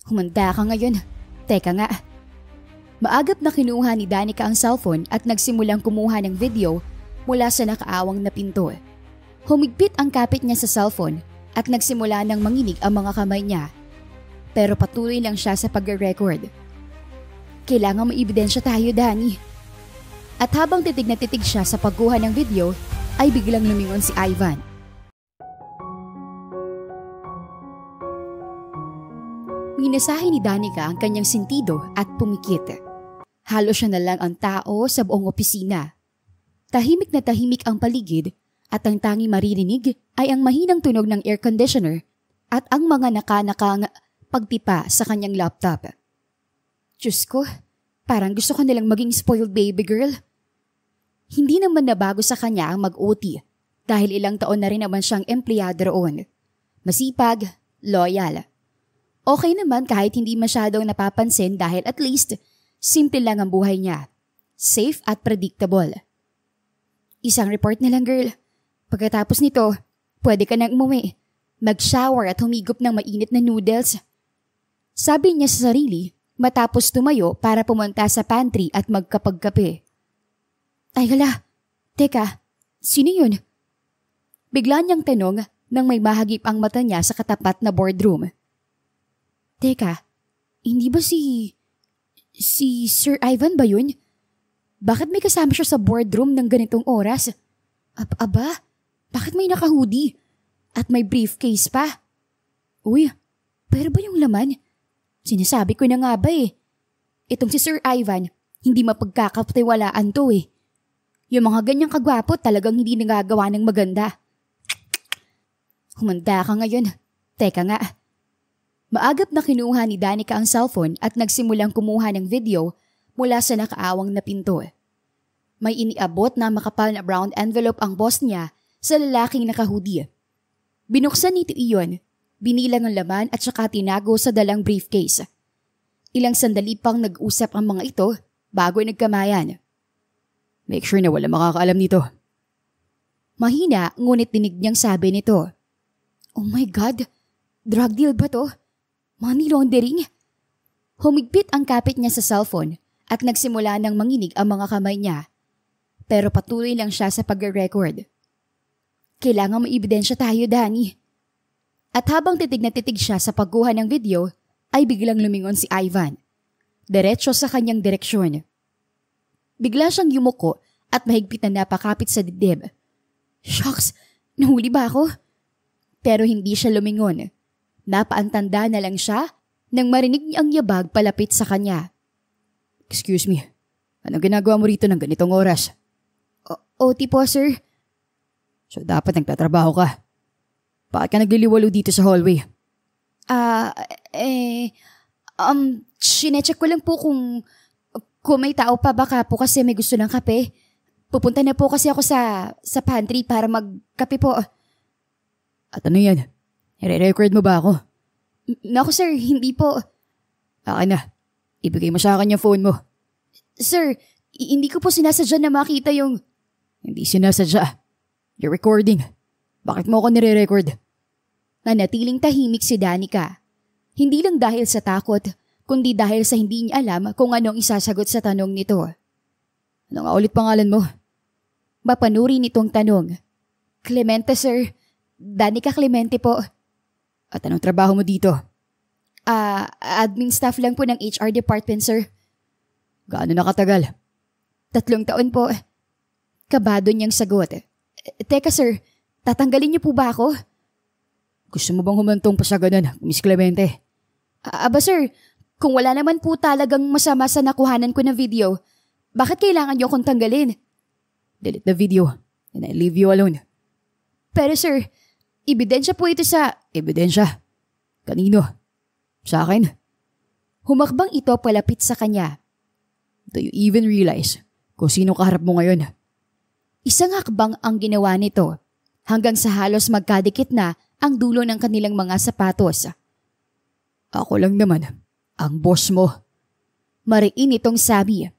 Humanda ka ngayon. Teka nga. Maagap na kinuha ni Danica ang cellphone at nagsimulang kumuha ng video mula sa nakaawang na pinto. Humigpit ang kapit niya sa cellphone at nagsimula ng manginig ang mga kamay niya. Pero patuloy lang siya sa pag-record. Kailangan may ebidensya tayo, Dani. At habang titig na titig siya sa pagkuha ng video, ay biglang lumingon si Ivan. Minasahe ni Danica ang kanyang sentido at pumikit. Halos siya na lang ang tao sa buong opisina. Tahimik na tahimik ang paligid at ang tangi maririnig ay ang mahinang tunog ng air conditioner at ang mga nakanakang pagpipa sa kanyang laptop. Diyos ko, parang gusto ko nilang maging spoiled baby girl. Hindi naman nabago sa kanya ang mag-OT dahil ilang taon na rin naman siyang empleyado roon. Masipag, loyal. Okay naman kahit hindi masyadong napapansin dahil at least simple lang ang buhay niya. Safe at predictable. Isang report na lang, girl. Pagkatapos nito, pwede ka nang umuwi. Mag-shower at humigop ng mainit na noodles. Sabi niya sa sarili matapos tumayo para pumunta sa pantry at magkapagkape. Ay hala, teka, sino yun? Bigla niyang tanong nang may mahagip ang mata niya sa katapat na boardroom. Teka, hindi ba si Sir Ivan ba yun? Bakit may kasama siya sa boardroom ng ganitong oras? Aba, bakit may naka-hoodie? At may briefcase pa? Uy, pero ba yung laman? Sinasabi ko na nga ba eh. Itong si Sir Ivan, hindi mapagkakapatiwalaan to eh. Yung mga ganyang kagwapo talagang hindi nagagawa ng maganda. Humanda ka ngayon. Teka nga. Maagap na kinuha ni Danica ang cellphone at nagsimulang kumuha ng video mula sa nakaawang na pinto. May iniabot na makapal na brown envelope ang boss niya sa lalaking naka-hoodie. Binuksan nito iyon, binilang ang laman at saka tinago sa dalang briefcase. Ilang sandali pang nag-usap ang mga ito bago nagkamayan. Make sure na wala makakaalam nito. Mahina ngunit dinig niyang sabi nito. Oh my God, drug deal ba to? Money laundering? Humigpit ang kapit niya sa cellphone at nagsimula ng manginig ang mga kamay niya. Pero patuloy lang siya sa pag-record. Kailangan may ebidensya tayo, Dani. At habang titig na titig siya sa pagkuha ng video, ay biglang lumingon si Ivan. Diretso sa kanyang direksyon. Bigla siyang yumuko at mahigpit na napakapit sa dibdib. Shucks, nahuli ba ako? Pero hindi siya lumingon. Napaantanda na lang siya nang marinig niya ang yabag palapit sa kanya. Excuse me, anong ginagawa mo rito ng ganitong oras? OT po, sir. So dapat nagtatrabaho ka. Bakit ka nagliliwalo dito sa hallway? Sinecheck ko lang po kung may tao pa baka po kasi may gusto ng kape. Pupunta na po kasi ako sa pantry para magkape po. At ano yan? I-record mo ba ako? Naku sir, hindi po. Akin na. Ibigay mo sa akin yung phone mo. Sir, hindi ko po sinasadya na makita yung... Hindi sinasadya. You're recording. Bakit mo ako nire-record? Nanatiling tahimik si Danica. Hindi lang dahil sa takot, kundi dahil sa hindi niya alam kung anong isasagot sa tanong nito. Ano nga ulit pangalan mo? Mapanuri nitong tanong. Clemente sir. Danica Clemente po. At anong trabaho mo dito? Admin staff lang po ng HR department sir. Gaano na katagal? 3 taon po. Kabado niyang sagot. Teka sir, tatanggalin niyo po ba ako? Gusto mo bang humantong pa sa ganun, Miss Clemente? Aba sir, kung wala naman po talagang masama sa nakuhanan ko ng video, bakit kailangan niyo akong tanggalin? Delete the video and I leave you alone. Pero sir, ebidensya po ito sa... Ebidensya? Kanino? Sa akin? Humakbang ito palapit sa kanya. Do you even realize kung sino kaharap mo ngayon? Isang hakbang ang ginawa nito hanggang sa halos magkadikit na ang dulo ng kanilang mga sapatos. Ako lang naman, ang boss mo. Mariin itong sabi.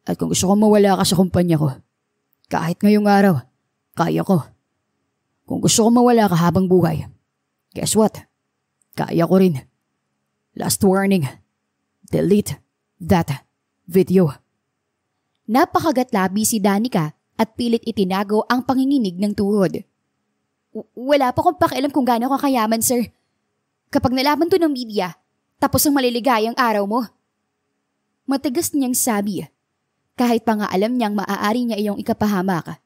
At kung gusto kong mawala ka sa kumpanya ko, kahit ngayong araw, kaya ko. Kung gusto kong mawala ka habang buhay, guess what? Kaya ko rin. Last warning. Delete that video. Napakagatlabi si Danica at pilit itinago ang panginginig ng tuhod. Wala pa akong pakialam kung gaano ka kayaman, sir. Kapag nalaman to ng media, tapos ang maliligayang araw mo. Matigas niyang sabi, kahit pa nga alam niyang maaari niya iyong ikapahamak.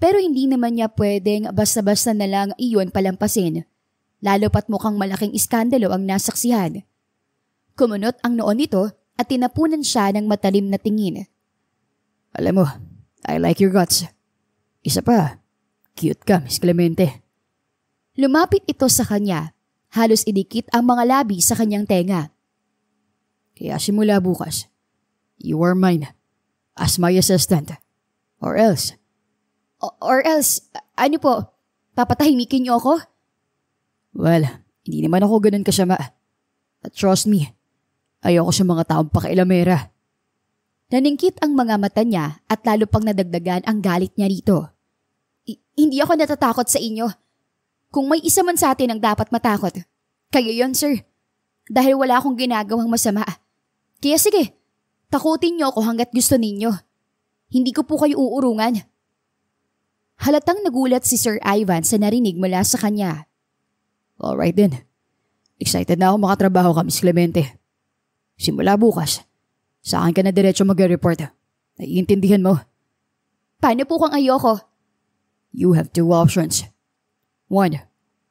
Pero hindi naman niya pwedeng basta-basta na lang iyon palampasin, lalo pat mukhang malaking iskandalo ang nasaksihan. Kumunot ang noon nito at tinapunan siya ng matalim na tingin. Alam mo, I like your guts. Isa pa, cute ka, Miss Clemente. Lumapit ito sa kanya, halos idikit ang mga labi sa kanyang tenga. Kaya simula bukas, you are mine as my assistant. Or else, ano po? Papatahimikin niyo ako? well, hindi naman ako ganun kasama. At trust me, ayoko sa mga taong pakailamera. Naningkit ang mga mata niya at lalo pang nadagdagan ang galit niya rito. Hindi ako natatakot sa inyo. Kung may isa man sa atin ang dapat matakot, kayo yon, sir. Dahil wala akong ginagawang masama. Kaya sige, takutin niyo ako hanggat gusto ninyo. Hindi ko po kayo uurungan. Halatang nagulat si Sir Ivan sa narinig mula sa kanya. Alright then. Excited na ako makatrabaho ka, Miss Clemente. Simula bukas, sa akin ka na diretso mag-report. Naiintindihan mo? Paano po kung ayoko? You have two options. One,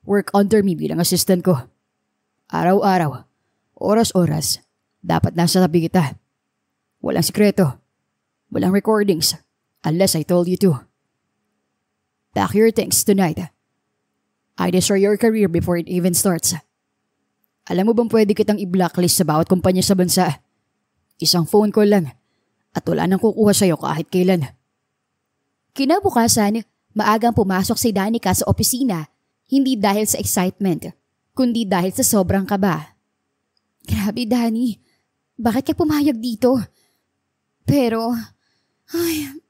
work under me bilang assistant ko. Araw-araw, oras-oras, dapat nasa tabi kita. Walang sikreto. Walang recordings, unless I told you to. Pack your things tonight. I destroy your career before it even starts. Alam mo bang pwede kitang i-blacklist sa bawat kumpanya sa bansa? Isang phone call lang at wala nang kukuha sa'yo kahit kailan. Kinabukasan, maagang pumasok si Danica sa opisina, hindi dahil sa excitement, kundi dahil sa sobrang kaba. Grabe, Dani. Bakit ka pumayag dito? Pero,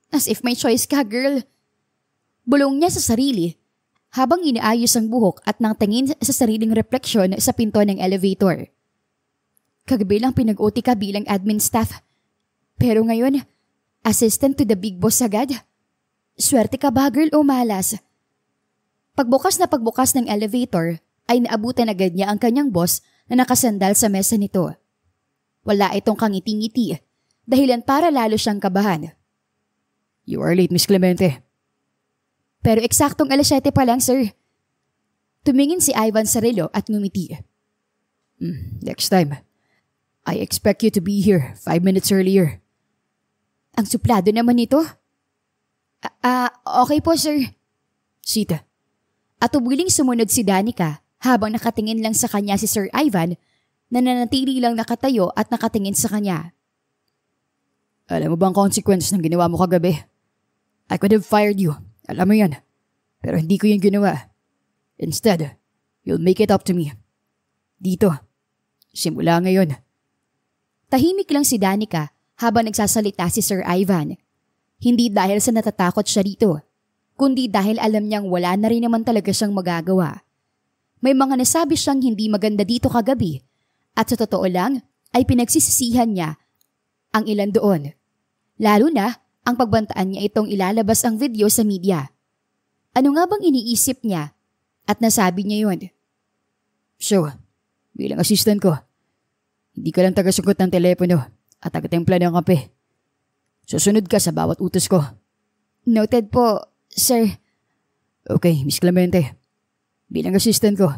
as if may choice ka, girl. Bulong niya sa sarili habang inaayos ang buhok at nang tingin sa sariling refleksyon sa pinto ng elevator. Kagabi lang pinag-OT ka bilang admin staff. Pero ngayon, assistant to the big boss agad. Swerte ka ba, girl, o malas? Pagbukas ng elevator ay naabutan agad niya ang kanyang boss na nakasandal sa mesa nito. Wala itong kangiti-ngiti, dahilan para lalo siyang kabahan. You are late, Miss Clemente. Pero eksaktong 7:00 pa lang, sir. Tumingin si Ivan sa relo at ngumiti. Next time, I expect you to be here 5 minutes earlier. Ang suplado naman ito. Okay po, sir. Sita. At ubuling sumunod si Danica habang nakatingin lang sa kanya si Sir Ivan na nanatili lang nakatayo at nakatingin sa kanya. Alam mo bang consequence ng ginawa mo kagabi? I could have fired you. Alam mo yan. Pero hindi ko yung ginawa. Instead, you'll make it up to me. Dito. Simula ngayon. Tahimik lang si Danica habang nagsasalita si Sir Ivan. Hindi dahil sa natatakot siya rito, kundi dahil alam niyang wala na rin naman talaga siyang magagawa. May mga nasabi siyang hindi maganda dito kagabi at sa totoo lang ay pinagsisisihan niya ang ilan doon. Lalo na ang pagbantaan niya itong ilalabas ang video sa media. Ano nga bang iniisip niya at nasabi niya yun? So, bilang assistant ko, hindi ka lang tagasugot ng telepono at tagatempla ng kape. Susunod ka sa bawat utos ko. Noted po, sir. Okay, Miss Clemente. Bilang assistant ko,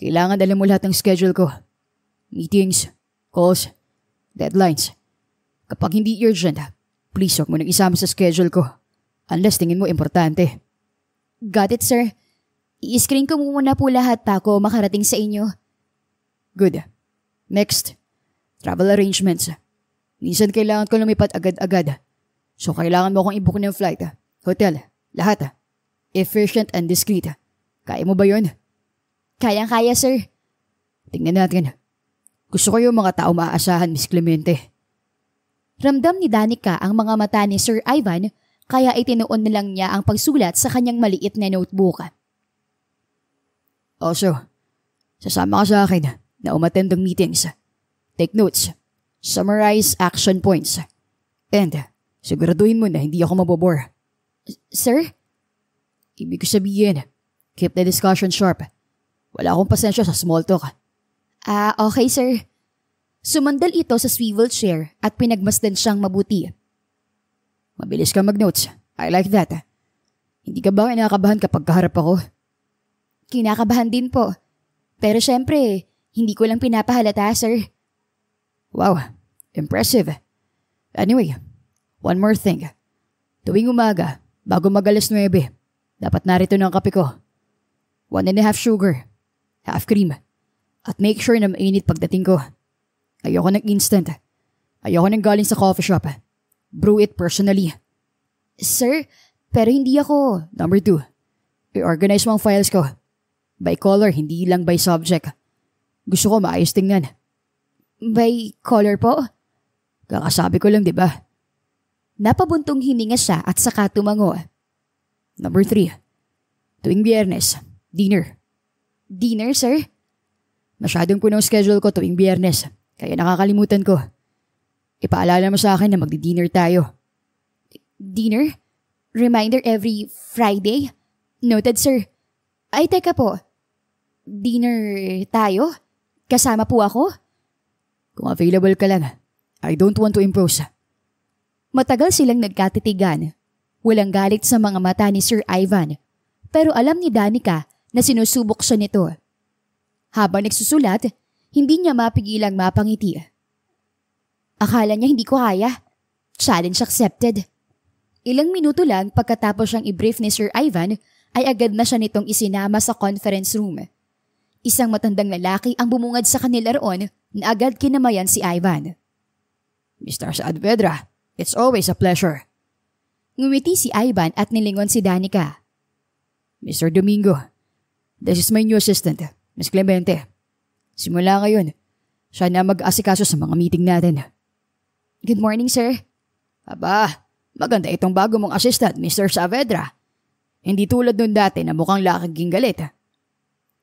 kailangan alam mo lahat ng schedule ko. Meetings, calls, deadlines. Kapag hindi urgent, please huwag mo nang isama sa schedule ko. Unless tingin mo importante. Got it, sir. I-screen ko muna po lahat bago makarating sa inyo. Good. Next, travel arrangements. Minsan kailangan ko lumipat agad-agad. So kailangan mo akong i-book ng flight, hotel, lahat. Efficient and discreet. Kaya mo ba yun? Kayang-kaya, sir. Tingnan natin. Gusto ko yung mga tao maaasahan, Miss Clemente. Ramdam ni Danica ang mga mata ni Sir Ivan kaya itinuon na lang niya ang pagsulat sa kanyang maliit na notebook. Also, sasama ka sa akin na umattend ng meetings, take notes, summarize action points, and siguraduhin mo na hindi ako mabobore. Sir? Ibig ko sabihin, keep the discussion sharp. Wala akong pasensya sa small talk. Okay sir. Sumandal ito sa swivel chair at pinagmasdan siyang mabuti. Mabilis ka mag-notes. I like that. Hindi ka ba kinakabahan kapag kaharap ako? Kinakabahan din po. Pero syempre, hindi ko lang pinapahalata, sir. Wow, impressive. Anyway, one more thing. Tuwing umaga, bago mag-alas 9, dapat narito na ang kape ko. 1.5 sugar, half cream, at make sure na mainit pagdating ko. Ayoko ng instant. Ayoko ng galing sa coffee shop. Brew it personally. Sir, pero hindi ako. Number 2, i-organize mo ang files ko. By color, hindi lang by subject. Gusto ko maayos tingnan. By color po? Kakasabi ko lang, di ba? Napabuntong hininga siya at saka tumango. Number 3, tuwing Biyernes, dinner. Dinner, sir? Masyadong puno ang schedule ko tuwing Biyernes, kaya nakakalimutan ko. Ipaalala mo sa akin na magdi-dinner tayo. Dinner? Reminder every Friday? Noted, sir. Ay, teka po. Dinner tayo? Kasama po ako? Kung available ka lang, I don't want to impose. Matagal silang nagkatitigan. Walang galit sa mga mata ni Sir Ivan. Pero alam ni Danica na sinusubok siya nito. Habang nagsusulat, hindi niya mapigilang mapangiti. Akala niya hindi ko kaya. Challenge accepted. Ilang minuto lang pagkatapos siyang i-brief ni Sir Ivan ay agad na siya nitong isinama sa conference room. Isang matandang lalaki ang bumungad sa kanila roon na agad kinamayan si Ivan. Mr. Saavedra, it's always a pleasure. Ngumiti si Ivan at nilingon si Danica. Mr. Domingo, this is my new assistant, Miss Clemente. Simula ngayon, siya na mag-asikaso sa mga meeting natin. Good morning, sir. Aba, maganda itong bago mong assistant, Mr. Saavedra. Hindi tulad nun dati na mukhang lakaging galit.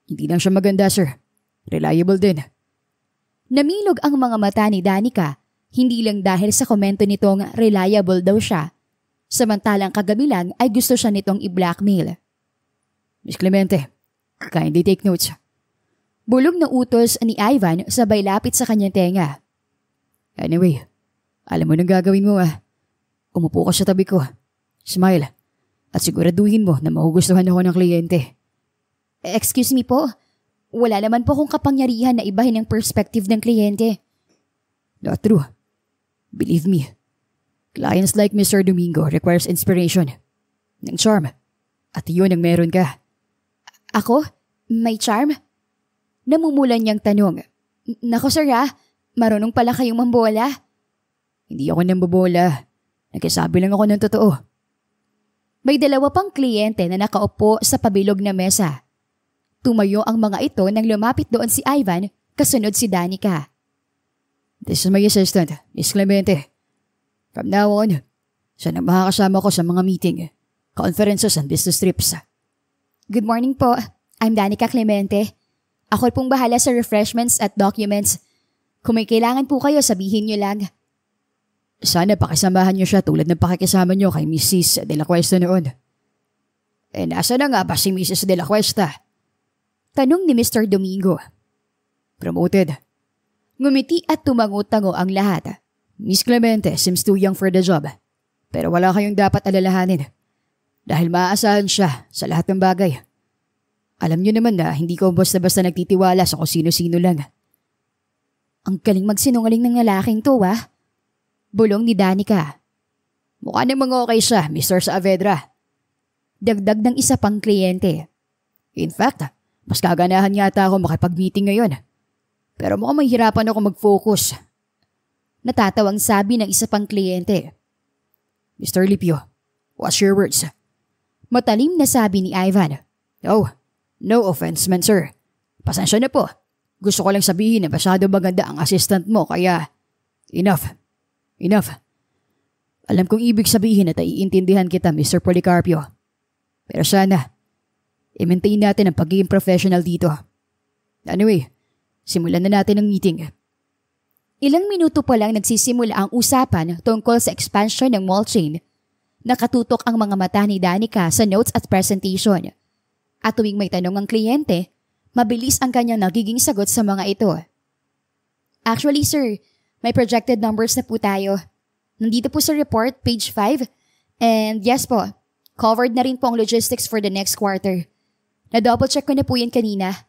Hindi lang siya maganda, sir. Reliable din. Namilog ang mga mata ni Danica, hindi lang dahil sa komento nitong reliable daw siya. Samantalang kagabi lang ay gusto siya nitong i-blackmail. Miss Clemente, kindly take notes. Bulog na utos ni Ivan sabay lapit sa kanyang tenga. Anyway, alam mo nang gagawin mo . Umupo ka sa tabi ko. Smile. At siguraduhin mo na magugustuhan ako ng kliyente. Excuse me po, wala naman po akong kapangyarihan na ibahin ang perspective ng kliyente. Not true. Believe me, clients like Mr. Domingo requires inspiration, ng charm, at yun ang meron ka. Ako? May charm? Namumulan niyang tanong. Nako sir marunong pala kayong mambola. Hindi ako nambobola. Nagkasabi lang ako ng totoo. May dalawa pang kliyente na nakaupo sa pabilog na mesa. Tumayo ang mga ito nang lumapit doon si Ivan, kasunod si Danica. This is my assistant, Miss Clemente. From now on, siya nang makakasama ko sa mga meeting, conferences and business trips. Good morning po. I'm Danica Clemente. Ako pong bahala sa refreshments at documents. Kung may kailangan po kayo, sabihin niyo lang. Sana pakisamahan niyo siya tulad ng pakikisama niyo kay Mrs. De La Cuesta noon. Nasa na nga ba si Mrs. De La Cuesta? Tanong ni Mr. Domingo. Promoted. Ngumiti at tumango-tango ang lahat. Miss Clemente seems too young for the job. Pero wala kayong dapat alalahanin. Dahil maaasahan siya sa lahat ng bagay. Alam niyo naman na hindi ko basta-basta nagtitiwala sa kung sino-sino lang. Ang galing magsinungaling ng lalaking to Bulong ni Danica. Mukha namang okay siya, Mr. Saavedra. Dagdag ng isa pang kliyente. In fact, mas kaganahan yata ako makipag-meeting ngayon. Pero mukhang mahirapan ako mag-focus. Natatawang sabi ng isa pang kliyente. Mr. Lipio, what's your words? Matalim na sabi ni Ivan. Oh, no offense man sir. Pasensya na po. Gusto ko lang sabihin na masyado maganda ang assistant mo kaya enough. Alam kong ibig sabihin at iintindihan kita, Mr. Policarpio. Pero sana, i-maintain natin ang pagiging professional dito. Anyway, simulan na natin ang meeting. Ilang minuto pa lang nagsisimula ang usapan tungkol sa expansion ng mall chain. Nakatutok ang mga mata ni Danica sa notes at presentation. At tuwing may tanong ang kliyente, mabilis ang kanyang nagiging sagot sa mga ito. Actually sir, may projected numbers na po tayo. Nandito po sa report, page 5. And yes po, covered na rin po ang logistics for the next quarter. Na-double check ko na po yan kanina.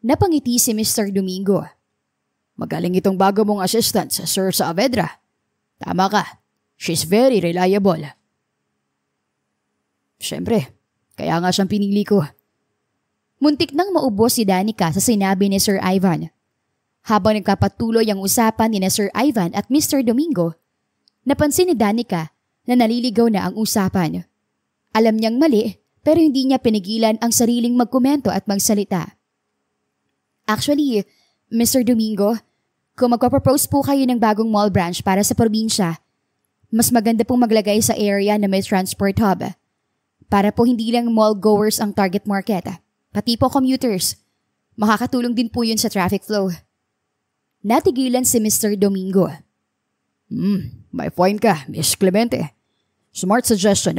Napangiti si Mr. Domingo. Magaling itong bago mong assistant, Sir Saavedra. Tama ka. She's very reliable. Siyempre, kaya nga siyang pinili ko. Muntik nang maubos si Danica sa sinabi ni Sir Ivan. Habang nagkapatuloy ang usapan ni na Sir Ivan at Mr. Domingo, napansin ni Danica na naliligaw na ang usapan. Alam niyang mali pero hindi niya pinigilan ang sariling magkomento at magsalita. Actually, Mr. Domingo, kung magpapropose po kayo ng bagong mall branch para sa probinsya, mas maganda pong maglagay sa area na may transport hub. Para po hindi lang mall goers ang target market, pati po commuters. Makakatulong din po yun sa traffic flow. Natigilan si Mr. Domingo. May point ka, Miss Clemente. Smart suggestion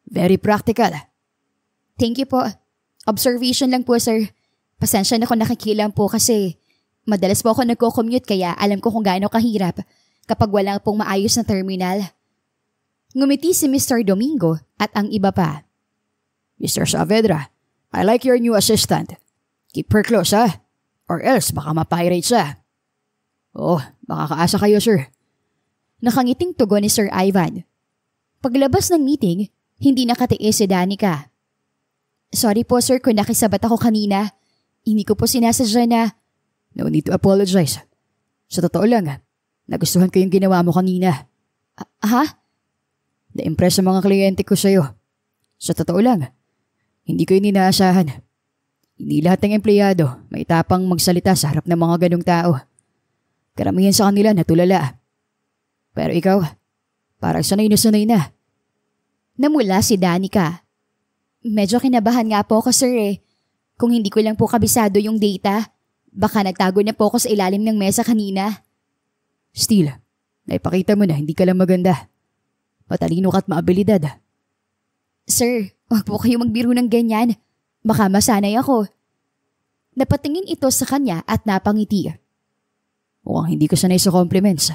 Very practical. Thank you po. Observation lang po sir. Pasensya na kung nakikilang po kasi madalas po ako nagko-commute kaya alam ko kung gaano kahirap kapag wala pong maayos na terminal. Ngumiti si Mr. Domingo at ang iba pa. Mr. Saavedra, I like your new assistant. Keep her close or else baka mapirate siya. Oh, makakaasa kayo sir. Nakangiting tugon ni Sir Ivan. Paglabas ng meeting, hindi nakatiis si Danica. Sorry po sir kung nakisabat ako kanina. Hindi ko po sinasadya na... No need to apologize. Sa totoo lang, nagustuhan ko yung ginawa mo kanina. Ha? Na-impress ang mga kliyente ko sa'yo. Sa totoo lang, hindi ko yun inaasahan. Hindi lahat ng empleyado may tapang magsalita sa harap ng mga ganong tao. Karamihan sa kanila natulala. Pero ikaw, parang sanay na. Namula si Danica. Medyo kinabahan nga po ako sir Kung hindi ko lang po kabisado yung data, baka nagtago na po ako sa ilalim ng mesa kanina. Still, naipakita mo na hindi ka lang maganda. Matalino ka at maabilidad. Sir, huwag po kayo magbiro ng ganyan. Baka masanay ako. Napatingin ito sa kanya at napangiti. Mukhang hindi ko sanay sa compliments.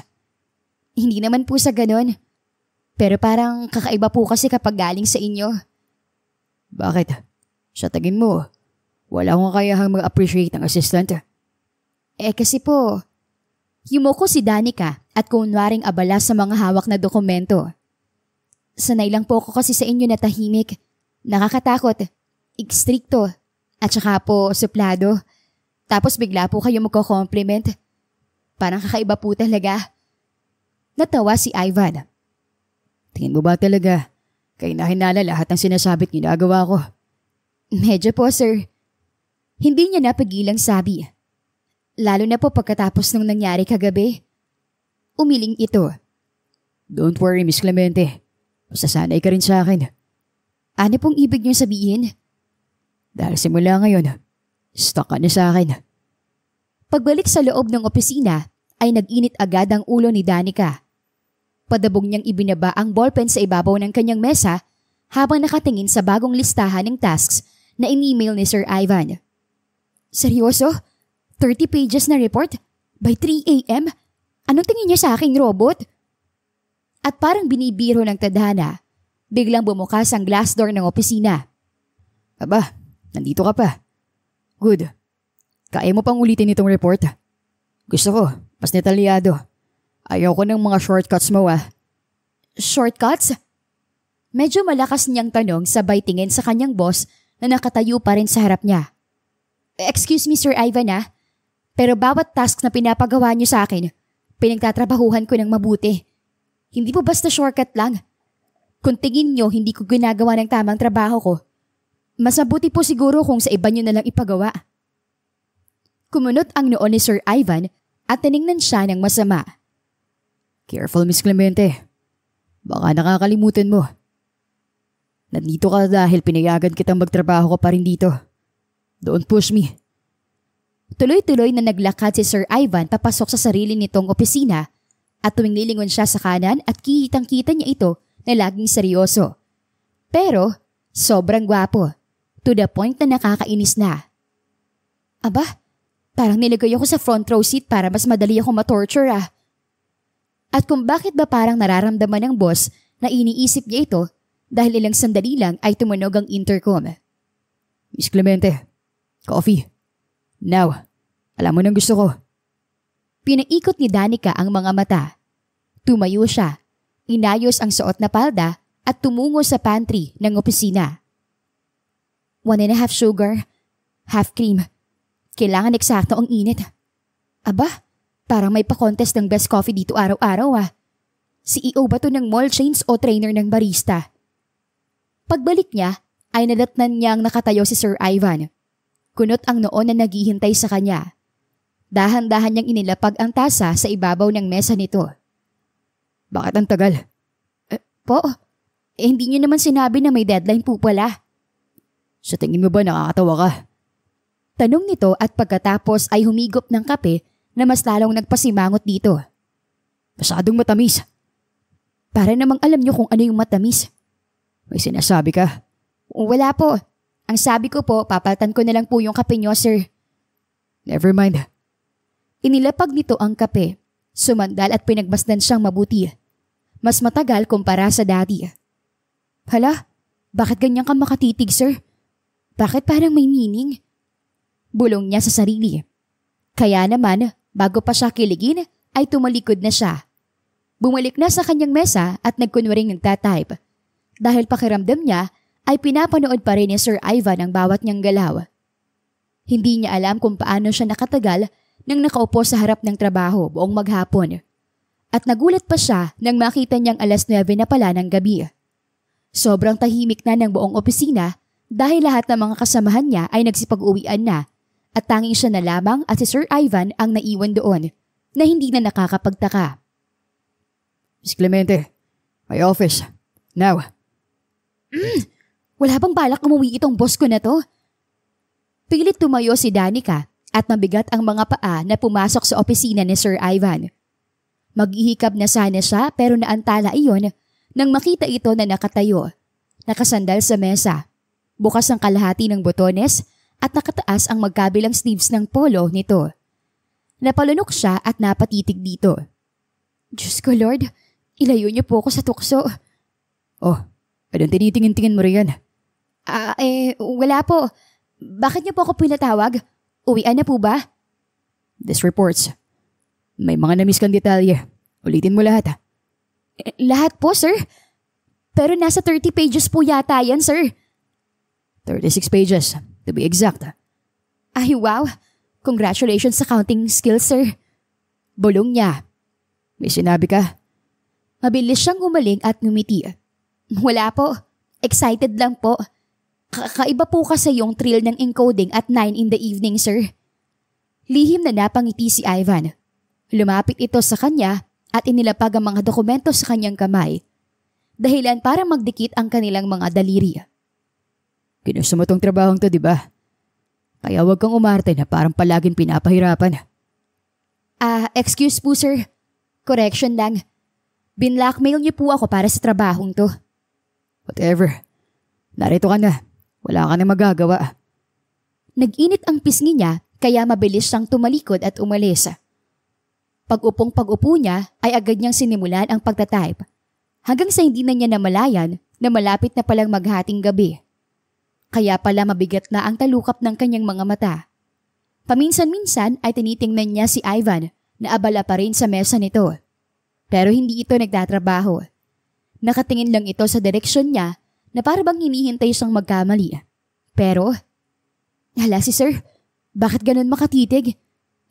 Hindi naman po sa ganon. Pero parang kakaiba po kasi kapag galing sa inyo. Bakit? Sa tingin mo, wala akong kakayahang mag-appreciate ng assistant. Kasi po, yumuko si Danica at kunwaring abala sa mga hawak na dokumento. Sanay lang po ako kasi sa inyo na tahimik, nakakatakot, ikstrikto, at saka po suplado. Tapos bigla po kayo magko-compliment. Parang kakaiba po talaga. Natawa si Ivan. Tingin mo ba talaga, kaya nahinala lahat ng sinasabi't ginagawa ko? Medyo po sir. Hindi niya napigilang sabi. Lalo na po pagkatapos ng nangyari kagabi. Umiling ito. Don't worry, Miss Clemente. Masasanay ka rin sa akin. Ano pong ibig niyong sabihin? Dahil simula ngayon, stuck ka na sa akin. Pagbalik sa loob ng opisina, ay nag-init agad ang ulo ni Danica. Padabog niyang ibinaba ang ballpen sa ibabaw ng kanyang mesa habang nakatingin sa bagong listahan ng tasks na in-email ni Sir Ivan. Seryoso? 30 pages na report? By 3 a.m.? Anong tingin niya sa aking robot? At parang binibiro ng tadhana, biglang bumukas ang glass door ng opisina. Aba, nandito ka pa. Good. Kaya mo pang ulitin itong report? Gusto ko, mas detalyado. Ayaw ko ng mga shortcuts mo Shortcuts? Medyo malakas niyang tanong sabay tingin sa kanyang boss na nakatayo pa rin sa harap niya. Excuse me Sir Ivan pero bawat task na pinapagawa niyo sa akin, pinagtatrabahuhan ko ng mabuti. Hindi po basta shortcut lang. Kung tingin niyo hindi ko ginagawa ng tamang trabaho ko, mas mabuti po siguro kung sa iba niyo na lang ipagawa. Kumunot ang noo ni Sir Ivan at tiningnan siya ng masama. Careful, Miss Clemente. Baka nakakalimutan mo. Nandito ka dahil pinayagan kitang magtrabaho ko pa rin dito. Don't push me. Tuloy-tuloy na naglakad si Sir Ivan papasok sa sarili nitong opisina at tuwing lilingon siya sa kanan at kitang-kita niya ito na laging seryoso. Pero sobrang gwapo, to the point na nakakainis na. Aba, parang nilagay ako sa front row seat para mas madali ako matorture ah. At kung bakit ba parang nararamdaman ng boss na iniisip niya ito dahil ilang sandali lang ay tumunog ang intercom. Miss Clemente, coffee. Now, alam mo nang gusto ko. Pinaikot ni Danica ang mga mata. Tumayo siya, inayos ang suot na palda at tumungo sa pantry ng opisina. 1.5 sugar, half cream. Kailangan eksakto ang init. Aba, parang may pa-contest ng best coffee dito araw-araw ah. CEO ba to ng mall chains o trainer ng barista? Pagbalik niya, ay nadatnan niyang nakatayo si Sir Ivan. Kunot ang noon na naghihintay sa kanya. Dahan-dahan niyang inilapag ang tasa sa ibabaw ng mesa nito. Bakit ang tagal? Po, hindi niyo naman sinabi na may deadline po pala. Sa tingin mo ba nakakatawa ka? Tanong nito at pagkatapos ay humigop ng kape na mas lalong nagpasimangot dito. Masyadong matamis. Para namang alam niyo kung ano yung matamis. May sinasabi ka? Wala po. Ang sabi ko po, papaltan ko na lang po yung kape niyo, sir. Never mind. Inilapag nito ang kape. Sumandal at pinagmasdan siyang mabuti. Mas matagal kumpara sa dati. Hala, bakit ganyan ka makatitig, sir? Bakit parang may meaning? Bulong niya sa sarili. Kaya naman, bago pa siya kiligin, ay tumalikod na siya. Bumalik na sa kanyang mesa at nagkunwaring nagtatype. Dahil pakiramdam niya, ay pinapanood pa rin ni Sir Ivan ang bawat niyang galaw. Hindi niya alam kung paano siya nakatagal nang nakaupo sa harap ng trabaho buong maghapon. At nagulat pa siya nang makita niyang 9:00 na pala ng gabi. Sobrang tahimik na ng buong opisina dahil lahat ng mga kasamahan niya ay nagsipag-uwian na at tanging siya na lamang at si Sir Ivan ang naiwan doon na hindi na nakakapagtaka. Miss Clemente, my office. Now. Wala bang balak umuwi itong boss ko na to? Pilit tumayo si Danica at mabigat ang mga paa na pumasok sa opisina ni Sir Ivan. Maghihikab na sana siya pero naantala iyon nang makita ito na nakatayo, nakasandal sa mesa, bukas ang kalahati ng botones at nakataas ang magkabilang sleeves ng polo nito. Napalunok siya at napatitig dito. Diyos ko Lord, ilayo niyo po ako sa tukso. Oh, anong tinitingin-tingin mo riyan? Wala po. Bakit niyo po ako pinatawag? Uwian na po ba? This reports. May mga namiss kang detalye. Ulitin mo lahat. Lahat po, sir. Pero nasa 30 pages po yata yan, sir. 36 pages, to be exact. Ay, wow. Congratulations sa counting skills, sir. Bulong niya. May sinabi ka? Mabilis siyang umaling at ngumiti. Wala po. Excited lang po. Kakaiba po kasi yung thrill ng encoding at 9 in the evening, sir. Lihim na napangiti si Ivan. Lumapit ito sa kanya at inilapag ang mga dokumento sa kanyang kamay. Dahilan para magdikit ang kanilang mga daliri. Ginusto mo tong trabahong to, di ba? Kaya wag kang umarte na parang palaging pinapahirapan. Excuse po, sir. Correction lang. Binlockmail niyo po ako para sa trabahong to. Whatever. Narito ka na. Wala ka na magagawa. Nag-init ang pisngi niya kaya mabilis siyang tumalikod at umalis. Pag-upong-pag-upo niya ay agad niyang sinimulan ang pagtatype. Hanggang sa hindi na niya namalayan na malapit na palang maghating gabi. Kaya pala mabigat na ang talukap ng kanyang mga mata. Paminsan-minsan ay tinitingnan niya si Ivan na abala pa rin sa mesa nito. Pero hindi ito nagtatrabaho. Nakatingin lang ito sa direksyon niya na parang hinihintay siyang magkamali. Pero, hala si sir, bakit ganun makatitig?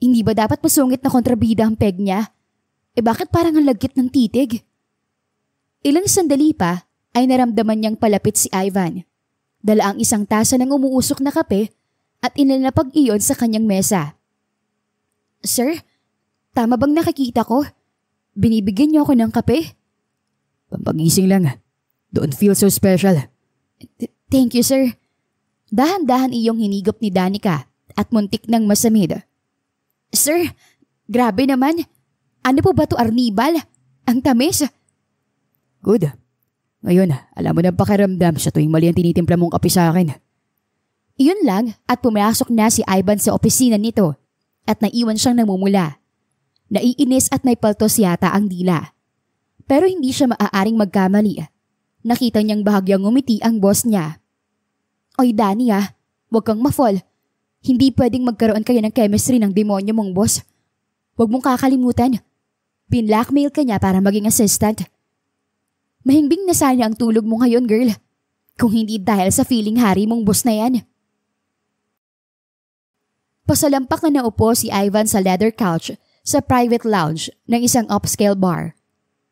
Hindi ba dapat masungit na kontrabida ang peg niya? Bakit parang ang lagkit ng titig? Ilang sandali pa ay naramdaman niyang palapit si Ivan. Dala ang isang tasa ng umuusok na kape at inilapag iyon sa kanyang mesa. Sir, tama bang nakikita ko? Binibigyan niyo ako ng kape? Pampagising lang. Don't feel so special. Thank you, sir. Dahan-dahan iyong hinigop ni Danica at muntik ng masamid Sir, grabe naman. Ano po ba to, Arnibal? Ang tamis. Good. Ngayon, alam mo na pakiramdam sa tuwing mali ang tinitimpla mong kape sa akin. Iyon lang at pumasok na si Ivan sa opisina nito at naiwan siyang namumula. Naiinis at may paltos yata ang dila. Pero hindi siya maaaring magkamali. Nakita niyang bahagyang ngumiti ang boss niya. Oy Danny huwag kang ma-fall. Hindi pwedeng magkaroon kayo ng chemistry ng demonyo mong boss. Huwag mong kakalimutan. Pinlackmail ka niya para maging assistant. Mahimbing na sana ang tulog mo ngayon, girl. Kung hindi dahil sa feeling hari mong boss na yan. Pasalampak na naupo si Ivan sa leather couch sa private lounge ng isang upscale bar.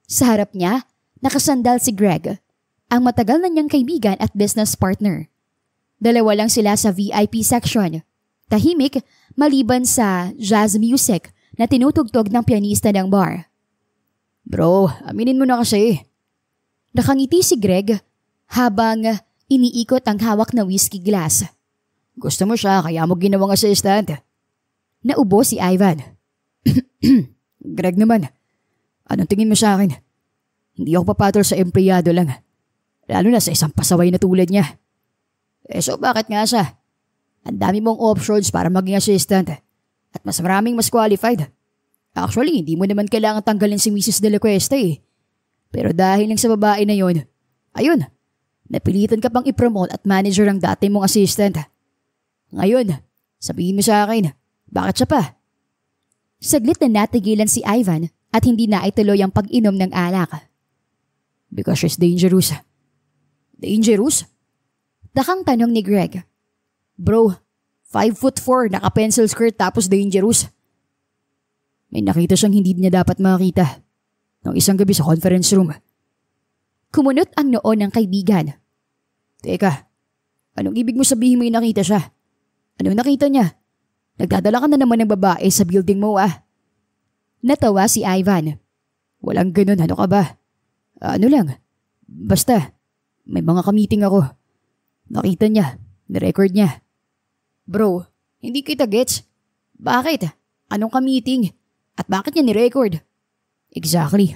Sa harap niya, nakasandal si Greg, ang matagal na niyang kaibigan at business partner. Dalawa lang sila sa VIP section. Tahimik maliban sa jazz music na tinutugtog ng pianista ng bar. Bro, aminin mo na kasi. Nakangiti si Greg habang iniikot ang hawak na whiskey glass. Gusto mo siya kaya mo ginawang assistant. Naubo si Ivan. Greg naman, anong tingin mo sa akin? Hindi ako papatol sa empleyado lang. Lalo na sa isang pasaway na tulad niya. So bakit nga siya? Ang dami mong options para maging assistant at mas maraming mas qualified. Actually, hindi mo naman kailangan tanggalin si Mrs. De La Cuesta Pero dahil lang sa babae na yon, ayun, napilitan ka pang ipromote at manager ang dati mong assistant. Ngayon, sabihin mo sa akin, bakit siya pa? Saglit na natigilan si Ivan at hindi na ituloy ang pag-inom ng alak. Because she's dangerous. Dangerous? Dakang tanong ni Greg. Bro, 5'4", naka-pencil skirt tapos dangerous. May nakita siyang hindi niya dapat makita. Nung isang gabi sa conference room. Kumunot ang noo ng kaibigan. Teka, anong ibig mo sabihin may nakita siya? Anong nakita niya? Nagdadala ka na naman ng babae sa building mo Natawa si Ivan. Walang ganun, ano ka ba? Ano lang, basta, may mga ka-meeting ako. Nakita niya, nirecord niya. Bro, hindi kita gets. Bakit? Anong ka-meeting? At bakit niya nirecord? Exactly.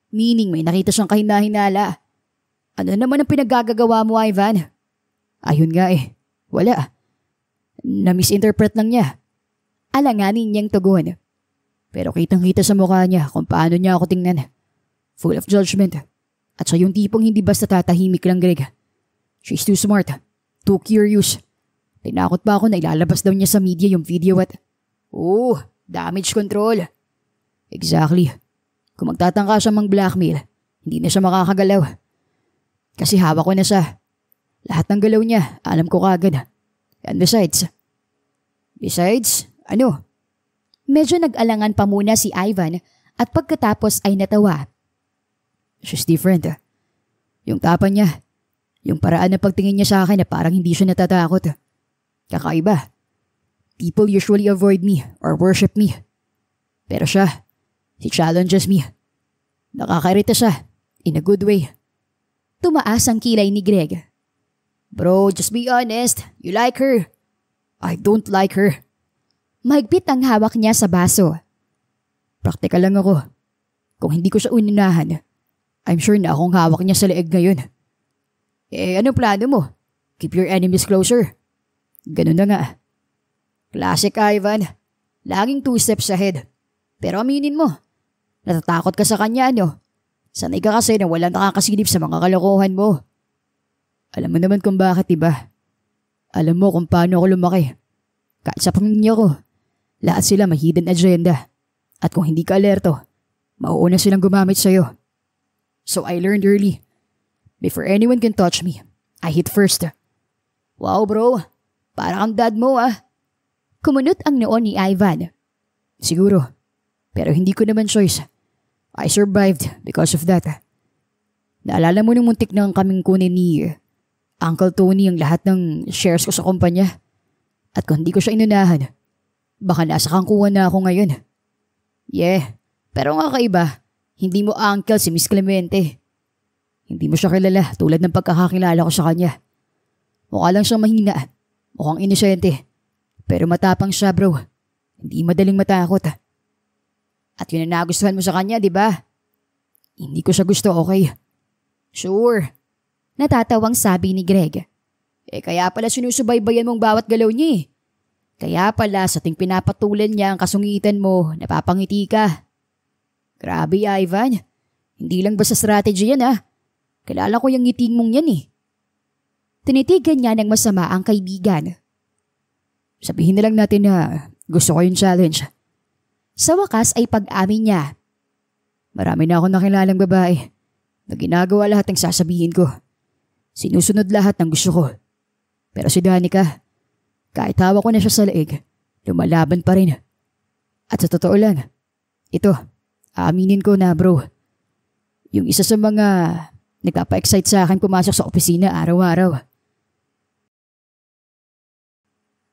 Meaning may nakita siyang kahina-hinala. Ano naman ang pinaggagawa mo, Ivan? Ayun nga wala. Na-misinterpret lang niya. Alanganin niyang tugon. Pero kitang-kita sa mukha niya kung paano niya ako tingnan. Full of judgment. At siya yung tipong hindi basta tatahimik lang, Greg. She's too smart. Too curious. Tinakot pa ako na ilalabas daw niya sa media yung video at... damage control. Exactly. Kung magtatangka siya mang-blackmail, hindi na siya makakagalaw. Kasi hawak ko na siya. Lahat ng galaw niya, alam ko kagad. And besides, ano? Medyo nag-alangan pa muna si Ivan at pagkatapos ay natawa. She's different. Yung tapan niya, yung paraan na pagtingin niya sa akin na parang hindi siya natatakot. Kakaiba. People usually avoid me or worship me. Pero siya, he challenges me. Nakakairita siya, in a good way. Tumaas ang kilay ni Greg. Bro, just be honest. You like her. I don't like her. Mahigpit ang hawak niya sa baso. Praktikal lang ako. Kung hindi ko siya ununahan, I'm sure na akong hawak niya sa leeg ngayon. Anong plano mo? Keep your enemies closer. Ganun na nga. Classic, Ivan. Laging 2 steps ahead. Pero aminin mo, natatakot ka sa kanya, Sanay ka kasi na walang nakakasilip sa mga kalokohan mo. Alam mo naman kung bakit, diba? Alam mo kung paano ako lumaki. Kahit sa pamilya ko, lahat sila may hidden agenda. At kung hindi ka alerto, mauuna silang gumamit sa'yo. So I learned early. Before anyone can touch me, I hit first. Wow bro, parang ang dad mo Kumunot ang noo ni Ivan. Siguro, pero hindi ko naman choice. I survived because of that. Naalala mo nung muntik nang kaming kunin ni Uncle Tony ang lahat ng shares ko sa kumpanya? At kung hindi ko siya inunahan, baka nasa kangkuhan na ako ngayon. Yeah, pero nga kaiba, hindi mo uncle si Miss Clemente. Hindi mo siya kilala tulad ng pagkakakilala ko sa kanya. Mukha lang siyang mahina, mukhang inosente. Pero matapang siya bro. Hindi madaling matakot. At yun ang nagustuhan mo sa kanya, di ba? Hindi ko siya gusto, okay? Sure. Natatawang sabi ni Greg. Kaya pala sinusubaybayan mong bawat galaw niya eh. Kaya pala sa ting pinapatulan niya ang kasungitan mo, napapangiti ka. Grabe, Ivan. Hindi lang basta strategy yan ah. Kilala ko yung ngiting mong yan eh. Tinitigan niya ng masama ang kaibigan. Sabihin na lang natin na gusto ko yung challenge. Sa wakas ay pag-amin niya. Marami na akong nakilalang babae na ginagawa lahat ng sasabihin ko. Sinusunod lahat ng gusto ko. Pero si Danica, kahit hawak ko na siya sa leeg, lumalaban pa rin. At sa totoo lang, ito, aaminin ko na bro, yung isa sa mga nagpapa-excite sa akin pumasok sa opisina araw-araw.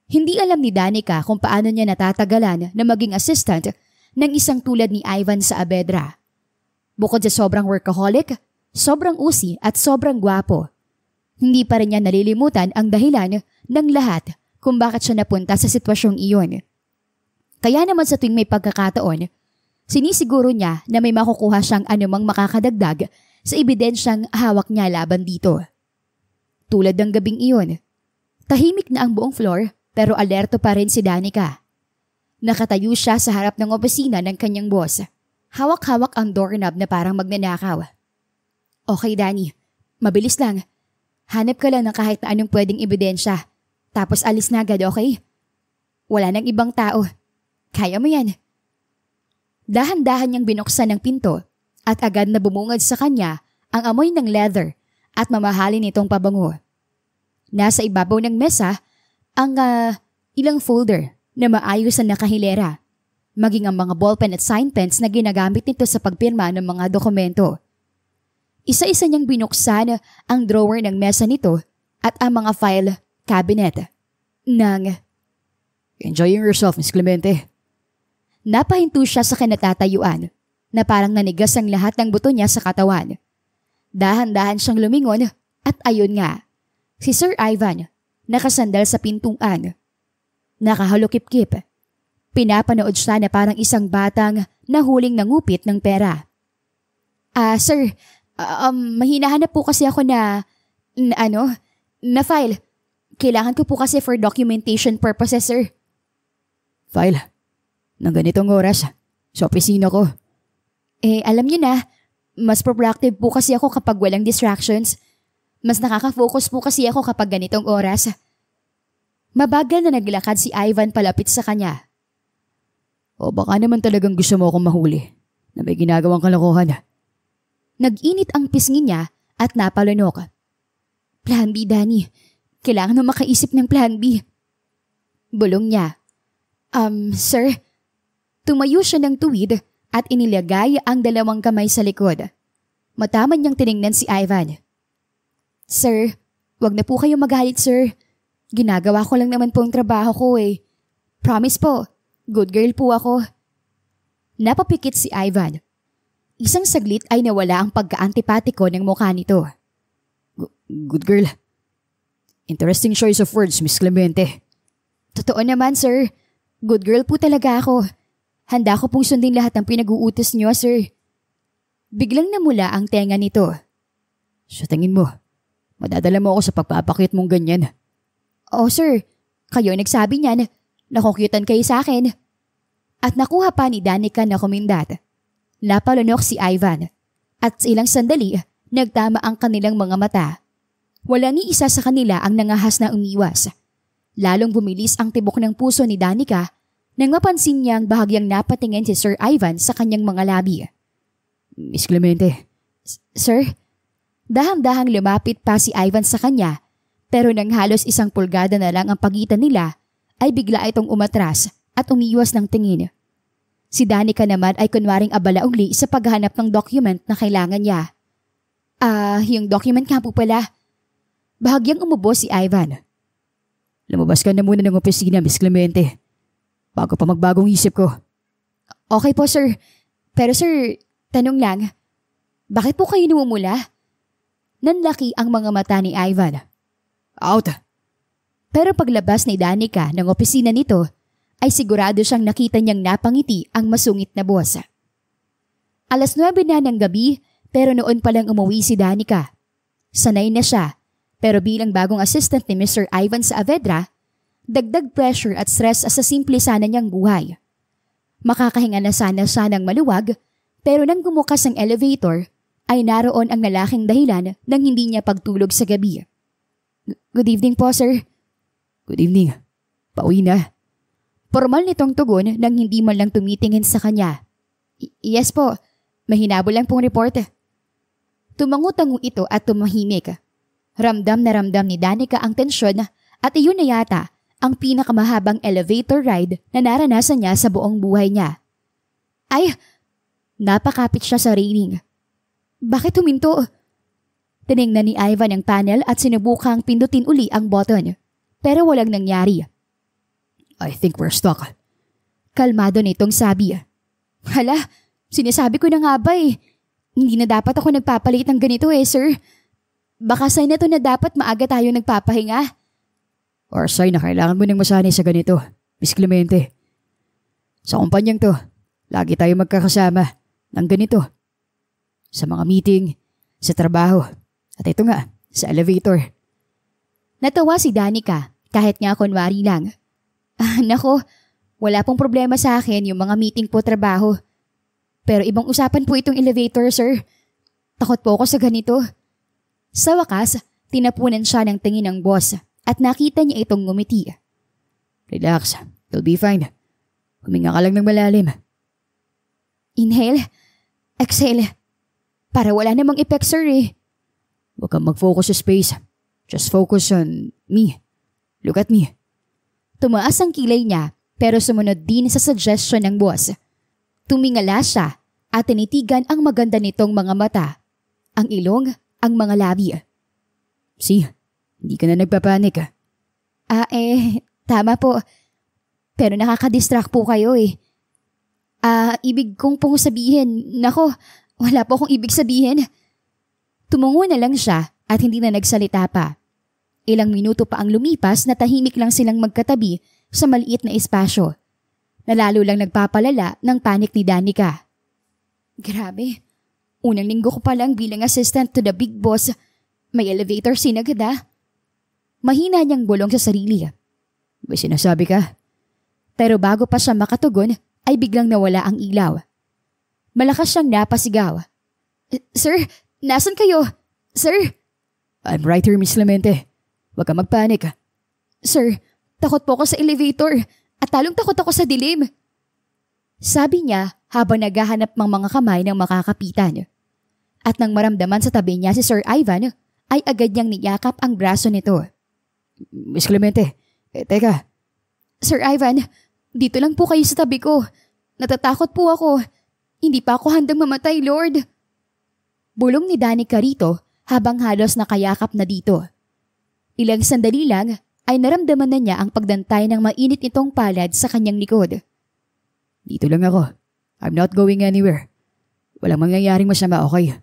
Hindi alam ni Danica kung paano niya natatagalan na maging assistant ng isang tulad ni Ivan sa Abedra. Bukod sa sobrang workaholic, sobrang usi at sobrang gwapo, hindi pa rin niya nalilimutan ang dahilan ng lahat kung bakit siya napunta sa sitwasyong iyon. Kaya naman sa tuwing may pagkakataon, sinisiguro niya na may makukuha siyang anumang makakadagdag sa ebidensyang hawak niya laban dito. Tulad ng gabing iyon, tahimik na ang buong floor pero alerto pa rin si Danica. Nakatayo siya sa harap ng opisina ng kanyang boss. Hawak-hawak ang doorknob na parang magnanakaw. Okay, Danny. Mabilis lang. Hanap ka lang ng kahit na anong pwedeng ebidensya. Tapos alis na agad, okay? Wala nang ibang tao. Kaya mo yan. Dahan-dahan niyang binuksan ng pinto at agad na bumungad sa kanya ang amoy ng leather at mamahalin nitong pabango. Nasa ibabaw ng mesa ang ilang folder na maayos na nakahilera, maging ang mga ballpen at sign pens na ginagamit nito sa pagpirma ng mga dokumento. Isa-isa niyang binuksan ang drawer ng mesa nito at ang mga file cabinet ng... Enjoying yourself, Miss Clemente. Napahinto siya sa kinatatayuan na parang nanigas ang lahat ng buto niya sa katawan. Dahan-dahan siyang lumingon at ayun nga, si Sir Ivan nakasandal sa pintuan. Nakahalukip-kip. Pinapanood siya na parang isang batang nahuling nangupit ng pera. Sir, mahinahanap po kasi ako na file. Kailangan ko po kasi for documentation purposes, sir. File? Nang ganitong oras? Sa opisina ko? Alam niyo na, mas productive po kasi ako kapag walang distractions. Mas nakaka-focus po kasi ako kapag ganitong oras. Mabagal na naglakad si Ivan palapit sa kanya. O baka naman talagang gusto mo akong mahuli na may ginagawang kalokohan. Nag-init ang pisngi niya at napalunok. Plan B, Danny. Kailangan mo makaisip ng plan B. Bulong niya. Sir, tumayo siya ng tuwid at inilagay ang dalawang kamay sa likod. Mataman niyang tiningnan si Ivan. Sir, wag na po kayong magalit, sir. Ginagawa ko lang naman po ang trabaho ko eh. Promise po, good girl po ako. Napapikit si Ivan. Isang saglit ay nawala ang pagka-antipatiko ng mukha nito. Good girl. Interesting choice of words, Miss Clemente. Totoo naman, sir. Good girl po talaga ako. Handa ko pong sundin lahat ng pinag-uutos niyo, sir. Biglang namula ang tenga nito. Sa tingin mo, madadala mo ako sa pagpapakit mong ganyan? Oh, sir. Kayo nagsabi niyan. Nakukyutan kayo sa akin. At nakuha pa ni Danica na kumindat. Napalunok si Ivan. At sa ilang sandali, nagtama ang kanilang mga mata. Wala ni isa sa kanila ang nangahas na umiwas. Lalong bumilis ang tibok ng puso ni Danica nang mapansin niyang bahagyang napatingin si Sir Ivan sa kanyang mga labi. Miss Clemente. Sir? Dahang-dahang lumapit pa si Ivan sa kanya pero nang halos 1 pulgada na lang ang pagitan nila ay bigla itong umatras at umiwas ng tingin. Si Danica naman ay kunwaring abala uli sa paghahanap ng document na kailangan niya. Yung document nga po pala. Bahagyang umubo si Ivan. Lumabas ka na muna ng opisina, Miss Clemente. Bago pa magbagong isip ko. Okay po, sir. Pero sir, tanong lang. Bakit po kayo namumula? Nanlaki ang mga mata ni Ivan. Out! Pero paglabas ni Danica ng opisina nito, ay sigurado siyang nakita niyang napangiti ang masungit na boss. 9:00 na ng gabi pero noon palang umuwi si Danica. Sanay na siya pero bilang bagong assistant ni Mr. Ivan Saavedra, dagdag pressure at stress sa simple sana niyang buhay. Makakahinga na sana siya ng maluwag pero nang gumukas ang elevator ay naroon ang lalaking dahilan ng hindi niya pagtulog sa gabi. Good evening po, sir. Good evening. Pauwi na. Formal nitong tugon nang hindi man lang tumitingin sa kanya. Yes po, mahinabo lang pong report. Tumangu-tango ito at tumahimik. Ramdam na ramdam ni Danica ang tensyon at iyon na yata ang pinakamahabang elevator ride na naranasan niya sa buong buhay niya. Ay, napakapit siya sa railing. Bakit huminto? Tiningnan ni Ivan ang panel at sinubukang pindutin uli ang button. Pero walang nangyari. I think we're stuck. Kalmado nitong sabi. Hala, sinasabi ko na nga ba eh. Hindi na dapat ako nagpapalit ng ganito sir. Baka sign na to na dapat maaga tayo nagpapahinga. Or sign na kailangan mo nang masanay sa ganito, Miss Clemente. Sa kumpanyang to, lagi tayo magkakasama ng ganito. Sa mga meeting, sa trabaho, at ito nga, sa elevator. Natawa si Danica kahit nga kunwari lang. Nako, wala pong problema sa akin yung mga meeting po trabaho. Pero ibang usapan po itong elevator, sir. Takot po ako sa ganito. Sa wakas, tinapunan siya ng tingin ng boss at nakita niya itong ngumiti. Relax, you'll be fine. Huminga ka lang ng malalim. Inhale, exhale. Para wala namang effect, sir Huwag kang mag-focus sa space. Just focus on me. Look at me. Tumaas ang kilay niya pero sumunod din sa suggestion ng boss. Tumingala siya at tinitigan ang maganda nitong mga mata. Ang ilong, ang mga labi. See, hindi ka na nagpapanik. Tama po. Pero nakakadistract po kayo ibig kong pong sabihin, nako, wala po akong ibig sabihin. Tumungo na lang siya at hindi na nagsalita pa. Ilang minuto pa ang lumipas na tahimik lang silang magkatabi sa maliit na espasyo. Nalalo lang nagpapalala ng panik ni Danica. Grabe, unang linggo ko pa lang bilang assistant to the big boss. May elevator scene agad Mahina niyang bulong sa sarili. May sinasabi ka? Pero bago pa siya makatugon ay biglang nawala ang ilaw. Malakas siyang napasigaw. Sir, nasan kayo? Sir? I'm right here, Miss Clemente. Huwag kang magpanik. Sir, takot po ako sa elevator at talong takot ako sa dilim. Sabi niya habang naghahanap ng mga kamay ng makakapitan. At nang maramdaman sa tabi niya si Sir Ivan, ay agad niyang niyakap ang braso nito. Miss Clemente, teka. Sir Ivan, dito lang po kayo sa tabi ko. Natatakot po ako. Hindi pa ako handang mamatay, Lord. Bulong ni Danica rito habang halos nakayakap na dito. Ilang sandali lang ay naramdaman na niya ang pagdantay ng mainit nitong palad sa kanyang likod. Dito lang ako. I'm not going anywhere. Walang mangyayaring masama, okay?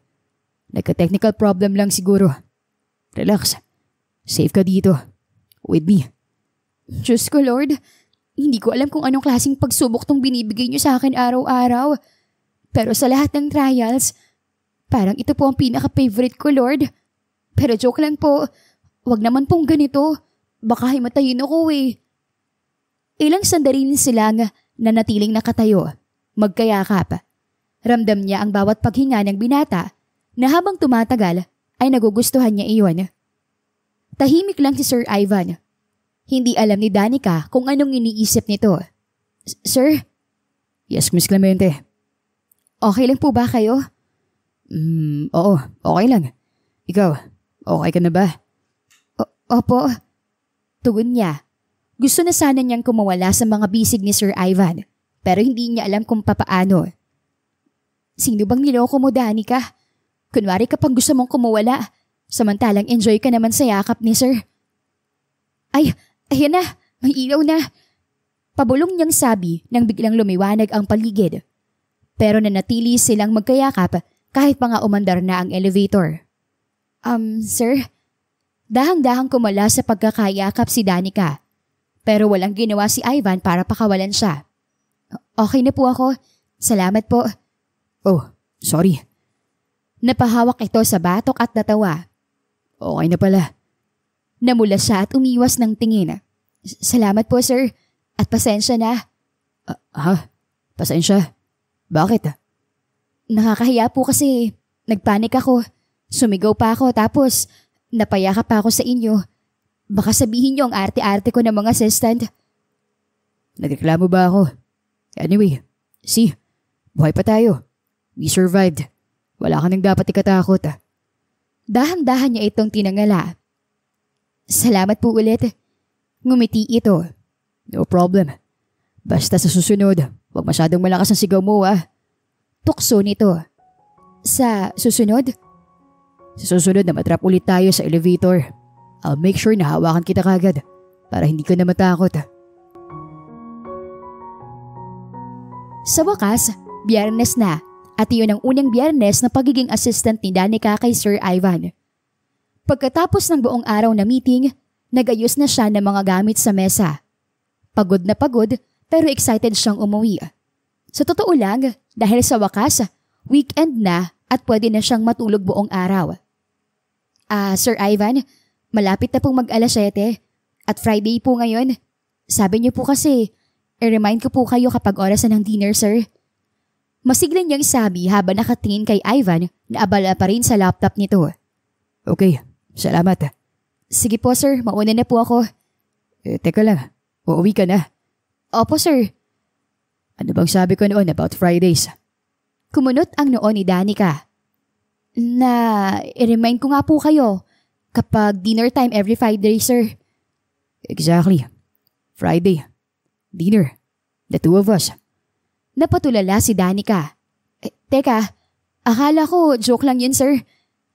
Nagka-technical problem lang siguro. Relax. Safe ka dito. With me. Diyos ko, Lord. Hindi ko alam kung anong klaseng pagsubok tong binibigay niyo sa akin araw-araw. Pero sa lahat ng trials, parang ito po ang pinaka-favorite ko, Lord. Pero joke lang po. Wag naman pong ganito. Baka himatayin ako Ilang sandali silang nanatiling nakatayo. Magkayakap. Ramdam niya ang bawat paghinga ng binata na habang tumatagal ay nagugustuhan niya iyon. Tahimik lang si Sir Ivan. Hindi alam ni Danica kung anong iniisip nito. Sir? Yes, Miss Clemente. Okay lang po ba kayo? Oo, okay lang. Ikaw, okay ka na ba? Opo. Tugon niya. Gusto na sana niyang kumawala sa mga bisig ni Sir Ivan, pero hindi niya alam kung papaano. Sino bang niloko mo, Danica? Kunwari kapag gusto mong kumawala, samantalang enjoy ka naman sa yakap ni Sir. Ay, ayan na, may ilaw na. Pabulong niyang sabi nang biglang lumiwanag ang paligid. Pero nanatili silang magkayakap kahit pa nga umandar na ang elevator. Sir? Dahang-dahang kumala sa pagkakayakap si Danica. pero walang ginawa si Ivan para pakawalan siya. Okay na po ako. Salamat po. Oh, sorry. Napahawak ito sa batok at natawa. Okay na pala. Namula siya at umiwas ng tingin. Salamat po sir. At pasensya na. Pasensya? Bakit? Nakakahiya po kasi nagpanik ako. Sumigaw pa ako tapos napayakap pa ako sa inyo. Baka sabihin niyo ang arte-arte ko ng mga assistant. Nagreklamo ba ako? Anyway, see, buhay pa tayo. We survived. Wala ka nang dapat ikatakot. Dahan-dahan niya itong tinangala. Salamat po ulit. Ngumiti ito. No problem. Basta sa susunod, huwag masyadong malakas ang sigaw mo Tukso nito. Sa susunod? Sa susunod na matrap ulit tayo sa elevator. I'll make sure na hawakan kita kagad para hindi ka na matakot. Sa wakas, Biyernes na at iyon ang unang Biyernes na pagiging assistant ni Danica kay Sir Ivan. Pagkatapos ng buong araw na meeting, nagayos na siya ng mga gamit sa mesa. Pagod na pagod pero excited siyang umuwi. Sa totoo lang, dahil sa wakas, weekend na at pwede na siyang matulog buong araw. Sir Ivan, malapit na pong mag-alas 7 at Friday po ngayon. Sabi niyo po kasi, i-remind ko po kayo kapag oras na ng dinner, sir. Masigla niyang sabi habang nakatingin kay Ivan na abala pa rin sa laptop nito. Okay, salamat. Sige po sir, mauna na po ako. Teka lang, uuwi ka na? Opo sir. Ano bang sabi ko noon about Fridays? Kumunot ang noon ni Danica. I-remind ko nga po kayo kapag dinner time every Friday, sir. Exactly. Friday. Dinner. The two of us. Napatulala si Danica. Teka, akala ko joke lang yun, sir.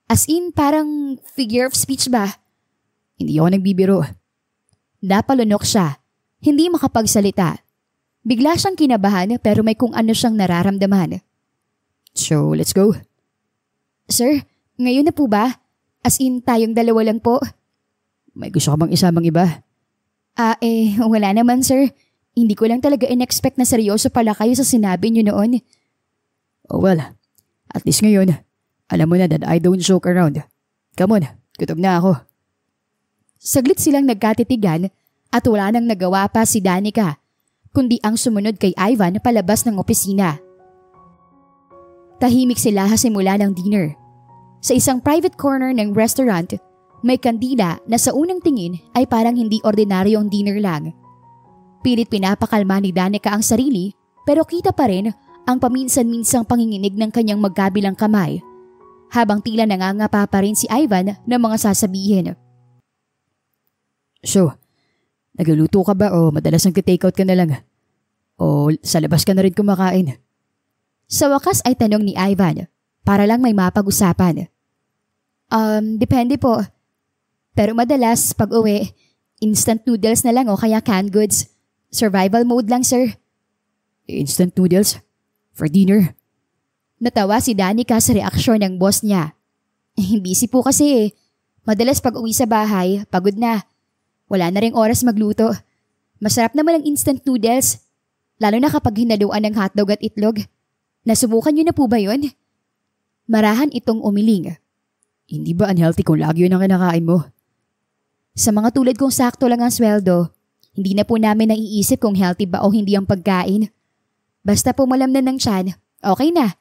As in, parang figure of speech ba? Hindi ako nagbibiro. Napalunok siya. Hindi makapagsalita. Bigla siyang kinabahan pero may kung ano siyang nararamdaman. So, let's go. Sir, ngayon na po ba? As in, tayong dalawa lang po. May gusto ka bang isamang iba? Wala naman, sir. Hindi ko lang talaga in-expect na seryoso pala kayo sa sinabi niyo noon. Oh well, at least ngayon, alam mo na that I don't joke around. Come on, gutom na ako. Saglit silang nagkatitigan at wala nang nagawa pa si Danica, kundi ang sumunod kay Ivan palabas ng opisina. Tahimik sila simula ng dinner. Sa isang private corner ng restaurant, may kandila na sa unang tingin ay parang hindi ordinaryong dinner lang. Pilit pinapakalma ni Danica ang sarili pero kita pa rin ang paminsan-minsang panginginig ng kanyang magkabilang kamay habang tila nangangapa pa rin si Ivan ng mga sasabihin. So, nagluluto ka ba o madalas nag-takeout ka na lang? O sa labas ka na rin kumakain? Sa wakas ay tanong ni Ivan para lang may mapag-usapan. Depende po. Pero madalas pag uwi, instant noodles na lang o kaya canned goods. Survival mode lang, sir. Instant noodles? For dinner? Natawa si Danica sa reaksyon ng boss niya. Busy po kasi. Madalas pag uwi sa bahay, pagod na. Wala na ring oras magluto. Masarap naman ang instant noodles. Lalo na kapag hinaluan ng hotdog at itlog. Nasubukan niyo na po ba yun? Marahan itong umiling. Hindi ba unhealthy kung lagi yun ang kinakain mo? Sa mga tulad kong sakto lang ang sweldo, hindi na po namin naiisip kung healthy ba o hindi ang pagkain. Basta po malamnan ng tiyan, okay na.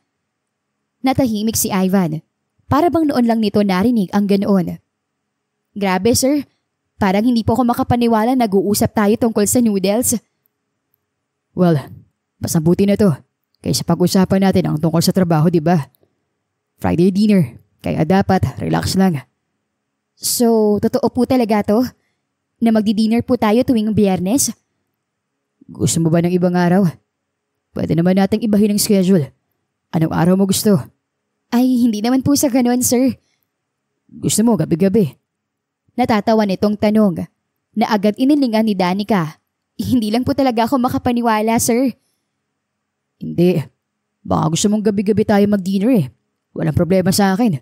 Natahimik si Ivan. Para bang noon lang nito narinig ang ganoon. Grabe sir, parang hindi po ako makapaniwala nag-uusap tayo tungkol sa noodles. Well, mas mabuti na to kaysa pag-usapan natin ang tungkol sa trabaho, di ba? Friday dinner, kaya dapat relax lang. So, totoo po talaga to? Na magdi-dinner po tayo tuwing Biyernes? Gusto mo ba ng ibang araw? Pwede naman nating ibahin ang schedule. Anong araw mo gusto? Ay, hindi naman po sa ganoon, sir. Gusto mo gabi-gabi? Natatawa nitong tanong na agad inilingan ni Danica. Hindi lang po talaga ako makapaniwala, sir. Hindi. Baka gusto mong gabi-gabi tayo mag-dinner eh. Walang problema sa akin.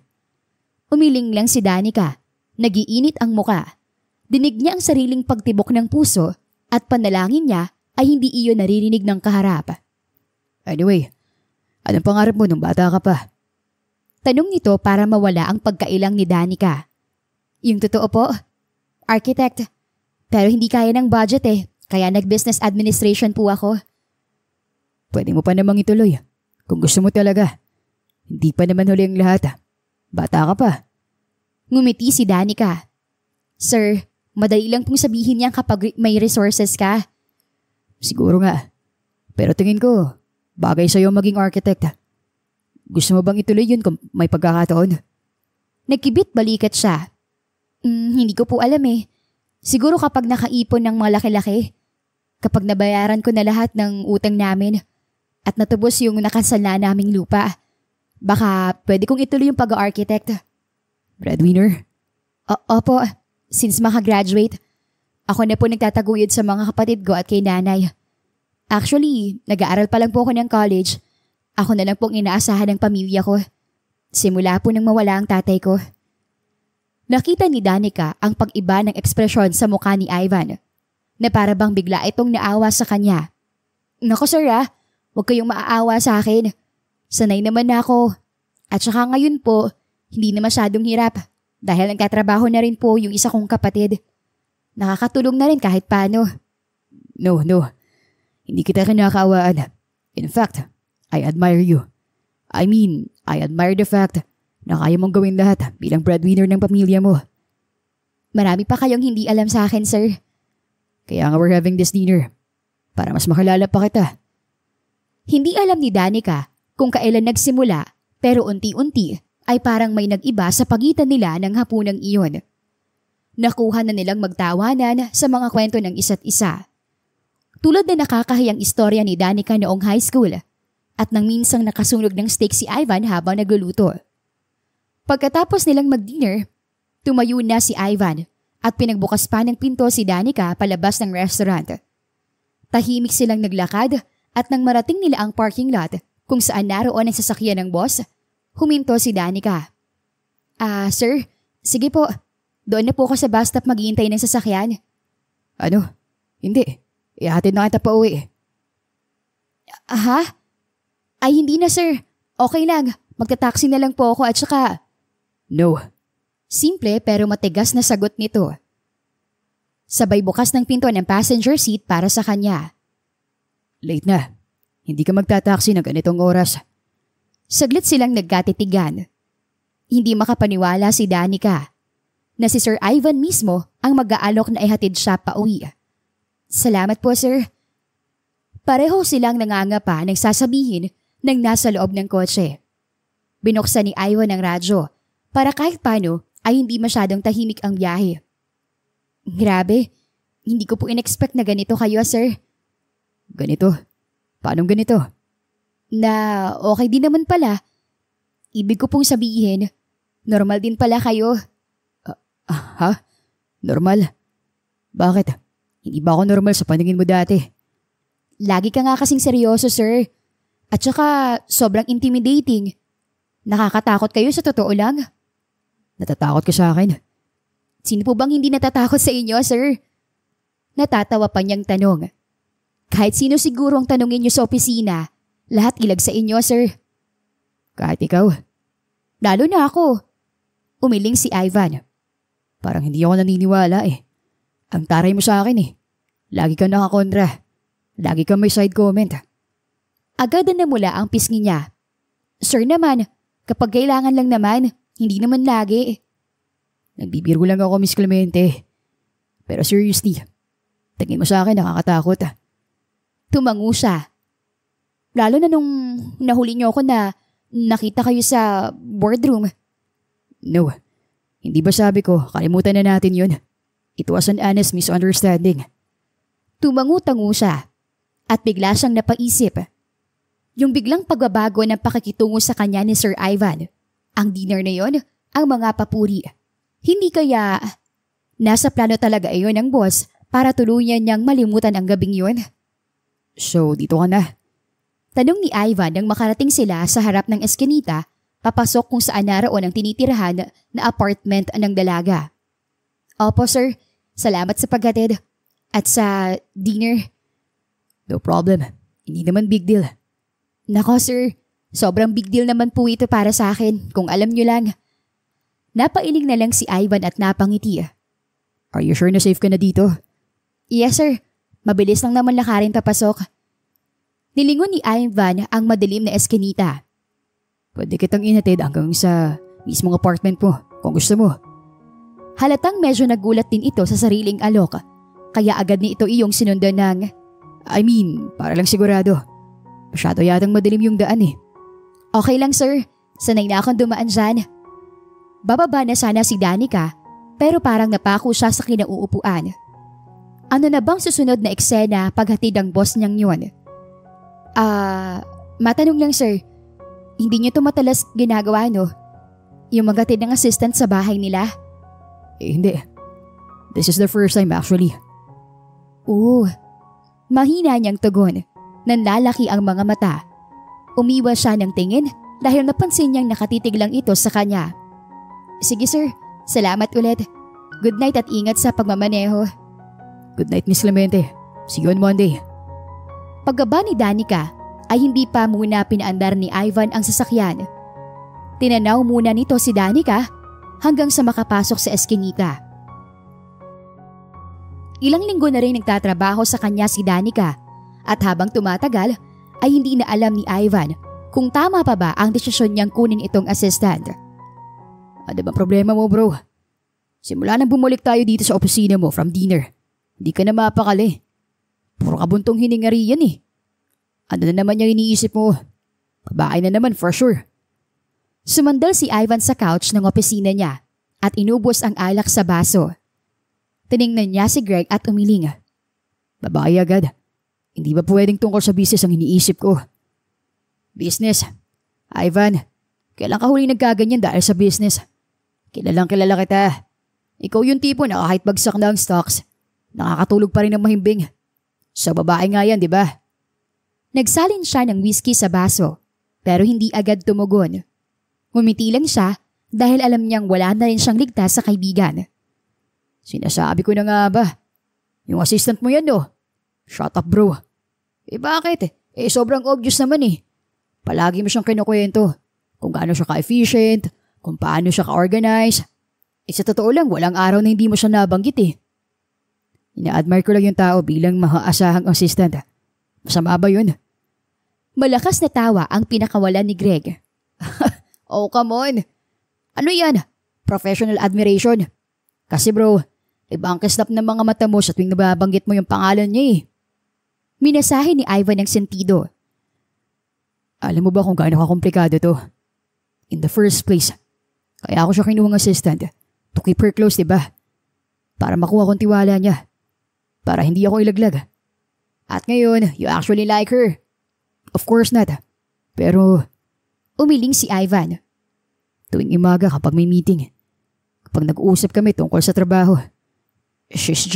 Umiling lang si Danica. Nagiinit ang muka. Dinig niya ang sariling pagtibok ng puso at panalangin niya ay hindi iyon naririnig ng kaharap. Anyway, anong pangarap mo nung bata ka pa? Tanong nito para mawala ang pagkailang ni Danica. Yung totoo po, architect. Pero hindi kaya ng budget kaya nag-business administration po ako. Pwede mo pa namang ituloy kung gusto mo talaga. Hindi pa naman huli ang lahat. Bata ka pa. Ngumiti si Danica. Sir, madali lang pong sabihin niyan kapag may resources ka. Siguro nga. Pero tingin ko, bagay sa'yo maging architect. Gusto mo bang ituloy yun kung may pagkakataon? Nagkibit balikat siya. Hindi ko po alam Siguro kapag nakaipon ng mga laki-laki. Kapag nabayaran ko na lahat ng utang namin at natubos yung nakasala naming lupa. Baka pwede kong ituloy yung pag-architect. Breadwinner? Opo, since makagraduate, ako na po nagtataguyod sa mga kapatid ko at kay nanay. Actually, nag-aaral pa lang po ako ng college. Ako na lang pong inaasahan ng pamilya ko. Simula po nang mawala ang tatay ko. Nakita ni Danica ang pag-iba ng ekspresyon sa mukha ni Ivan na para bang bigla itong naawa sa kanya. Naku sir huwag kayong maaawa sa akin. Sanay naman na ako. At saka ngayon po, hindi na masyadong hirap dahil nagtatrabaho na rin po yung isa kong kapatid. Nakakatulong na rin kahit paano. No. Hindi kita kinakaawaan. In fact, I admire you. I admire the fact na kaya mong gawin lahat bilang breadwinner ng pamilya mo. Marami pa kayong hindi alam sa akin, sir. Kaya nga we're having this dinner para mas makilala pa kita. Hindi alam ni Danica kung kailan nagsimula pero unti-unti ay parang may nag-iba sa pagitan nila ng hapunang iyon. Nakuha na nilang magtawanan sa mga kwento ng isa't isa. Tulad na nakakahiyang istorya ni Danica noong high school at nang minsang nakasunog ng steak si Ivan habang nagluluto. Pagkatapos nilang mag-dinner, tumayo na si Ivan at pinagbukas pa ng pinto si Danica palabas ng restaurant. Tahimik silang naglakad at nang marating nila ang parking lot kung saan naroon ang sasakyan ng boss, huminto si Danica. Sir, sige po. Doon na po ako sa bus stop maghihintay ng sasakyan. Ano? Hindi. Ihatid na kita pa uwi. Ha? Ay hindi na sir. Okay lang. Magta-taxi na lang po ako at saka... No. Simple pero matigas na sagot nito. Sabay bukas ng pinto ng passenger seat para sa kanya. Late na. Hindi ka magta-taxi ng ganitong oras. Saglit silang nagkatitigan. Hindi makapaniwala si Danica na si Sir Ivan mismo ang mag-aalok na ihatid siya pa uwi. Salamat po sir. Pareho silang nangangapa nang sasabihin ng nasa loob ng kotse. Binuksan ni Ivan ang radyo para kahit paano ay hindi masyadong tahimik ang biyahe. Grabe, hindi ko po in-expect na ganito kayo sir. Ganito? Paanong ganito? Na okay din naman pala. Ibig ko pong sabihin, normal din pala kayo. Ha? Normal? Bakit? Hindi ba ako normal sa paningin mo dati? Lagi ka nga kasing seryoso sir. At saka sobrang intimidating. Nakakatakot kayo sa totoo lang. Natatakot ka sa akin? Sino po bang hindi natatakot sa inyo sir? Natatawa pa niyang tanong. Kahit sino siguro ang tanongin niyo sa opisina, lahat ilag sa inyo sir. Kahit ikaw? Lalo na ako. Umiling si Ivan. Parang hindi ako naniniwala Ang taray mo sa akin Lagi kang nakakontra. Lagi kang may side comment. Agad na namula ang pisngi niya. Sir naman, kapag kailangan lang naman, hindi naman lagi. Nagbibiro lang ako, Miss Clemente. Pero seriously, tingin mo sa akin nakakatakot. Tumango siya. Lalo na nung nahuli niyo ako na nakita kayo sa boardroom. No, hindi ba sabi ko kalimutan na natin yun? It was an honest misunderstanding. Tumango-tango siya at bigla siyang napaisip. Yung biglang pagbabago ng pakikitungo sa kanya ni Sir Ivan. Ang dinner na yon, ang mga papuri. Hindi kaya nasa plano talaga iyon ng boss para tuluyan niyang malimutan ang gabing yon? So, dito ka na? Tanong ni Ivan nang makarating sila sa harap ng eskinita, papasok kung saan naroon ang tinitirahan na apartment ng dalaga. Opo sir, salamat sa paghatid. At sa dinner. No problem. Hindi naman big deal. Nako sir, sobrang big deal naman po ito para sa akin kung alam nyo lang. Napailing na lang si Ivan at napangiti. Are you sure na safe ka na dito? Yes sir, mabilis lang naman lakarin papasok. Nilingon ni Ivan ang madilim na eskinita. Pwede kitang inatid hanggang sa mismong apartment mo kung gusto mo. Halatang medyo nagulat din ito sa sariling alok, kaya agad ni ito iyong sinundan ng, para lang sigurado. Masyado yatang madilim yung daan eh. Okay lang sir, sanay na akong dumaan dyan. Bababa na sana si Danica, pero parang napako siya sa kinauupuan. Ano na bang susunod na eksena paghatid ang boss niyang yun? Matanong lang sir, hindi niyo to matalas ginagawa no? Yung maghatid ng assistant sa bahay nila? Hindi. This is the first time actually. Mahina niyang tugon. Nanlalaki ang mga mata. Umiwas siya ng tingin dahil napansin niyang nakatitig lang ito sa kanya. Sige sir, salamat ulit. Good night at ingat sa pagmamaneho. Good night Miss Clemente. See you on Monday. Paggaba ni Danica ay hindi pa muna pinaandar ni Ivan ang sasakyan. Tinanaw muna nito si Danica hanggang sa makapasok sa eskinita. Ilang linggo na rin nagtatrabaho sa kanya si Danica at habang tumatagal ay hindi na alam ni Ivan kung tama pa ba ang desisyon niyang kunin itong assistant. Ano ba problema mo bro? Simula nang bumalik tayo dito sa opisina mo from dinner, hindi ka na mapakali. Puro kabuntong hiningari yan eh. Ano na naman yung iniisip mo? Babae na naman for sure. Sumandal si Ivan sa couch ng opisina niya at inubos ang alak sa baso. Tiningnan niya si Greg at umiling. Babae agad. Hindi ba pwedeng tungkol sa business ang iniisip ko? Business? Ivan, kailan ka huli nagkaganyan dahil sa business? Kilalang kilala kita. Ikaw yung tipo na kahit bagsak na ang stocks, nakakatulog pa rin ng mahimbing. Sa babae nga yan, di ba? Nagsalin siya ng whiskey sa baso, pero hindi agad tumugon. Ngumiti lang siya dahil alam niyang wala na rin siyang ligtas sa kaibigan. Sinasabi ko na nga ba? Yung assistant mo yan no? Shut up bro. Bakit? Sobrang obvious naman eh. Palagi mo siyang kinukwento kung gaano siya ka-efficient, kung paano siya ka-organize. Sa totoo lang, walang araw na hindi mo siya nabanggit eh. Ina-admire ko lang yung tao bilang maaasahang assistant. Masama ba yun? Malakas na tawa ang pinakawalan ni Greg. Oh, come on. Ano yan? Professional admiration. Kasi bro, iba ang kislap ng mga mata mo sa tuwing nababanggit mo yung pangalan niya eh. Minasahe ni Ivan ng sentido. Alam mo ba kung gaano kakomplikado to? In the first place, kaya ako siya kinuhang assistant to keep her close, diba? Para makuha kong tiwala niya. Para hindi ako ilaglag. At ngayon, you actually like her. Of course not. Pero, umiling si Ivan. Tuwing umaga kapag may meeting, kapag nag-uusap kami tungkol sa trabaho, she's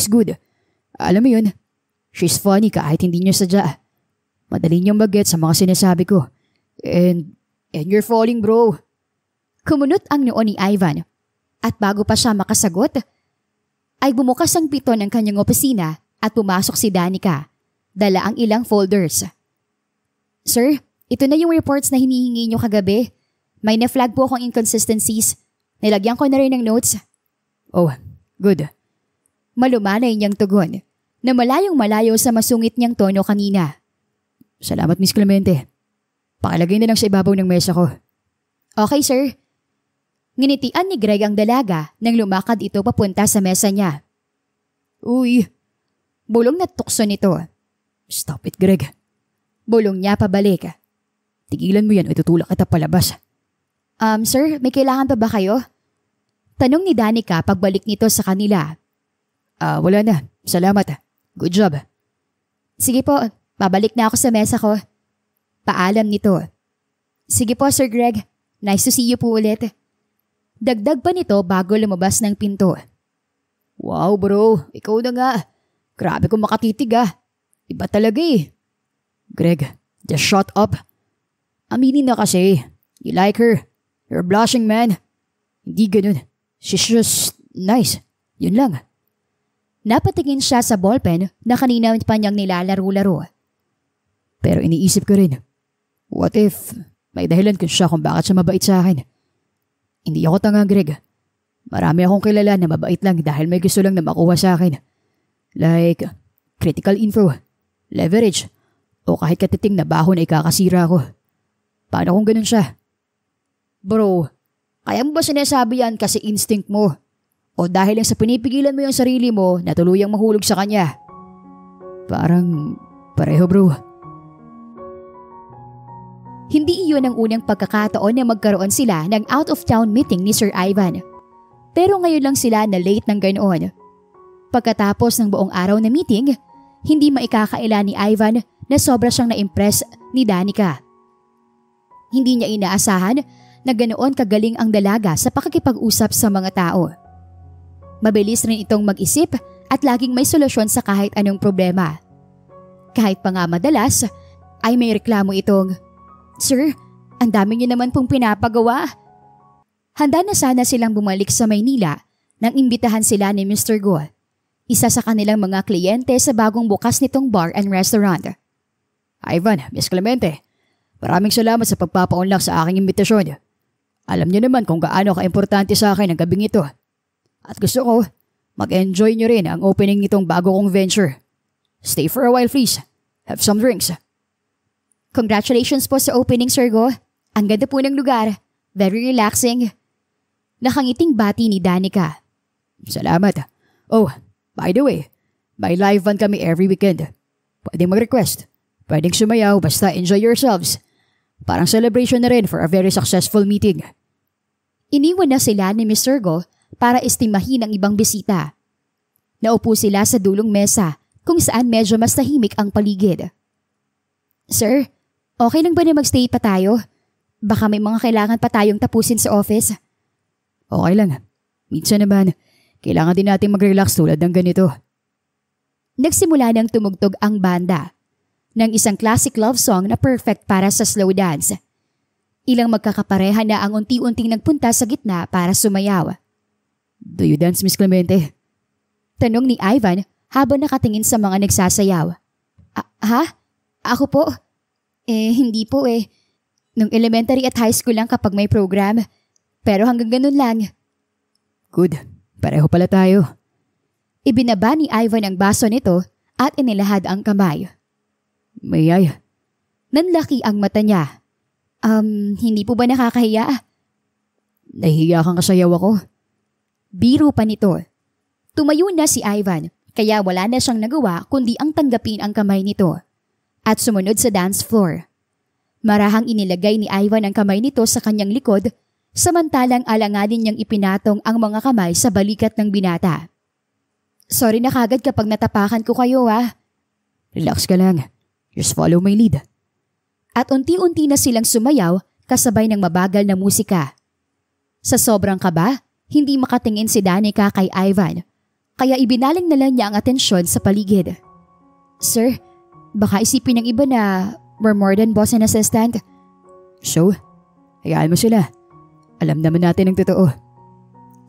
good. Alam mo yun, she's funny kahit hindi niya sadya. Madali niyang mag-get sa mga sinasabi ko. And you're falling bro. Kumunot ang noo ni Ivan. At bago pa siya makasagot, ay bumukas ang piton ng kanyang opisina at pumasok si Danica. Dala ang ilang folders. Sir, ito na yung reports na hinihingi niyo kagabi. May na-flag po akong inconsistencies. Nilagyan ko na rin ng notes. Oh, good. Malumanay niyang tugon na malayong malayo sa masungit niyang tono kanina. Salamat Miss Clemente. Pakilagay na lang sa ibabaw ng mesa ko. Okay sir. Nginitian ni Greg ang dalaga nang lumakad ito papunta sa mesa niya. Uy, bulong na tukso nito. Stop it Greg. Bulong niya pabalik. Tigilan mo yan o itutulak kita palabas. Sir, may kailangan pa ba kayo? Tanong ni Danica pagbalik nito sa kanila. Wala na. Salamat. Good job. Sige po, babalik na ako sa mesa ko. Paalam nito. Sige po Sir Greg, nice to see you po ulit. Dagdag pa nito bago lumabas ng pinto. Wow bro, ikaw na nga. Grabe kung makatitig ah. Iba talaga eh. Greg, just shut up. Aminin na kasi. You like her. You're blushing man. Hindi ganun. She's just nice. Yun lang. Napatingin siya sa ballpen na kanina pa niyang nilalaro-laro. Pero iniisip ko rin, what if may dahilan kung bakit siya mabait sa akin? Hindi ako tanga, Greg. Marami akong kilala na mabait lang dahil may gusto lang na makuha sa akin. Like, critical info, leverage, o kahit katiting na baho na ikakasira ko. Paano kung ganun siya? Bro, kaya mo ba sinasabi yan kasi instinct mo? O dahil lang sa pinipigilan mo yung sarili mo na tuluyang mahulog sa kanya? Parang pareho, bro. Hindi iyon ang unang pagkakataon na magkaroon sila ng out-of-town meeting ni Sir Ivan. Pero ngayon lang sila na late ng ganoon. Pagkatapos ng buong araw na meeting, hindi maikakaila ni Ivan na sobra siyang na-impress ni Danica. Hindi niya inaasahan na ganoon kagaling ang dalaga sa pakikipag-usap sa mga tao. Mabilis rin itong mag-isip at laging may solusyon sa kahit anong problema. Kahit pa nga madalas ay may reklamo itong, "Sir, ang dami niyo naman pong pinapagawa." Handa na sana silang bumalik sa Maynila nang imbitahan sila ni Mr. Go, isa sa kanilang mga kliyente sa bagong bukas nitong bar and restaurant. Ivan, Miss Clemente, maraming salamat sa pagpapaunlak sa aking imbitasyon. Alam niyo naman kung gaano ka-importante sa akin ang gabing ito. At gusto ko, mag-enjoy niyo rin ang opening nitong bago kong venture. Stay for a while, please. Have some drinks. Congratulations po sa opening, Sir Go. Ang ganda po ng lugar. Very relaxing. Nakangiting bati ni Danica. Salamat. Oh, by the way, may live band kami every weekend. Pwedeng mag-request. Pwedeng sumayaw basta enjoy yourselves. Parang celebration na rin for a very successful meeting. Iniwan na sila ni Mr. Go para estimahin ang ibang bisita. Naupo sila sa dulong mesa kung saan medyo mas tahimik ang paligid. "Sir, okay lang ba na magstay pa tayo? Baka may mga kailangan pa tayong tapusin sa office." "Okay lang. Minsan naman, kailangan din natin mag-relax tulad ng ganito." Nagsimula nang tumugtog ang banda ng isang classic love song na perfect para sa slow dance. Ilang magkakapareha na ang unti-unting nagpunta sa gitna para sumayaw. "Do you dance, Miss Clemente?" Tanong ni Ivan habang nakatingin sa mga nagsasayaw. Ha? Ako po? Hindi po eh. Nung elementary at high school lang kapag may program. Pero hanggang ganun lang." "Good. Pareho pala tayo." Ibinaba ni Ivan ang baso nito at inilahad ang kamay. "May I?" Nanlaki ang mata niya. Hindi po ba nakakahiya?" "Nahihiya kang kasayaw ako?" Biro pa nito. Tumayo na si Ivan, kaya wala na siyang nagawa kundi ang tanggapin ang kamay nito. At sumunod sa dance floor. Marahang inilagay ni Ivan ang kamay nito sa kanyang likod, samantalang alanganin niyang ipinatong ang mga kamay sa balikat ng binata. "Sorry na kagad kapag natapakan ko kayo ah." "Relax ka lang. Just follow my lead." At unti-unti na silang sumayaw kasabay ng mabagal na musika. Sa sobrang kaba, hindi makatingin si Danica kay Ivan, kaya ibinaling na lang niya ang atensyon sa paligid. "Sir, baka isipin ng iba na we're more than boss and assistant." "So, hayaan mo sila. Alam naman natin ang totoo."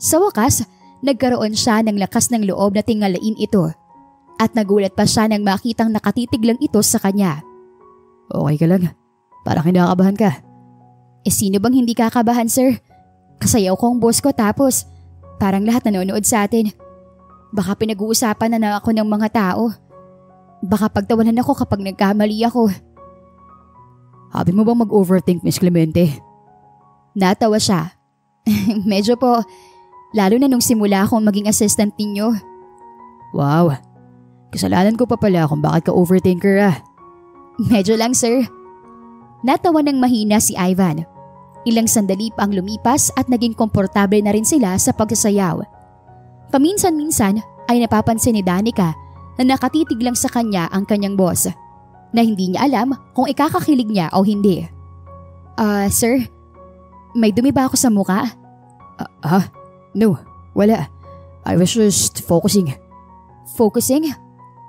Sa wakas, nagkaroon siya ng lakas ng loob na tingalain ito. At nagulat pa siya nang makitang nakatitig lang ito sa kanya. "Okay ka lang? Parang kinakabahan ka." Sino bang hindi kakabahan, sir? Kasayaw ko ang boss ko tapos parang lahat nanonood sa atin. Baka pinag-uusapan na ako ng mga tao. Baka pagtawanan ako kapag nagkamali ako. "Habi mo bang mag-overthink, Miss Clemente?" Natawa siya. "Medyo po, lalo na nung simula akong maging assistant ninyo." "Wow, kasalanan ko pa pala kung bakit ka overthinker ah." "Medyo lang, sir." Natawa ng mahina si Ivan. Ilang sandali pa ang lumipas at naging komportable na rin sila sa pagsasayaw. Paminsan-minsan ay napapansin ni Danica na nakatitig lang sa kanya ang kanyang boss, na hindi niya alam kung ikakakilig niya o hindi. Sir, may dumi ba ako sa muka?" No, wala. I was just focusing." "Focusing?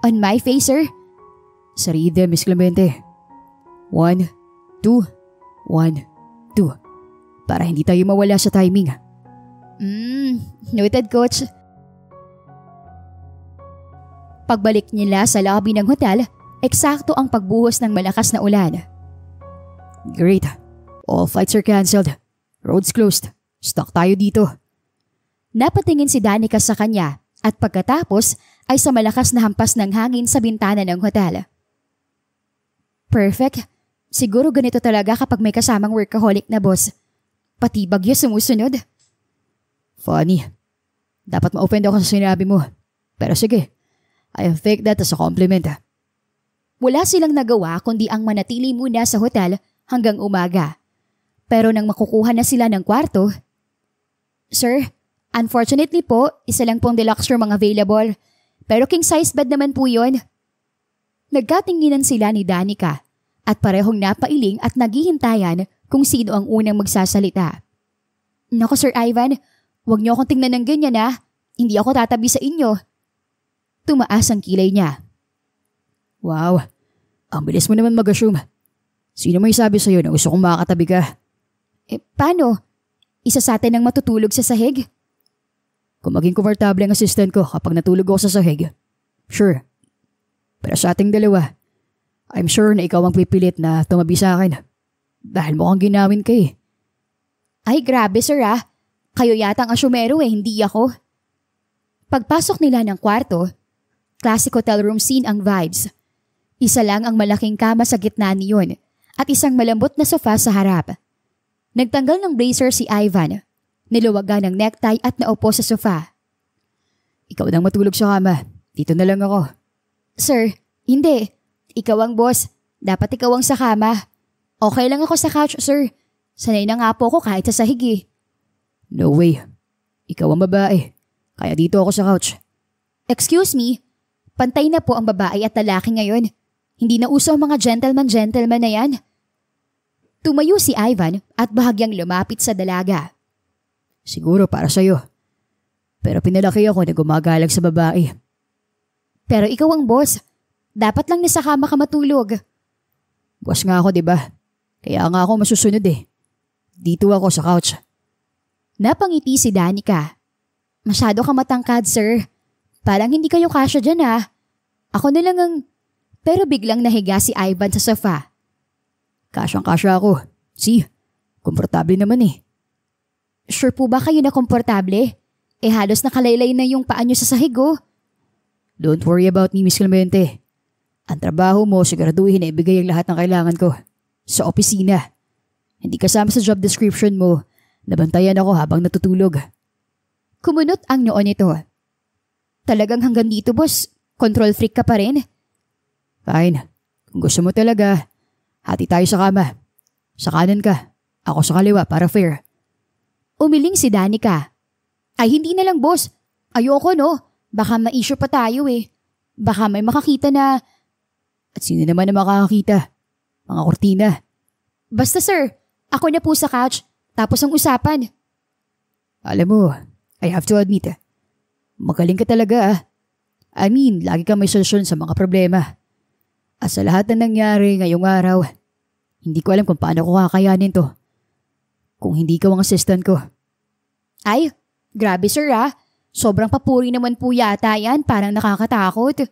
On my face, sir?" "Sa rhythm, Miss Clemente. 1, 2, 1, 2. Para hindi tayo mawala sa timing." Noted, coach." Pagbalik nila sa lobby ng hotel, eksakto ang pagbuhos ng malakas na ulan. Great. All flights are cancelled. Roads closed. Stuck tayo dito. Napatingin si Danica sa kanya at pagkatapos ay sa malakas na hampas ng hangin sa bintana ng hotel. Perfect. Siguro ganito talaga kapag may kasamang workaholic na boss. Pati bagyo sumusunod. Funny. Dapat ma-offend ako sa sinabi mo. Pero sige, I'll take that as a compliment. Wala silang nagawa kundi ang manatili muna sa hotel hanggang umaga. Pero nang makukuha na sila ng kwarto, Sir, unfortunately po, isa lang pong deluxe room ang available. Pero king size bed naman po yun. Nagkatinginan sila ni Danica at parehong napailing at naghihintayan kung sino ang unang magsasalita. Naku Sir Ivan, huwag niyo akong tingnan ng ganyan ha. Hindi ako tatabi sa inyo. Tumaas ang kilay niya. Wow, ang bilis mo naman mag-assume. Sino may sabi sa'yo na gusto kong makakatabi ka? Paano? Isa sa atin ang matutulog sa sahig? Kung maging komportable ang assistant ko kapag natulog ako sa sahig, sure. Pero sa ating dalawa, I'm sure na ikaw ang pipilit na tumabi sa akin. Dahil mukhang ginawin ka eh. Ay grabe sir ah. Kayo yata ang asyumero hindi ako. Pagpasok nila ng kwarto, classic hotel room scene ang vibes. Isa lang ang malaking kama sa gitna niyon at isang malambot na sofa sa harap. Nagtanggal ng blazer si Ivan. Niluwagan ng necktie at naupo sa sofa. Ikaw nang matulog sa kama. Dito na lang ako. Sir, hindi. Ikaw ang boss. Dapat ikaw ang sa kama. Okay lang ako sa couch, sir. Sanay na nga po ako kahit sa sahig eh. No way. Ikaw ang babae. Kaya dito ako sa couch. Excuse me? Pantay na po ang babae at lalaki ngayon. Hindi na uso ang mga gentleman na yan. Tumayo si Ivan at bahagyang lumapit sa dalaga. Siguro para sa'yo. Pero pinalaki ako na gumagalang sa babae. Pero ikaw ang boss. Dapat lang nasa kama ka matulog. Boss nga ako, diba? Kaya nga ako masusunod eh. Dito ako sa couch. Napangiti si Danica. Masyado ka matangkad, sir. Parang hindi kayo kasya dyan ah. Ako na lang ang... Pero biglang nahiga si Ivan sa sofa. Kasyang-kasya ako. See, komportable naman eh. Sure po ba kayo na komportable? Halos nakalaylay na yung paa nyo sa sahig oh. Don't worry about me, Miss Clemente. Ang trabaho mo, siguraduhin na ibigay ang lahat ng kailangan ko. Sa opisina. Hindi kasama sa job description mo. Nabantayan ako habang natutulog. Kumunot ang noo nito. Talagang hanggang dito, boss. Control freak ka pa rin. Fine. Kung gusto mo talaga, hati tayo sa kama. Sa kanan ka. Ako sa kaliwa para fair. Umiling si Danica. Ay hindi na lang boss. Ayoko no. Baka ma-issue pa tayo eh. Baka may makakita na... At sino naman na makakakita? Mga kortina. Basta sir, ako na po sa couch. Tapos ang usapan. Alam mo, I have to admit, magaling ka talaga ah. I mean, lagi kang may solusyon sa mga problema. At sa lahat na nangyari ngayong araw, hindi ko alam kung paano ko kakayanin to. Kung hindi ka ang assistant ko. Ay, grabe sir ah. Sobrang papuri naman po yata yan. Parang nakakatakot.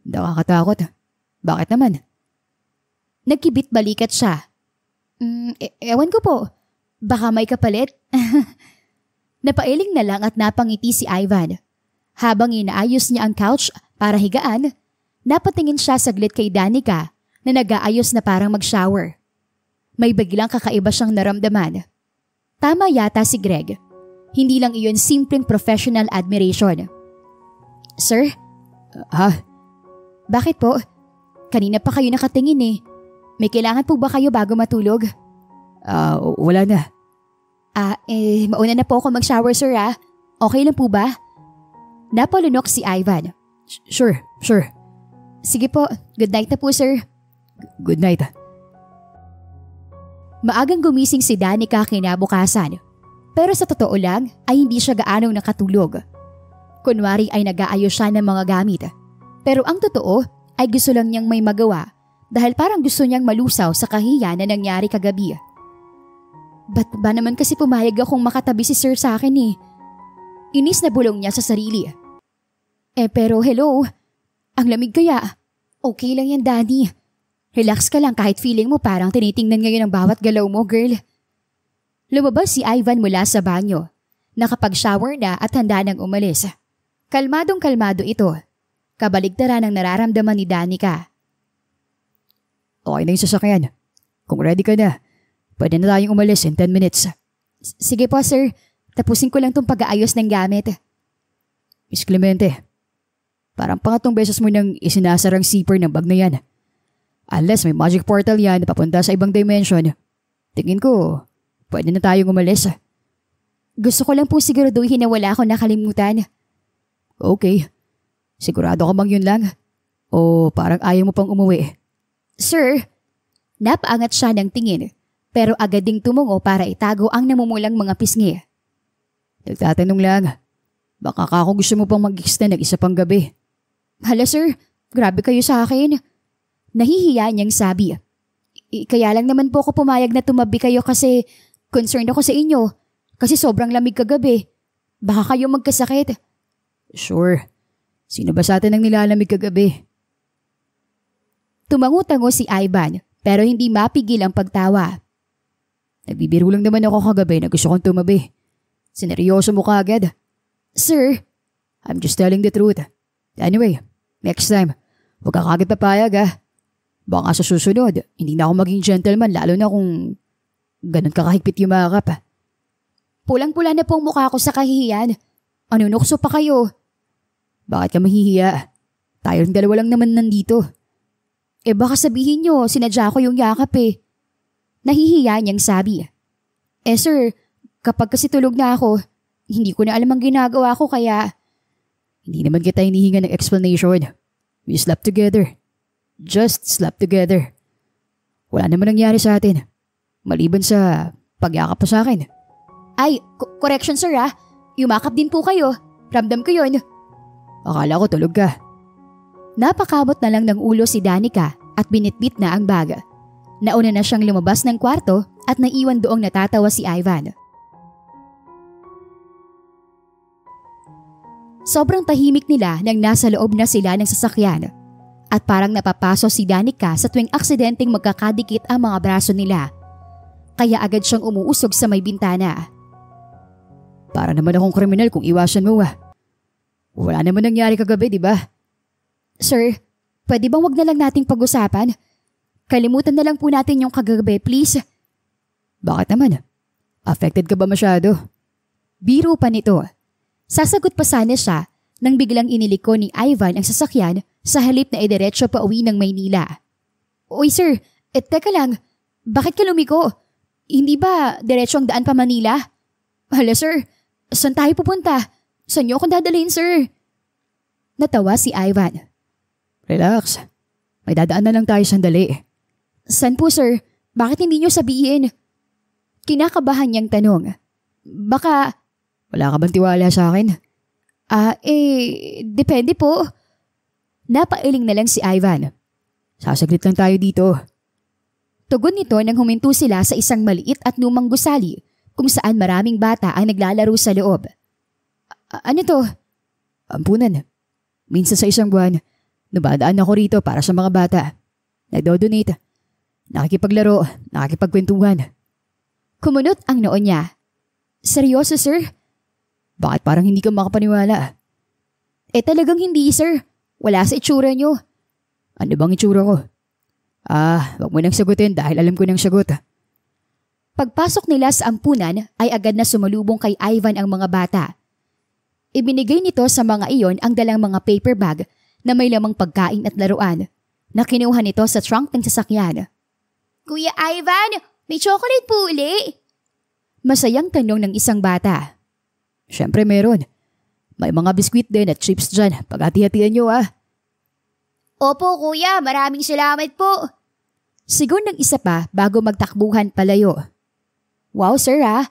Nakakatakot? Bakit naman? Nagkibit balikat siya. Ewan ko po. Baka may kapalit. Napailing na lang at napangiti si Ivan. Habang inaayos niya ang couch para higaan, napatingin siya saglit kay Danica na nag-aayos na parang mag-shower. May biglang kakaiba siyang naramdaman. Tama yata si Greg. Hindi lang iyon simpleng professional admiration. Sir? Ha? Bakit po? Kanina pa kayo nakatingin eh. May kailangan po ba kayo bago matulog? Wala na. Mauna na po ako mag-shower sir ah. Okay lang po ba? Napalunok si Ivan. Sure. Sige po, good night na po sir. Good night. Maagang gumising si Danica kinabukasan. Pero sa totoo lang ay hindi siya gaanong nakatulog. Kunwari ay nag-aayos siya ng mga gamit. Pero ang totoo ay gusto lang niyang may magawa dahil parang gusto niyang malusaw sa kahiya na nangyari kagabi. Ba't ba naman kasi pumayag akong makatabi si sir sa akin eh? Inis na bulong niya sa sarili. Pero hello, Ang lamig kaya. Okay lang yan, Danny. Relax ka lang kahit feeling mo parang tinitingnan ngayon ang bawat galaw mo, girl. Lumabas si Ivan mula sa banyo. Nakapag-shower na at handa nang umalis. Kalmadong-kalmado ito. Kabaligtaran ang nararamdaman ni Danica. Okay na yung sasakyan. Kung ready ka na, pwede na tayong umalis in 10 minutes. Sige po, sir. Tapusin ko lang tong pag-aayos ng gamit. Miss Clemente, parang pangatlong beses mo nang isinasarang zipper ng bag na yan. Unless may magic portal yan na papunta sa ibang dimension, tingin ko, pwede na tayong umalis. Gusto ko lang po siguraduhin na wala akong nakalimutan. Okay. Sigurado ka bang yun lang? O parang ayaw mo pang umuwi? Sir, napaangat siya ng tingin pero agad ding tumungo para itago ang namumulang mga pisngi. Nagtatanong lang. Baka ako gusto mo pang mag-extend ng isa pang gabi. Hala sir, grabe kayo sa akin. Nahihiya niyang sabi. Kaya lang naman po ako pumayag na tumabi kayo kasi concerned ako sa inyo. Kasi sobrang lamig kagabi. Baka kayo magkasakit. Sure. Sino ba sa atin ang nilalamig kagabi? Tumango-tango si Ivan pero hindi mapigil ang pagtawa. Nagbibiro lang naman ako kagabi na gusto kong tumabi. Sineryoso mo ka agad. Sir, I'm just telling the truth. Anyway, next time, huwag ka kagad papayag ah. Baka sa susunod, hindi na ako maging gentleman lalo na kung ganun kakahigpit yung makakap. Pulang-pula na po ang mukha ko sa kahihiyan. Ano nukso pa kayo? Bakit ka mahihiya? Tayong dalawa lang naman nandito. Baka sabihin nyo, sinadya ko yung yakap eh. Nahihiya niyang sabi. Sir, kapag kasi tulog na ako, hindi ko na alam ang ginagawa ko kaya... Hindi naman kita hinihinga ng explanation. We slept together. Just slept together. Wala naman nangyari sa atin. Maliban sa pagyakap pa sa akin. Ay, correction sir ah. Yumakap din po kayo. Ramdam ko yun. Akala ko tulog ka. Napakamot na lang ng ulo si Danica at binitbit na ang bag. Nauna na siyang lumabas ng kwarto at naiwan doong natatawa si Ivan. Sobrang tahimik nila nang nasa loob na sila ng sasakyan. At parang napapaso si Danica sa tuwing aksidenteng magkakadikit ang mga braso nila. Kaya agad siyang umuusog sa may bintana. Para naman akong kriminal kung iwasan mo ah. Wala naman nangyari kagabi, di ba? Sir, pwede bang wag na lang nating pag-usapan? Kalimutan na lang po natin yung kagabi, please. Bakit naman? Affected ka ba masyado? Biro pa nito. Sasagot pa sana siya nang biglang iniliko ni Ivan ang sasakyan sa halip na idiretso pa uwi ng Maynila. Uy sir, teka lang. Bakit ka lumiko? Hindi ba diretso ang daan pa Manila? Hala sir, saan tayo pupunta? Saan niyo akong dadalhin sir? Natawa si Ivan. Relax. May dadaan na lang tayo sandali. Saan po sir? Bakit hindi niyo sabihin? Kinakabahan niyang tanong. Baka... Wala ka bang tiwala sa akin? Depende po. Napailing na lang si Ivan. Sasaglit lang tayo dito. Tugon nito nang huminto sila sa isang maliit at lumang gusali kung saan maraming bata ang naglalaro sa loob. Ano to? Ampunan. Minsan sa isang buwan, nabadaan ako rito para sa mga bata. Nagdo-donate. Nakikipaglaro, nakikipagkwentuhan. Kumunot ang noo niya. Seryoso sir? Bakit parang hindi ka makapaniwala? Talagang hindi sir. Wala sa itsura niyo. Ano bang itsura ko? Wag mo nang sagutin dahil alam ko nang sagot. Pagpasok nila sa ampunan ay agad na sumalubong kay Ivan ang mga bata. Ibinigay nito sa mga iyon ang dalang mga paper bag na may lamang pagkain at laruan na kinuha nito sa trunk ng sasakyan. Kuya Ivan, may chocolate po uli? Masayang tanong ng isang bata. Siyempre meron. May mga biskwit din at chips dyan. Paghati-hatian nyo ah. Opo kuya, maraming salamat po. Sigon ng isa pa bago magtakbuhan palayo. Wow sir ah,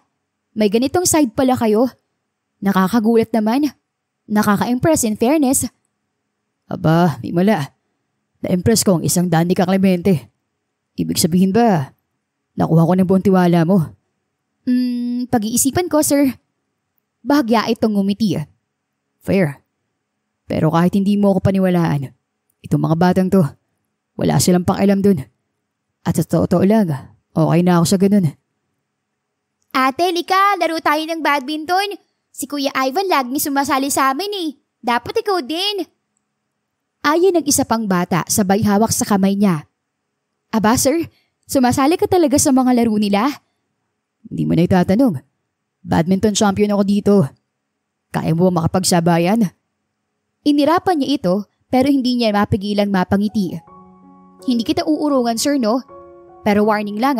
may ganitong side pala kayo. Nakakagulat naman. Nakaka-impress in fairness. Aba, may mala. Na-impress ko ang isang Danica Clemente. Ibig sabihin ba, nakuha ko ng buong tiwala mo? Pag-iisipan ko sir. Bahagya itong ngumiti. Fair. Pero kahit hindi mo ako paniwalaan, Itong mga batang to, wala silang pakialam dun. At sa totoo lang, okay na ako sa ganun. Ate, lika, laro tayo ng badminton. Si Kuya Ivan laging sumasali sa amin eh. Dapat ikaw din. Ayon ng isa pang bata sabay hawak sa kamay niya. Aba sir, sumasali ka talaga sa mga laro nila? Hindi mo na itatanong. Badminton champion ako dito. Kaya mo ba makapagsabayan? Inirapan niya ito pero hindi niya mapigilang mapangiti. Hindi kita uurungan sir no? Pero warning lang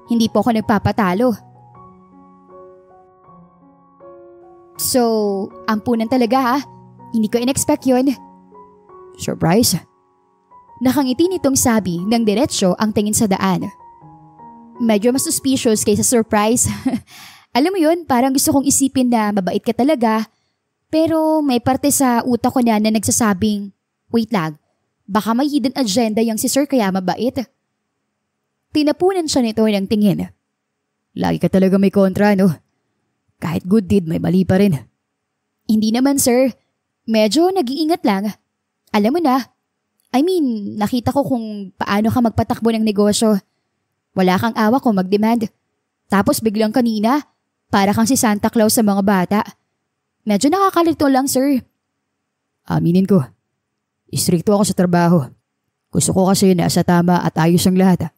hindi po ako nagpapatalo. So, ampunan talaga Hindi ko in-expect yun. Surprise? Nakangiti nitong sabi nang diretsyo ang tingin sa daan. Medyo mas suspicious kaysa surprise. Alam mo yun, parang gusto kong isipin na mabait ka talaga. Pero may parte sa utak ko na nagsasabing, wait lang, baka may hidden agenda yung si sir kaya mabait. Tinapunan siya nito ng tingin. Lagi ka talaga may kontra, no? Kahit good deed, may mali pa rin. Hindi naman sir, medyo nag-iingat lang. Alam mo na, nakita ko kung paano ka magpatakbo ng negosyo. Wala kang awa kung mag-demand. Tapos biglang kanina, para kang si Santa Claus sa mga bata. Medyo nakakalito lang, sir. Aminin ko, istrikto ako sa trabaho. Gusto ko kasi nasa tama at ayos ang lahat.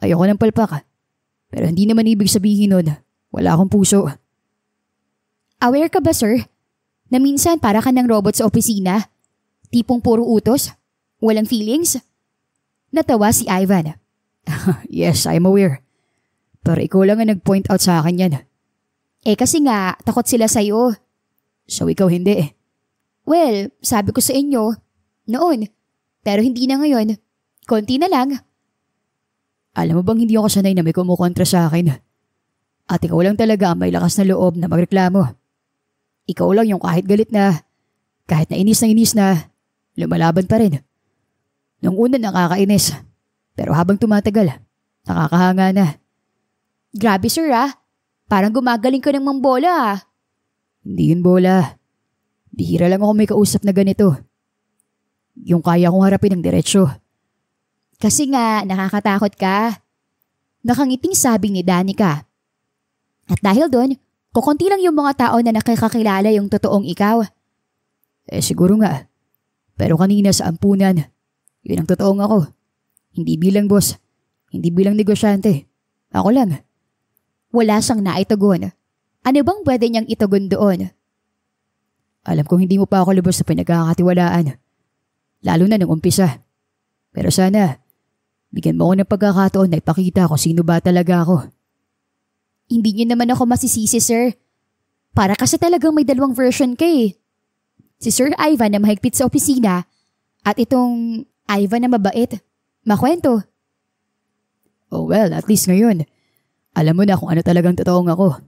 Ayoko ng palpak. Pero hindi naman ibig sabihin nun, wala akong puso. Aware ka ba, sir, na minsan para ka ng robot sa opisina? Tipong puro utos? Walang feelings? Natawa si Ivan. Yes, I'm aware. Pero ikaw lang ang nag-point out sa akin yan. Kasi nga, takot sila sa'yo. So ikaw hindi. Well, sabi ko sa inyo, noon. Pero hindi na ngayon. Konti na lang. Alam mo bang hindi ako sanay na may kumukontra sa akin? At ikaw lang talaga ang may lakas na loob na magreklamo. Ikaw lang yung kahit galit na, kahit na inis na, lumalaban pa rin. Nung una nakakainis. Pero habang tumatagal, nakakahanga na. Grabe sir Parang gumagaling ka ng mambola Hindi yun bola. Bihira lang ako may kausap na ganito. Yung kaya kong harapin ng diretsyo. Kasi nga nakakatakot ka. Nakangiting sabi ni Danica. At dahil doon, kukunti lang yung mga tao na nakakakilala yung totoong ikaw. Siguro nga. Pero kanina sa ampunan, yun ang totoong ako. Hindi bilang boss, hindi bilang negosyante. Ako lang. Wala siyang naitugon. Ano bang pwede niyang itugon doon? Alam kong hindi mo pa ako lubos sa pinagkakatiwalaan. Lalo na nung umpisa. Pero sana, bigyan mo ako ng pagkakataon na ipakita ko sino ba talaga ako. Hindi niyo naman ako masisisi, sir. Para kasi talagang may dalawang version ka Si Sir Ivan na mahigpit sa opisina at itong Ivan na mabait. Makwento. Oh well, at least ngayon, alam mo na kung ano talagang totoong ako.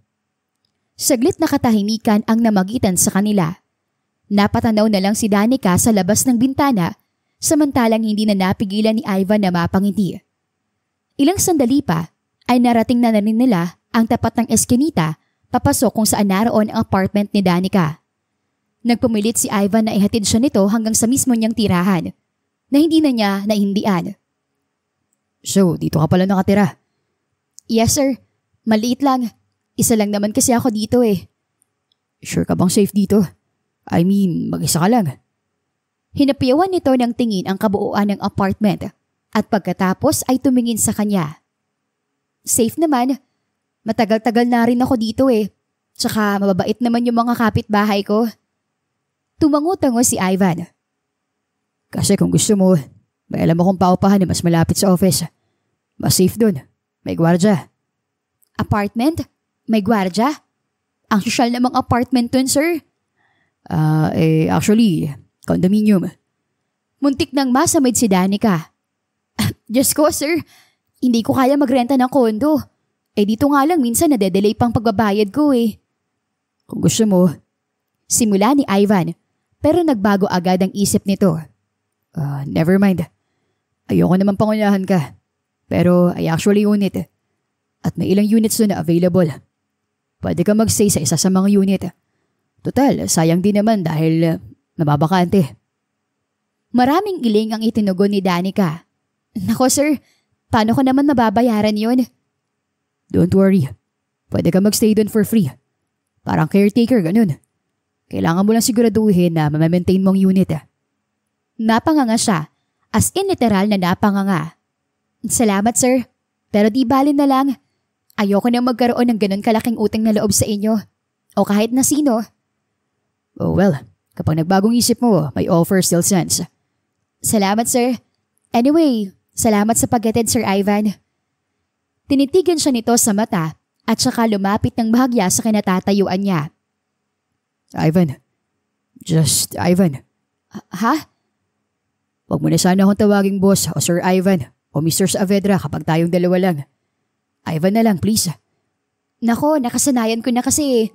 Saglit na katahimikan ang namagitan sa kanila. Napatanaw na lang si Danica sa labas ng bintana samantalang hindi na napigilan ni Ivan na mapangiti. Ilang sandali pa ay narating na rin nila ang tapat ng eskinita papasok kung saan naroon ang apartment ni Danica. Nagpumilit si Ivan na ihatid siya nito hanggang sa mismo niyang tirahan na hindi na niya naindian. So, dito ka pala nakatira? Yes sir, maliit lang. Isa lang naman kasi ako dito Sure ka bang safe dito? Mag-isa ka lang. Hinapiyawan nito ng tingin ang kabuuan ng apartment at pagkatapos ay tumingin sa kanya. Safe naman. Matagal-tagal na rin ako dito Tsaka mababait naman yung mga kapitbahay ko. Tumango-tango si Ivan. Kasi kung gusto mo, may alam akong paupahan na mas malapit sa office. Mas safe dun. May gwardya. Apartment? May gwardya? Ang sosyal namang apartment dun, sir. Actually, condominium. Muntik nang masamid si Danica. Diyos ko, sir. Hindi ko kaya magrenta ng kondo. Dito nga lang minsan nadedelay pang pagbabayad ko Kung gusto mo. Simula ni Ivan, pero nagbago agad ang isip nito. Never mind. Ayoko naman pangunahan ka. Pero I actually own it. At may ilang units doon na available. Pwede ka mag-stay sa isa sa mga unit. Total, sayang din naman dahil nababakante. Maraming iling ang itinugon ni Danica. Nako sir, paano ko naman mababayaran yun? Don't worry. Pwede ka magstay doon for free. Parang caretaker, ganun. Kailangan mo lang siguraduhin na mamaintain mong unit. Napanganga siya, as in literal na napanganga. Salamat sir, pero di bali na lang. Ayoko na magkaroon ng ganun kalaking utang na loob sa inyo. O kahit na sino. Oh well, kapag nagbagong isip mo, may offer still stands. Salamat sir. Anyway, salamat sa paghatid Sir Ivan. Tinitigan siya nito sa mata at saka lumapit ng bahagya sa kinatatayuan niya. Ivan. Just Ivan. Ha? Huwag mo na sana akong tawaging boss o Sir Ivan o Mr. Saavedra kapag tayong dalawa lang. Ivan na lang, please. Nako, nakasanayan ko na kasi.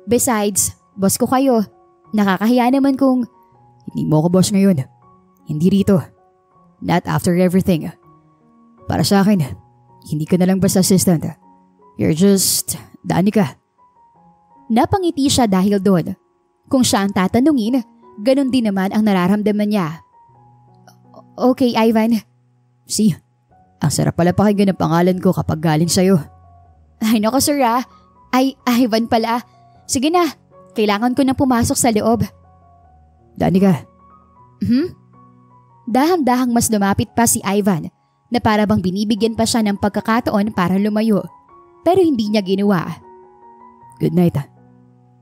Besides, boss ko kayo. Nakakahiya naman kung... Hindi mo ako boss ngayon. Hindi rito. Not after everything. Para sa akin, hindi ka na lang basta assistant. You're just Danica. Napangiti siya dahil doon. Kung siya ang tatanungin, ganun din naman ang nararamdaman niya. Okay, Ivan. See, ang sarap pala pakinggan ng pangalan ko kapag galing sa'yo. Ay nako sir ah. Ay, Ivan pala. Sige na, kailangan ko na pumasok sa loob. Danica. Dahang-dahang mas lumapit pa si Ivan na para bang binibigyan pa siya ng pagkakataon para lumayo. Pero hindi niya ginawa. Good night.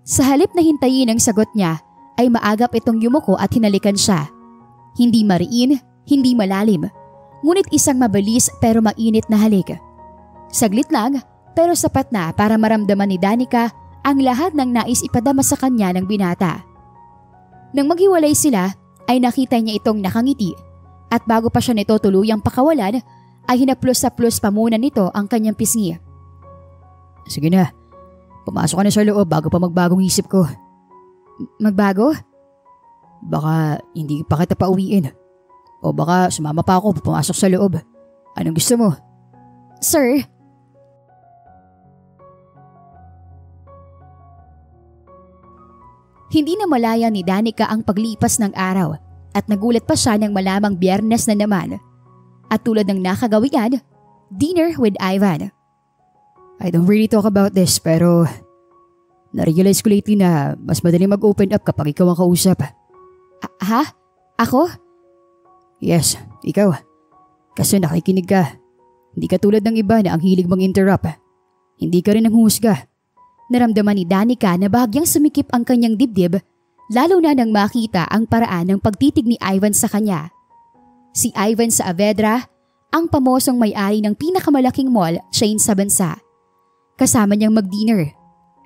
Sa halip na hintayin ang sagot niya, ay maagap itong yumuko at hinalikan siya. Hindi mariin, hindi malalim, ngunit isang mabilis pero mainit na halik. Saglit lang, pero sapat na para maramdaman ni Danica ang lahat ng nais ipadama sa kanya ng binata. Nang maghiwalay sila, ay nakita niya itong nakangiti at bago pa siya nito tuluyang pakawalan, ay hinaplos-saplos pa muna nito ang kanyang pisngi. Sige na, pumasok ka na sa loob bago pa magbagong isip ko. Magbago? Baka hindi pa kita pauwiin. O baka sumama pa ako pumasok sa loob. Anong gusto mo? Sir? Hindi na malaya ni Danica ang paglipas ng araw at nagulat pa siya nang malamang Biyernes na naman. At tulad ng nakagawian, dinner with Ivan. I don't really talk about this pero na-realize ko lately na mas madali mag-open up kapag ikaw ang kausap. Ha? Ako? Yes, ikaw. Kasi nakikinig ka. Hindi ka tulad ng iba na ang hilig mong interrupt. Hindi ka rin nanghusga. Naramdaman ni Danica na bahagyang sumikip ang kanyang dibdib lalo na nang makita ang paraan ng pagtitig ni Ivan sa kanya. Si Ivan Saavedra, ang pamosong may-ari ng pinakamalaking mall chain sa bansa. Kasama niyang mag-dinner.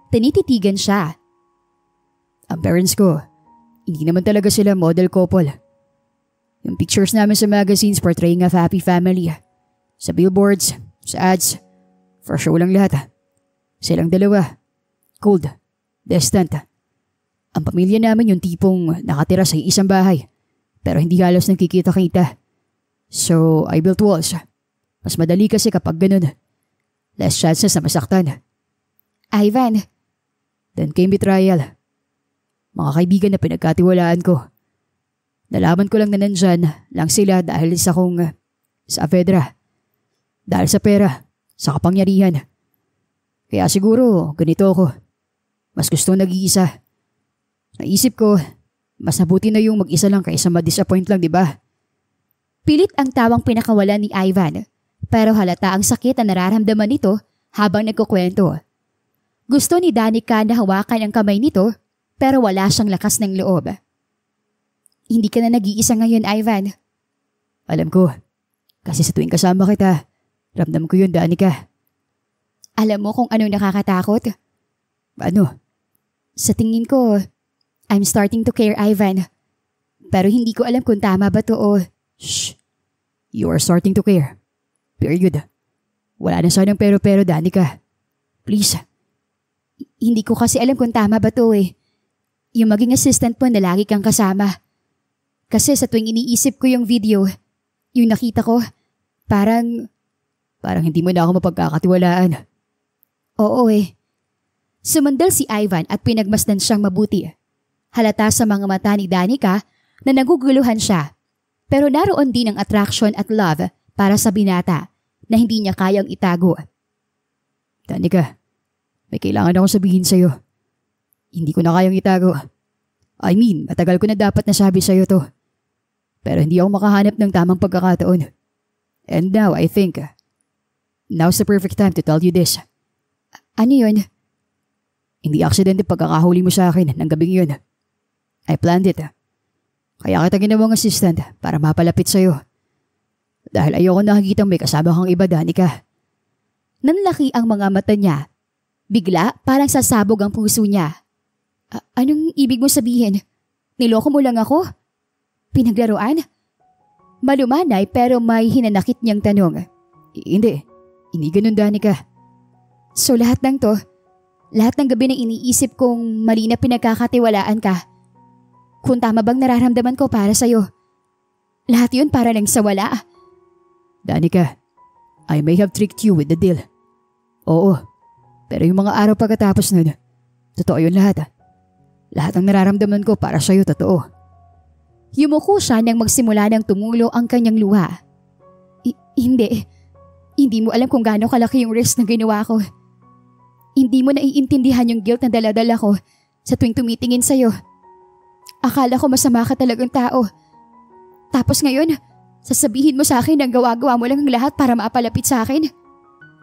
Tinititigan siya. Ang parents ko, hindi naman talaga sila model couple. Yung pictures namin sa magazines portraying a happy family. Sa billboards, sa ads, for show lang lahat. Silang dalawa. Cold. Distant. Ang pamilya namin yung tipong nakatira sa isang bahay pero hindi halos nagkikita-kita. So, I built walls. Mas madali kasi kapag ganun. Less chances na masaktan. Ivan. Then came betrayal. Mga kaibigan na pinagkatiwalaan ko. Nalaman ko lang na nandyan lang sila dahil sa kong Saavedra. Dahil sa pera, sa kapangyarihan. Kaya siguro ganito ako. Mas gusto nag-iisa. Naisip ko, mas nabuti na yung mag-isa lang kaysa ma-disappoint lang, di ba? Pilit ang tawang pinakawalan ni Ivan, pero halata ang sakit na nararamdaman nito habang nagkukwento. Gusto ni Danica na hawakan ang kamay nito, pero wala siyang lakas ng loob. Hindi ka na nag-iisa ngayon, Ivan. Alam ko, kasi sa tuwing kasama kita, ramdam ko yun, Danica. Alam mo kung anong nakakatakot? Ano? Sa tingin ko, I'm starting to care, Ivan. Pero hindi ko alam kung tama ba to o... Shh! You are starting to care. Period. Wala na sanang pero-pero, Danica. Please. Hindi ko kasi alam kung tama ba to eh. Yung maging assistant mo na lagi kang kasama. Kasi sa tuwing iniisip ko yung video, yung nakita ko, parang hindi mo na ako mapagkakatiwalaan. Oo eh. Sumandal si Ivan at pinagmasdan siyang mabuti. Halata sa mga mata ni Danica na naguguluhan siya Pero naroon din ang attraction at love para sa binata na hindi niya kayang itago. Danica, may kailangan akong sabihin sa'yo. Hindi ko na kayang itago. I mean, matagal ko na dapat nasabi sa'yo to. Pero hindi ako makahanap ng tamang pagkakataon. And now, I think, now's the perfect time to tell you this. Ano yun? Hindi aksidente pagkakahuli mo sa akin ng gabing yun. I planned it. Kaya kita ginawang assistant para mapalapit sa'yo. Dahil ayoko nakikitang may kasama kang iba, Danica. Nanlaki ang mga mata niya. Bigla parang sasabog ang puso niya. Anong ibig mo sabihin? Niloko mo lang ako? Pinaglaruan? Malumanay pero may hinanakit niyang tanong. Hindi ganun, Danica. So lahat ng to, lahat ng gabi na iniisip kong mali na pinagkakatiwalaan ka. Kung tama bang nararamdaman ko para sa'yo. Lahat yun para lang sa wala. Danica, I may have tricked you with the deal. Oo, pero yung mga araw pagkatapos nun, totoo yun lahat. Lahat ng nararamdaman ko para sa'yo totoo. Yumuko siya nang magsimula ng tumulo ang kanyang luha. Hindi mo alam kung gaano kalaki yung risk na ginawa ko. Hindi mo naiintindihan yung guilt na daladala ko sa tuwing tumitingin sa'yo. Akala ko masama ka talagang tao. Tapos ngayon, sasabihin mo sa akin na gawa-gawa mo lang ang lahat para maapalapit sa akin.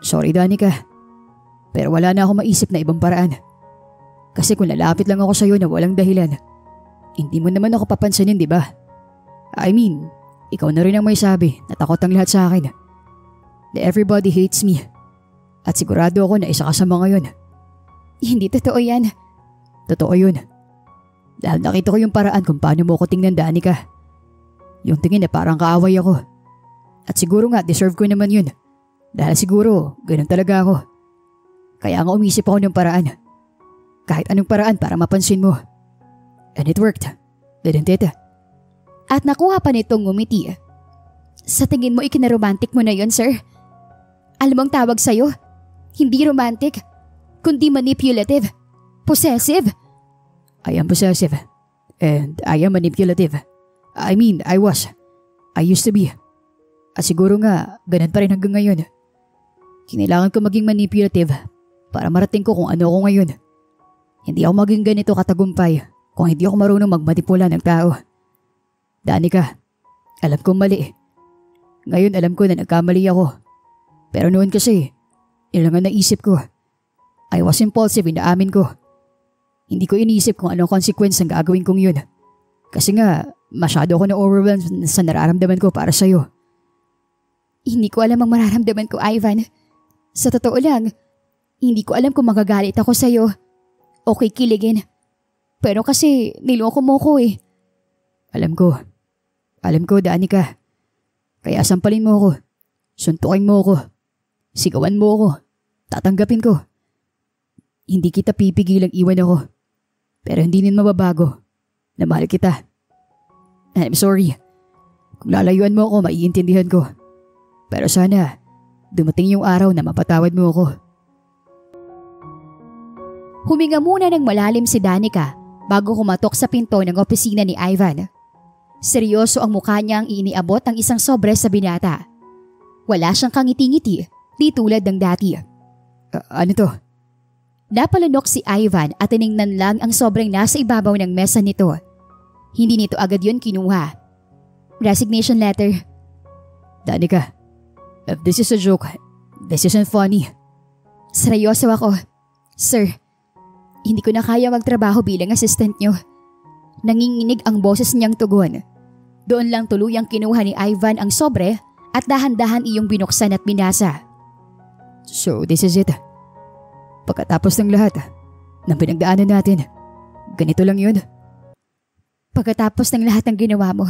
Sorry, Danica. Pero wala na ako maisip na ibang paraan. Kasi kung lalapit lang ako sa'yo na walang dahilan, hindi mo naman ako papansinin, di ba? I mean, ikaw na rin ang may sabi na takot ang lahat sa akin. That everybody hates me. At sigurado ako na isa ka sa mga yun. Hindi totoo yan. Totoo yun. Dahil nakita ko yung paraan kung paano mo ko tingnan, Danica. Yung tingin na parang kaaway ako. At siguro nga deserve ko naman yun. Dahil siguro ganun talaga ako. Kaya nga umisip ako ng paraan. Kahit anong paraan para mapansin mo. And it worked, didn't it? At nakuha pa nitong ngumiti. Sa tingin mo ikinaromantic mo na yon, sir? Alam mong tawag sa'yo? Hindi romantic, kundi manipulative, possessive. I am possessive. And I am manipulative. I mean, I was. I used to be. At siguro nga, ganun pa rin hanggang ngayon. Kinailangan ko maging manipulative para marating ko kung ano ako ngayon. Hindi ako maging ganito katagumpay kung hindi ako marunong magmanipula ng tao. Danica, alam kong mali. Ngayon alam ko na nagkamali ako. Pero noon kasi, yun lang ang naisip ko. I was impulsive, inaamin ko. Hindi ko inisip kung anong consequence ang gagawin kong yun. Kasi nga, masyado ako na-overwhelmed sa nararamdaman ko para sa'yo. Hindi ko alam ang mararamdaman ko, Ivan. Sa totoo lang, hindi ko alam kung magagalit ako sa'yo o kikiligin. Pero kasi niloko mo ko eh. Alam ko, Danica. Kaya sampalin mo ako, suntukin mo ako, sigawan mo ako, tatanggapin ko. Hindi kita pipigilang iwan ako. Pero hindi din mababago na mahal kita. I'm sorry. Kung lalayuan mo ako, maiintindihan ko. Pero sana, dumating yung araw na mapatawad mo ako. Huminga muna ng malalim si Danica bago kumatok sa pinto ng opisina ni Ivan. Seryoso ang mukha niyang iniabot ang isang sobre sa binata. Wala siyang kangiti-ngiti, di tulad ng dati. Ano to? Napalunok si Ivan at tiningnan lang ang sobrang nasa ibabaw ng mesa nito. Hindi nito agad yun kinuha. Resignation letter. Danica, if this is a joke, this isn't funny. Seryoso ako. Sir, hindi ko na kaya magtrabaho bilang assistant niyo. Nanginginig ang boses niyang tugon. Doon lang tuluyang kinuha ni Ivan ang sobre at dahan-dahan iyong binuksan at binasa. So this is it. Pagkatapos ng lahat ng pinagdaanan natin, ganito lang yun. Pagkatapos ng lahat ng ginawa mo,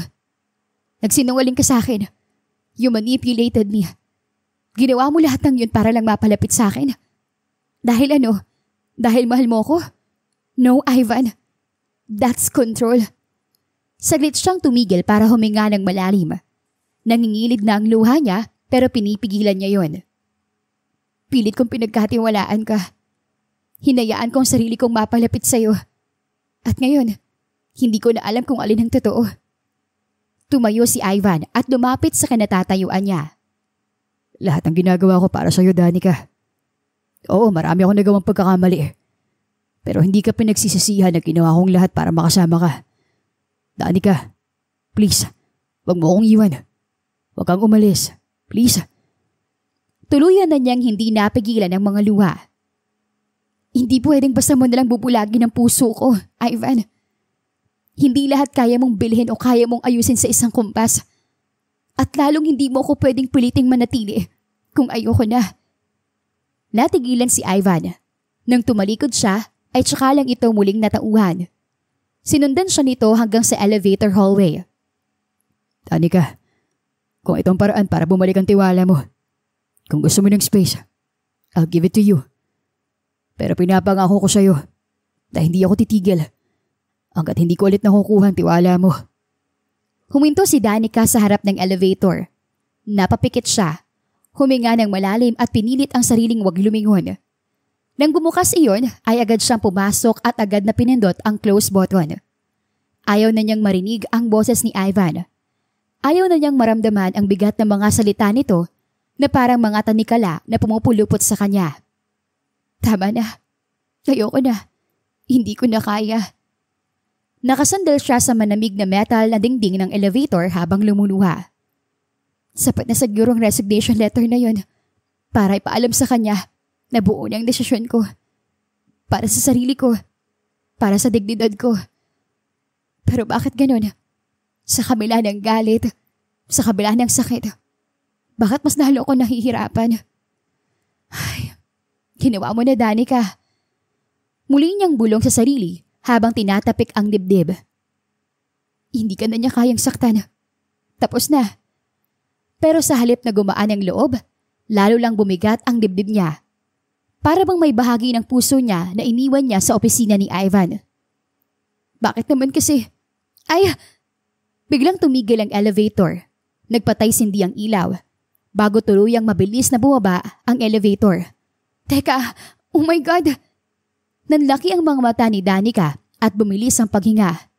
nagsinungaling ka sa akin. You manipulated me. Ginawa mo lahat ng yun para lang mapalapit sa akin. Dahil ano? Dahil mahal mo ko? No, Ivan. That's control. Saglit siyang tumigil para huminga ng malalim. Nangingilid na ang luha niya pero pinipigilan niya yon. Pilit kong pinagkatiwalaan ka. Hinayaan kong sarili kong mapalapit sa'yo. At ngayon, hindi ko na alam kung alin ang totoo. Tumayo si Ivan at lumapit sa kinatatayuan niya. Lahat ng ginagawa ko para sa'yo, Danica. Oo, marami akong nagawang pagkakamali. Pero hindi ka pinagsisisihan na ginawa kong lahat para makasama ka. Danica, please, wag mo akong iwan. Wag kang umalis. Please. Tuluyan na niyang hindi napigilan ang mga luha. Hindi pwedeng basta mo nalang bubulagin ang puso ko, Ivan. Hindi lahat kaya mong bilhin o kaya mong ayusin sa isang kumpas. At lalong hindi mo ako pwedeng piliting manatili kung ayoko na. Natigilan si Ivan. Nang tumalikod siya, ay tsaka lang ito muling natauhan. Sinundan siya nito hanggang sa elevator hallway. Danica, kung itong paraan para bumalik ang tiwala mo, kung gusto mo ng space, I'll give it to you. Pero pinapangako ko sa'yo na hindi ako titigil hanggat hindi ko ulit nakukuha ang tiwala mo. Huminto si Danica sa harap ng elevator. Napapikit siya. Huminga ng malalim at pinilit ang sariling wag lumingon. Nang bumukas iyon, ay agad siyang pumasok at agad na pinindot ang close button. Ayaw na niyang marinig ang boses ni Ivan. Ayaw na niyang maramdaman ang bigat ng mga salita nito na parang mga tanikala na pumupulupot sa kanya. Tama na. Ayoko na. Hindi ko na kaya. Nakasandal siya sa manamig na metal na dingding ng elevator habang lumuluha. Sapat na siguro ang resignation letter na yon para ipaalam sa kanya na buo na ang desisyon ko. Para sa sarili ko. Para sa dignidad ko. Pero bakit ganun? Sa kabila ng galit, sa kabila ng sakit, bakit mas lalo ako nahihirapan? Ay, ginawa mo na, Danica. Muli niyang bulong sa sarili habang tinatapik ang dibdib. Hindi ka na niya kayang saktan. Tapos na. Pero sa halip na gumaan ang loob, lalo lang bumigat ang dibdib niya. Para bang may bahagi ng puso niya na iniwan niya sa opisina ni Ivan. Bakit naman kasi? Ay! Biglang tumigil ang elevator. Nagpatay sindi ang ilaw. Bago tuluyang mabilis na bumaba ang elevator. Teka! Oh my God! Nanlaki ang mga mata ni Danica at bumilis ang paghinga.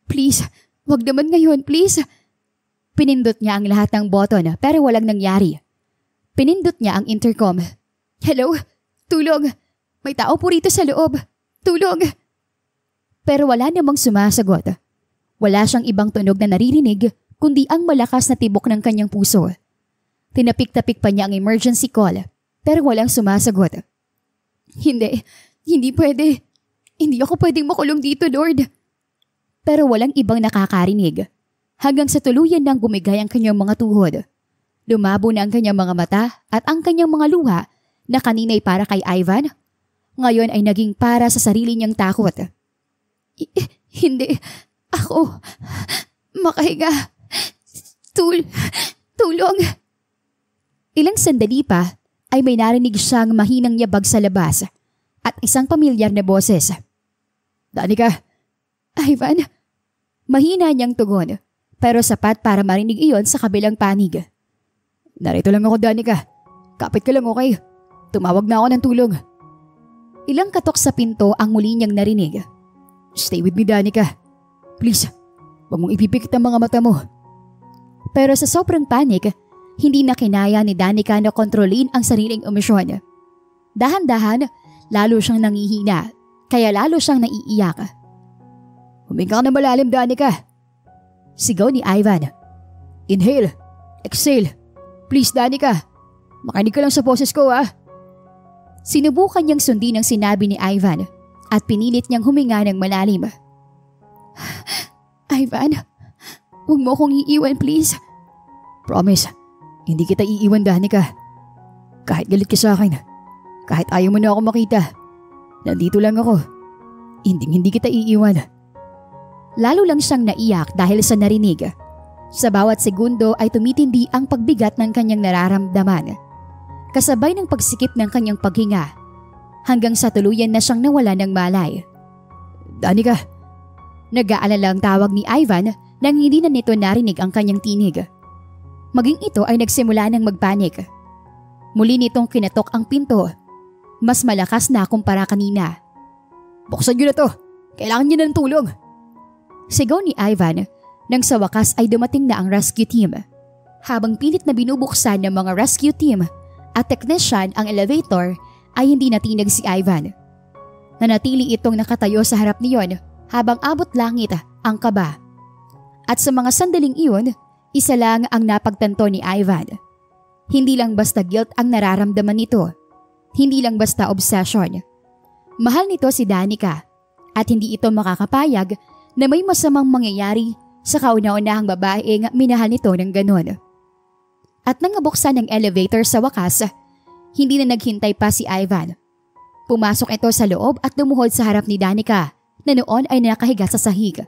Please, wag naman ngayon, please. Pinindot niya ang lahat ng button pero walang nangyari. Pinindot niya ang intercom. Hello? Tulong! May tao po rito sa loob. Tulong! Pero wala namang sumasagot. Wala siyang ibang tunog na naririnig kundi ang malakas na tibok ng kanyang puso. Tinapik-tapik pa niya ang emergency call pero walang sumasagot. Hindi pwede. Hindi ako pwedeng makulong dito, Lord. Pero walang ibang nakakarinig. Hanggang sa tuluyan nang gumigay ang kanyang mga tuhod. Lumabo na ang kanyang mga mata at ang kanyang mga luha na kanina'y para kay Ivan, ngayon ay naging para sa sarili niyang takot. Hindi. Ako. Makahiga. Tulong. Ilang sandali pa ay may narinig siyang mahinang yabag sa labas at isang pamilyar na boses. Danica. Ivan. Mahina niyang tugon pero sapat para marinig iyon sa kabilang panig. Narito lang ako, Danica. Kapit ka lang, okay? Tumawag na ako ng tulong. Ilang katok sa pinto ang muli niyang narinig. Stay with me, Danica. Please, huwag mong ipipikit ang mga mata mo. Pero sa sobrang panik, hindi na kinaya ni Danica na kontrolin ang sariling emosyon. Dahan-dahan, lalo siyang nangihina, kaya lalo siyang naiiyak. Huminga ka na malalim, Danica. Sigaw ni Ivan. Inhale, exhale. Please, Danica. Makinig ka lang sa boses ko, ah. Sinubukan niyang sundin ang sinabi ni Ivan at pinilit niyang huminga ng malalim. Ivan, huwag mo akong iiwan, please. Promise, hindi kita iiwan, Danica. Kahit galit ka sa akin, kahit ayaw mo na ako makita, nandito lang ako. Hindi kita iiwan. Lalo lang siyang naiyak dahil sa narinig. Sa bawat segundo ay tumitindi ang pagbigat ng kanyang nararamdaman. Kasabay ng pagsikip ng kanyang paghinga, hanggang sa tuluyan na siyang nawala ng malay. Danica! Nag-aalala ang tawag ni Ivan nang hindi na nito narinig ang kanyang tinig. Maging ito ay nagsimula ng magpanik. Muli nitong kinatok ang pinto. Mas malakas na kumpara kanina. Buksan niyo na to! Kailangan niyo ng tulong! Sigaw ni Ivan Nang sa wakas ay dumating na ang rescue team. Habang pilit na binubuksan ng mga rescue team at technician ang elevator ay hindi natinag si Ivan. Nanatili itong nakatayo sa harap niyon habang abot langit ang kaba. At sa mga sandaling iyon, isa lang ang napagtanto ni Ivan. Hindi lang basta guilt ang nararamdaman nito. Hindi lang basta obsession. Mahal nito si Danica at hindi ito makakapayag na may masamang mangyayari sa kauna-unahang babaeng minahal nito ng ganon. At nang nabuksan ng elevator sa wakas, hindi na naghintay pa si Ivan. Pumasok ito sa loob at lumuhod sa harap ni Danica na noon ay nakahiga sa sahig.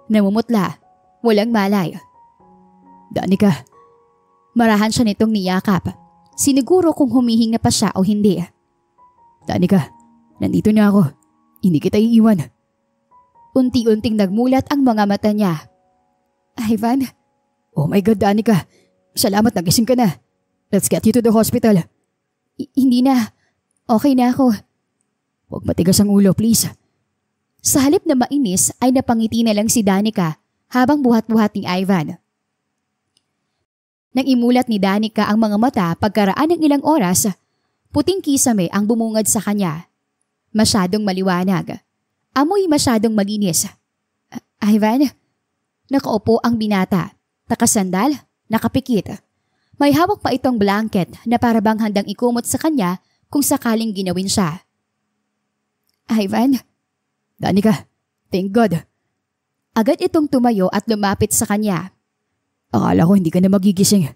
Namumutla, walang malay. Danica. Marahan siya nitong niyakap. Siniguro kung humihinga pa siya o hindi. Danica, nandito na ako. Hindi kita iiwan. Unti-unting nagmulat ang mga mata niya. Ivan? Oh my God, Danica. Salamat nagising ka na. Let's get you to the hospital. Hindi na. Okay na ako. Huwag matigas ang ulo, please. Sa halip na mainis ay napangiti na lang si Danica habang buhat-buhat ni Ivan. Nang imulat ni Danica ang mga mata pagkaraan ng ilang oras, puting kisame ang bumungad sa kanya. Masyadong maliwanag. Amoy masyadong malinis. Ivan? Nakaupo ang binata. Nakasandal, nakapikit. May hawak pa itong blanket na parabang handang ikumot sa kanya kung sakaling ginawin siya. Ivan? Danica, thank God. Agad itong tumayo at lumapit sa kanya. Akala ko hindi ka na magigising.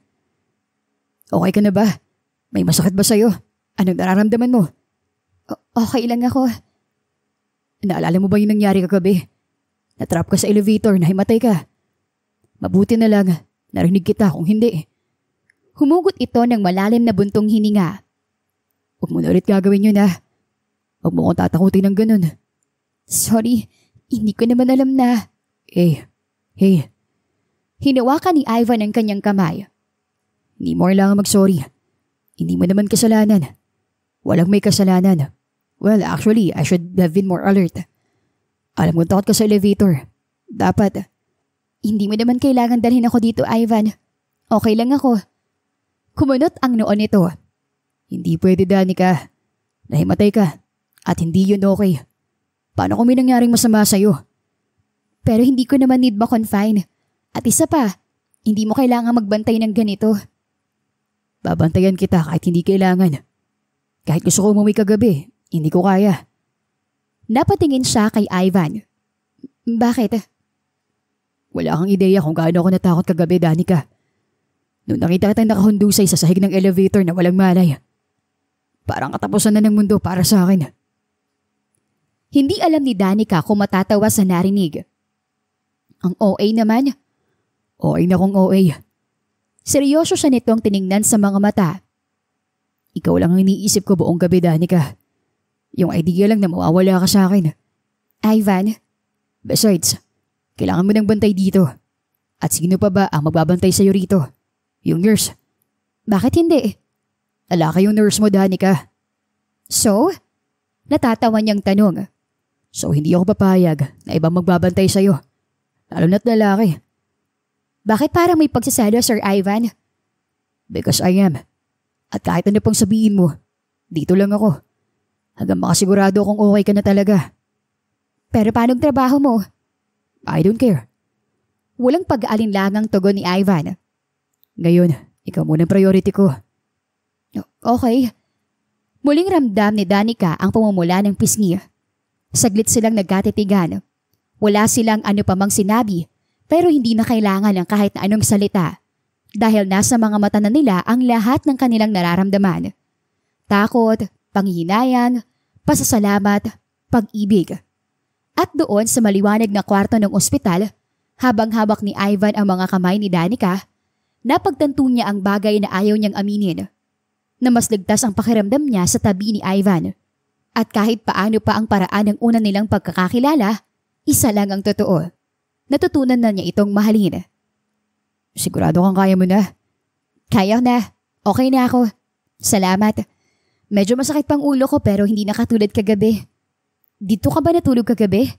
Okay ka na ba? May masakit ba sa'yo? Anong nararamdaman mo? Okay lang ako. Naalala mo ba yung nangyari kagabi? Natrap ka sa elevator na himatay ka. Mabuti na lang, narinig kita kung hindi. Humugot ito ng malalim na buntong hininga. Huwag mo na ulit gagawin yun ha. Huwag mo kong tatakutin ng ganun. Sorry, hindi ko naman alam na. Hey. Hinawakan ni Ivan ang kanyang kamay. Hindi mo kailangan mag-sorry. Hindi mo naman kasalanan. Walang may kasalanan. Well, actually, I should have been more alert. Alam kong takot ka sa elevator. Dapat. Hindi mo naman kailangan dalhin ako dito, Ivan. Okay lang ako. Kumunot ang noon nito. Hindi pwede, Danica. Nahimatay ka. At hindi yun okay. Paano kung may nangyaring masama sa'yo? Pero hindi ko naman need ma-confine. At isa pa, hindi mo kailangan magbantay ng ganito. Babantayan kita kahit hindi kailangan. Kahit gusto ko umuwi kagabi, hindi ko kaya. Napatingin siya kay Ivan. Bakit? Wala kang ideya kung gaano ako natakot kagabi, Danica. Noong nakita kitang nakahundusay sa sahig ng elevator na walang malay. Parang katapusan na ng mundo para sa akin. Hindi alam ni Danica kung matatawa sa narinig. Ang OA naman. OA na kung OA. Seryoso siya nitong tiningnan sa mga mata. Ikaw lang ang iniisip ko buong gabi, Danica. Yung idea lang na mawawala ka sa akin. Ivan? Besides, kailangan mo ng bantay dito. At sino pa ba ang magbabantay sa'yo rito? Yung nurse. Bakit hindi? Lalaki yung nurse mo, Danica. So? Natatawa niyang tanong. So hindi ako papayag na ibang magbabantay sa'yo. Lalo na't lalaki. Bakit parang may pagsasalo, Sir Ivan? Because I am. At kahit ano pang sabihin mo, dito lang ako. Hanggang makasigurado kung okay ka na talaga. Pero paanong trabaho mo? I don't care. Walang pag-aalinlangang tugon ni Ivan. Ngayon, ikaw muna priority ko. Okay. Muling ramdam ni Danica ang pumumula ng pisngi. Saglit silang nagkatitigan. Wala silang ano pa mang sinabi, pero hindi na kailangan ng kahit na anong salita. Dahil nasa mga mata na nila ang lahat ng kanilang nararamdaman. Takot, panghihinayang, pasasalamat, pag-ibig. At doon sa maliwanag na kwarto ng ospital, habang hawak ni Ivan ang mga kamay ni Danica, napagtanto niya ang bagay na ayaw niyang aminin. Na mas ligtas ang pakiramdam niya sa tabi ni Ivan. At kahit paano pa ang paraan ng una nilang pagkakakilala, isa lang ang totoo. Natutunan na niya itong mahalin. Sigurado kang kaya mo na? Kaya na. Okay na ako. Salamat. Medyo masakit pang ulo ko pero hindi na katulad kagabi. Dito ka ba natulog kagabi?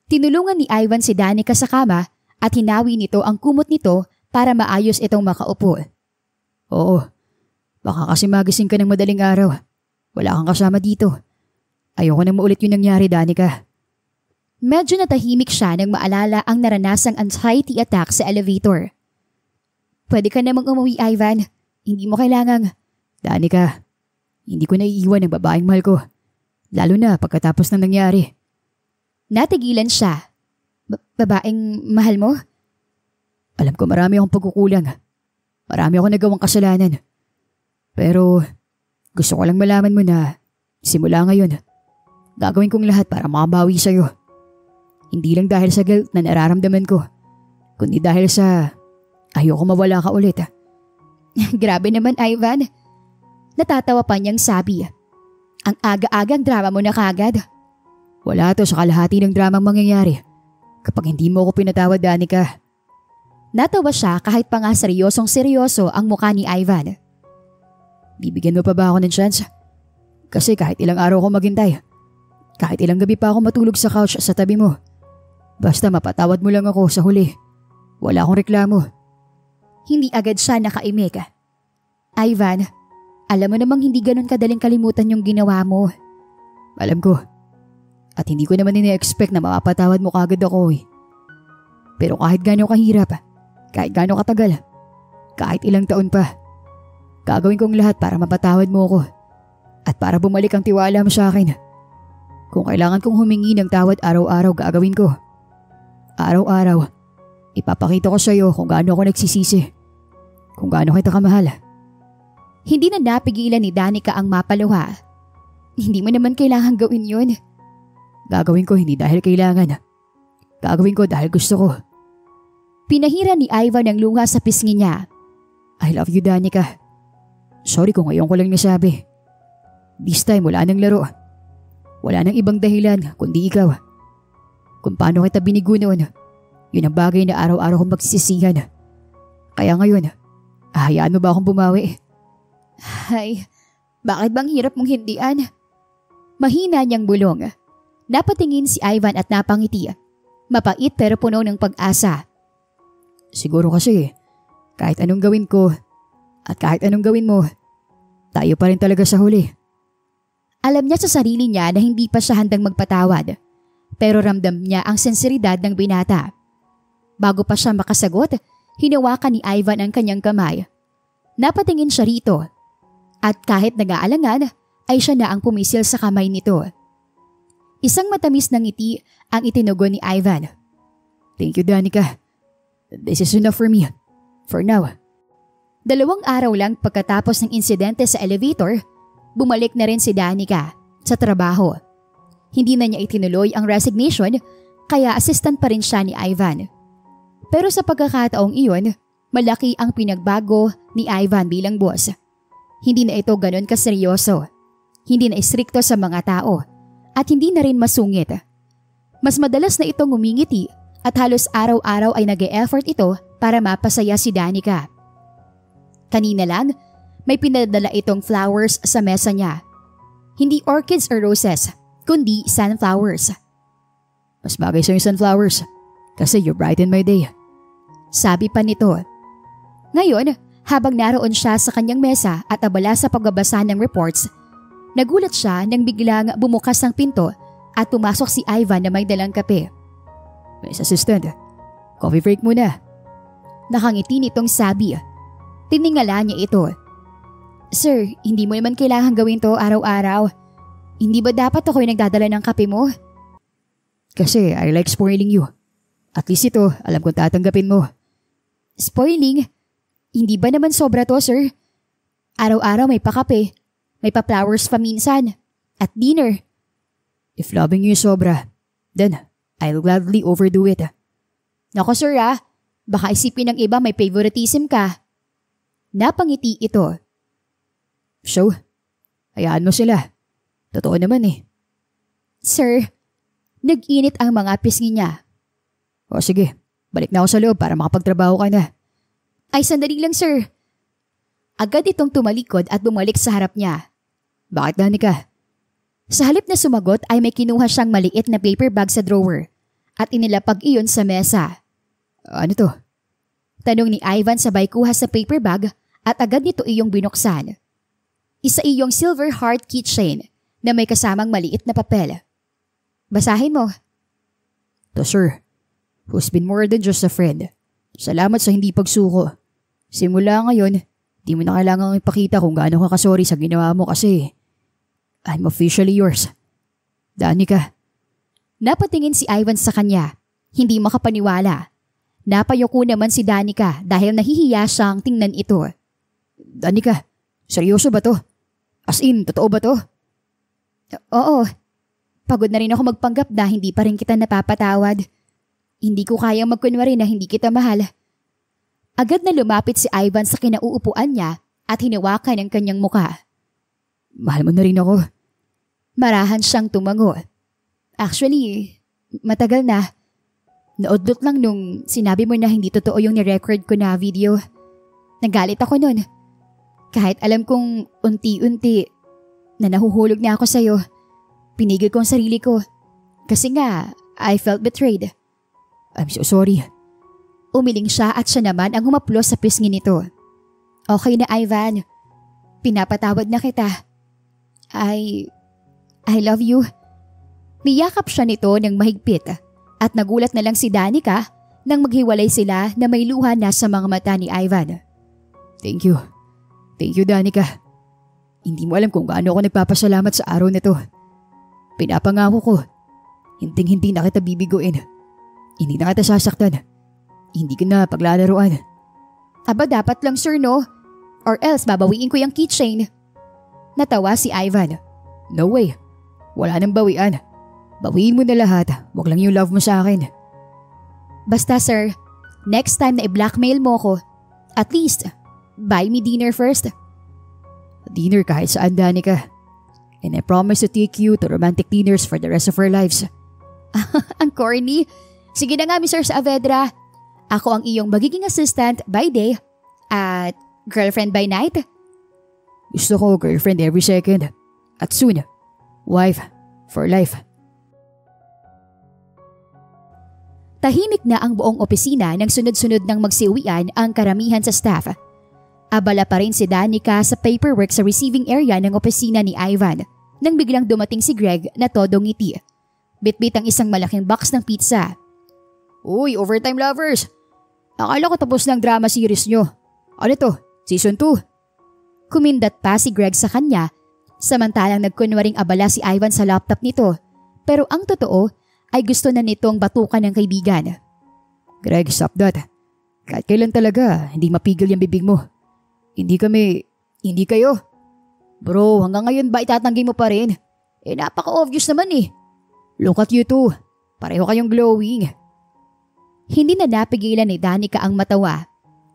Tinulungan ni Ivan si Danica sa kama at hinawi nito ang kumot nito para maayos itong makaupo. Oo, baka kasi magising ka ng madaling araw. Wala kang kasama dito. Ayoko na maulit yung nangyari, Danica. Medyo natahimik siya nang maalala ang naranasang anxiety attack sa elevator. Pwede ka namang umuwi, Ivan. Hindi mo kailangang... Danica, hindi ko naiiwan ang babaeng mahal ko. Lalo na pagkatapos ng nangyari. Natigilan siya. Babaeng mahal mo? Alam ko marami akong pagkukulang. Marami akong nagawang kasalanan. Pero gusto ko lang malaman mo na simula ngayon, gagawin kong lahat para makabawi sa'yo. Hindi lang dahil sa guilt na nararamdaman ko, kundi dahil sa ayoko mawala ka ulit. Grabe naman, Ivan. Natatawa pa niyang sabi. Ang aga-agang drama mo na kagad. Wala to sa kalahati ng dramang mangyayari kapag hindi mo ako pinatawad, Danica. Natawa siya kahit pa nga seryosong-seryoso ang mukha ni Ivan. Bibigyan mo pa ba ako ng chance? Kasi kahit ilang araw ko maghintay, kahit ilang gabi pa ako matulog sa couch sa tabi mo, basta mapatawad mo lang ako sa huli. Wala akong reklamo. Hindi agad siya nakaimik. Ivan, alam mo namang hindi ganun kadaling kalimutan yung ginawa mo. Alam ko. At hindi ko naman ine-expect na mapapatawad mo kagad ako eh. Pero kahit gano'ng kahirap, kahit gano'ng katagal, kahit ilang taon pa, gagawin kong lahat para mapatawad mo ako at para bumalik ang tiwala mo sa akin. Kung kailangan kong humingi ng tawad araw-araw, gagawin ko. Araw-araw, ipapakita ko sa iyo kung gaano ako nagsisisi, kung gaano kita kamahal. Hindi na napigilan ni Danica ang mapaluha. Hindi mo naman kailangan gawin yun. Gagawin ko hindi dahil kailangan. Gagawin ko dahil gusto ko. Pinahira ni Ivan ang luha sa pisngi niya. I love you, Danica. Sorry kung ngayon ko lang nasabi. This time wala nang laro. Wala nang ibang dahilan kundi ikaw. Kung paano kita binigo noon, yun ang bagay na araw-araw kong magsisisihan. Kaya ngayon, hayaan mo ba akong bumawi? Ay, bakit bang hirap mong hindian? Mahina niyang bulong. Napatingin si Ivan at napangiti. Mapait pero puno ng pag-asa. Siguro kasi, kahit anong gawin ko at kahit anong gawin mo, tayo pa rin talaga sa huli. Alam niya sa sarili niya na hindi pa siya handang magpatawad, pero ramdam niya ang sinseridad ng binata. Bago pa siya makasagot, hinawakan ni Ivan ang kanyang kamay. Napatingin siya rito, at kahit nag-aalangan, ay siya na ang pumisil sa kamay nito. Isang matamis na ngiti ang itinugon ni Ivan. Thank you, Danica. This is enough for me. For now. 2 araw lang pagkatapos ng insidente sa elevator, bumalik na rin si Danica sa trabaho. Hindi na niya itinuloy ang resignation, kaya assistant pa rin siya ni Ivan. Pero sa pagkakataong iyon, malaki ang pinagbago ni Ivan bilang boss. Hindi na ito ganon kaseryoso. Hindi na istrikto sa mga tao. At hindi na rin masungit. Mas madalas na itong ngumingiti at halos araw-araw ay nag-e-effort ito para mapasaya si Danica. Kanina lang, may pinadala itong flowers sa mesa niya. Hindi orchids or roses, kundi sunflowers. Mas bagay sa yung sunflowers kasi you brighten my day. Sabi pa nito. Ngayon, habang naroon siya sa kanyang mesa at abala sa pagbabasa ng reports, nagulat siya nang biglang bumukas ang pinto at pumasok si Ivan na may dalang kape. Miss Assistant, coffee break muna. Nakangiti nitong sabi. Tiningala niya ito. Sir, hindi mo naman kailangan gawin to araw-araw. Hindi ba dapat ako yung nagdadala ng kape mo? Kasi I like spoiling you. At least ito, alam kong tatanggapin mo. Spoiling? Hindi ba naman sobra to, sir? Araw-araw may pakape. May pa-flowers pa minsan. At dinner. If loving you is sobra, then I'll gladly overdo it. Nako sir baka isipin ng iba may favoritism ka. Napangiti ito. So, hayaan mo sila. Totoo naman eh. Sir, nag-init ang mga pisngi niya. O sige, balik na ako sa loob para makapagtrabaho ka na. Ay sandali lang sir. Agad itong tumalikod at bumalik sa harap niya. Bakit, Danica? Sa halip na sumagot ay may kinuha siyang maliit na paper bag sa drawer at inilapag iyon sa mesa. Ano to? Tanong ni Ivan sabay kuha sa paper bag at agad nito iyong binuksan. Isa iyong silver heart keychain na may kasamang maliit na papel. Basahin mo. To sir, who's been more than just a friend. Salamat sa hindi pagsuko. Simula ngayon, di mo na kailangang ipakita kung gaano ka kasorry sa ginawa mo kasi I'm officially yours. Danica. Napatingin si Ivan sa kanya, hindi makapaniwala. Napayoko naman si Danica dahil nahihiya siyang tingnan ito. Danica, seryoso ba to? As in, totoo ba to? Oo. Pagod na rin ako magpanggap na hindi pa rin kita napapatawad. Hindi ko kayang magkunwari na hindi kita mahal. Agad na lumapit si Ivan sa kinauupuan niya at hinawakan ang kanyang muka. Mahal mo na rin ako. Marahan siyang tumango. Actually, matagal na. Naudlot lang nung sinabi mo na hindi totoo yung ni-record ko na video. Nagalit ako nun. Kahit alam kong unti-unti na nahuhulog na ako sa'yo, pinigil ko ang sarili ko. Kasi nga, I felt betrayed. I'm so sorry. Umiling siya at siya naman ang humaplos sa pisngi nito. Okay na, Ivan. Pinapatawad na kita. I love you. Niyakap siya nito ng mahigpit at nagulat na lang si Danica nang maghiwalay sila na may luha na sa mga mata ni Ivan. Thank you. Thank you, Danica. Hindi mo alam kung gaano ako nagpapasalamat sa araw nito. Pinapangako ko, hindi na kita bibiguin. Hindi na kita sasaktan. Hindi ka na paglalaruan. Aba dapat lang sir no? Or else babawiin ko yung keychain. Natawa si Ivan. No way. Wala nang bawian. Bawiin mo na lahat. Wag lang yung love mo sa akin. Basta sir, next time na i-blackmail mo ko, at least, buy me dinner first. Dinner kahit saan, Danica. And I promise to take you to romantic dinners for the rest of our lives. Ang corny. Sige na nga, Mr. Saavedra. Ako ang iyong magiging assistant by day at girlfriend by night. Gusto ko girlfriend every second. At soon, wife for life. Tahimik na ang buong opisina nang sunod-sunod nang magsiuwian ang karamihan sa staff. Abala pa rin si Danica sa paperwork sa receiving area ng opisina ni Ivan nang biglang dumating si Greg na todo ngiti. Bitbit ang isang malaking box ng pizza. Uy, overtime lovers! Akala ko tapos ng drama series nyo. Ano to? Season 2? Kumindat pa si Greg sa kanya samantalang nagkunwaring abala si Ivan sa laptop nito pero ang totoo ay gusto na nitong batukan ng kaibigan. Greg, stop that. Kahit kailan talaga, hindi mapigil yung bibig mo. Hindi kayo. Bro, hanggang ngayon ba itatanggi mo pa rin? Napaka-obvious naman eh. Look at you two. Pareho kayong glowing. Hindi na napigilan ni Danica ang matawa.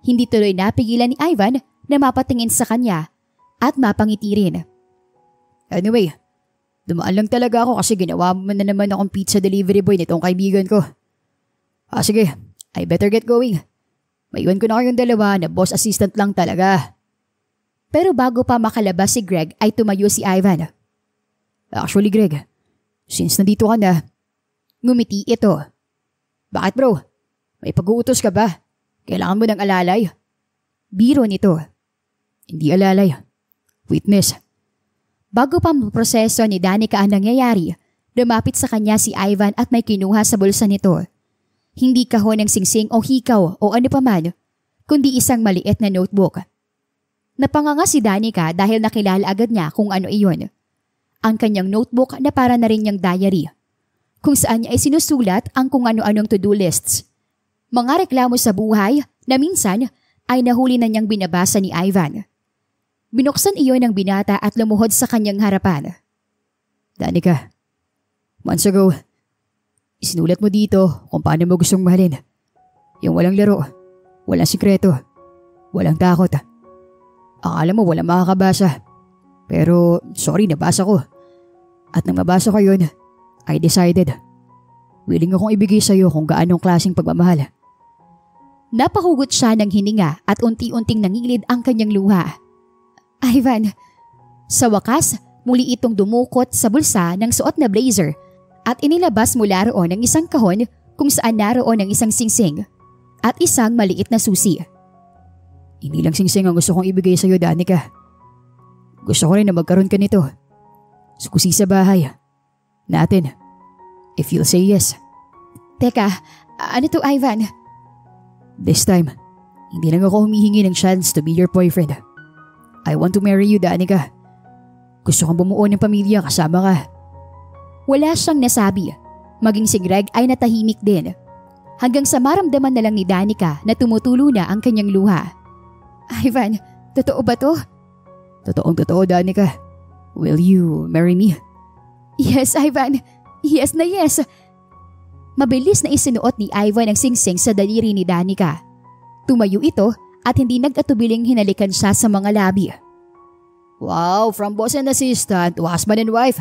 Hindi tuloy napigilan ni Ivan na mapatingin sa kanya at mapangiti rin. Anyway, dumaan lang talaga ako kasi ginawa mo na naman akong pizza delivery boy nitong kaibigan ko. Sige, I better get going. Maiwan ko na kayong dalawa na boss assistant lang talaga. Pero bago pa makalabas si Greg ay tumayo si Ivan. Actually Greg, since nandito ka na, ngumiti ito. Bakit bro? May pag-uutos ka ba? Kailangan mo ng alalay? Biro nito. Hindi alalay. Witness. Bago pa maproseso ni Danica ang nangyayari, lumapit sa kanya si Ivan at may kinuha sa bulsa nito. Hindi kahon ng singsing o hikaw o ano paman, kundi isang maliit na notebook. Napanganga si Danica dahil nakilala agad niya kung ano iyon. Ang kanyang notebook na para na rin niyang diary, kung saan niya ay sinusulat ang kung ano-anong to-do lists. Mga reklamo sa buhay na minsan ay nahuli na niyang binabasa ni Ivan. Binuksan iyon ng binata at lumuhod sa kanyang harapan. Danica, months ago, isinulat mo dito kung paano mo gustong mahalin. Yung walang laro, walang sikreto, walang takot. Akala mo walang makakabasa. Pero sorry, nabasa ko. At nang mabasa ko yun, I decided. Willing akong ibigay sa'yo kung gaanong klaseng pagmamahal. Napahugot siya ng hininga at unti-unting nangilid ang kanyang luha. Ivan, sa wakas, muli itong dumukot sa bulsa ng suot na blazer at inilabas mula roon ng isang kahon kung saan naroon ang isang singsing. at isang maliit na susi. Hindi lang singsing ang gusto kong ibigay sa'yo, Danica. Gusto ko rin na magkaroon ka nito. Susi sa bahay natin. If you'll say yes. Teka, ano to, Ivan? This time, hindi lang ako humihingi ng chance to be your boyfriend. I want to marry you, Danica. Gusto kong bumuo ng pamilya kasama ka. Wala siyang nasabi. Maging si Greg ay natahimik din. Hanggang sa maramdaman na lang ni Danica na tumutulo na ang kanyang luha. Ivan, totoo ba to? Totoong totoo, Danica. Will you marry me? Yes, Ivan. Yes na yes. Mabilis na isinuot ni Ivan ang singsing sa daliri ni Danica. Tumayo ito at hindi nag-atubiling hinalikan siya sa mga labi. Wow, from boss and assistant to husband and wife.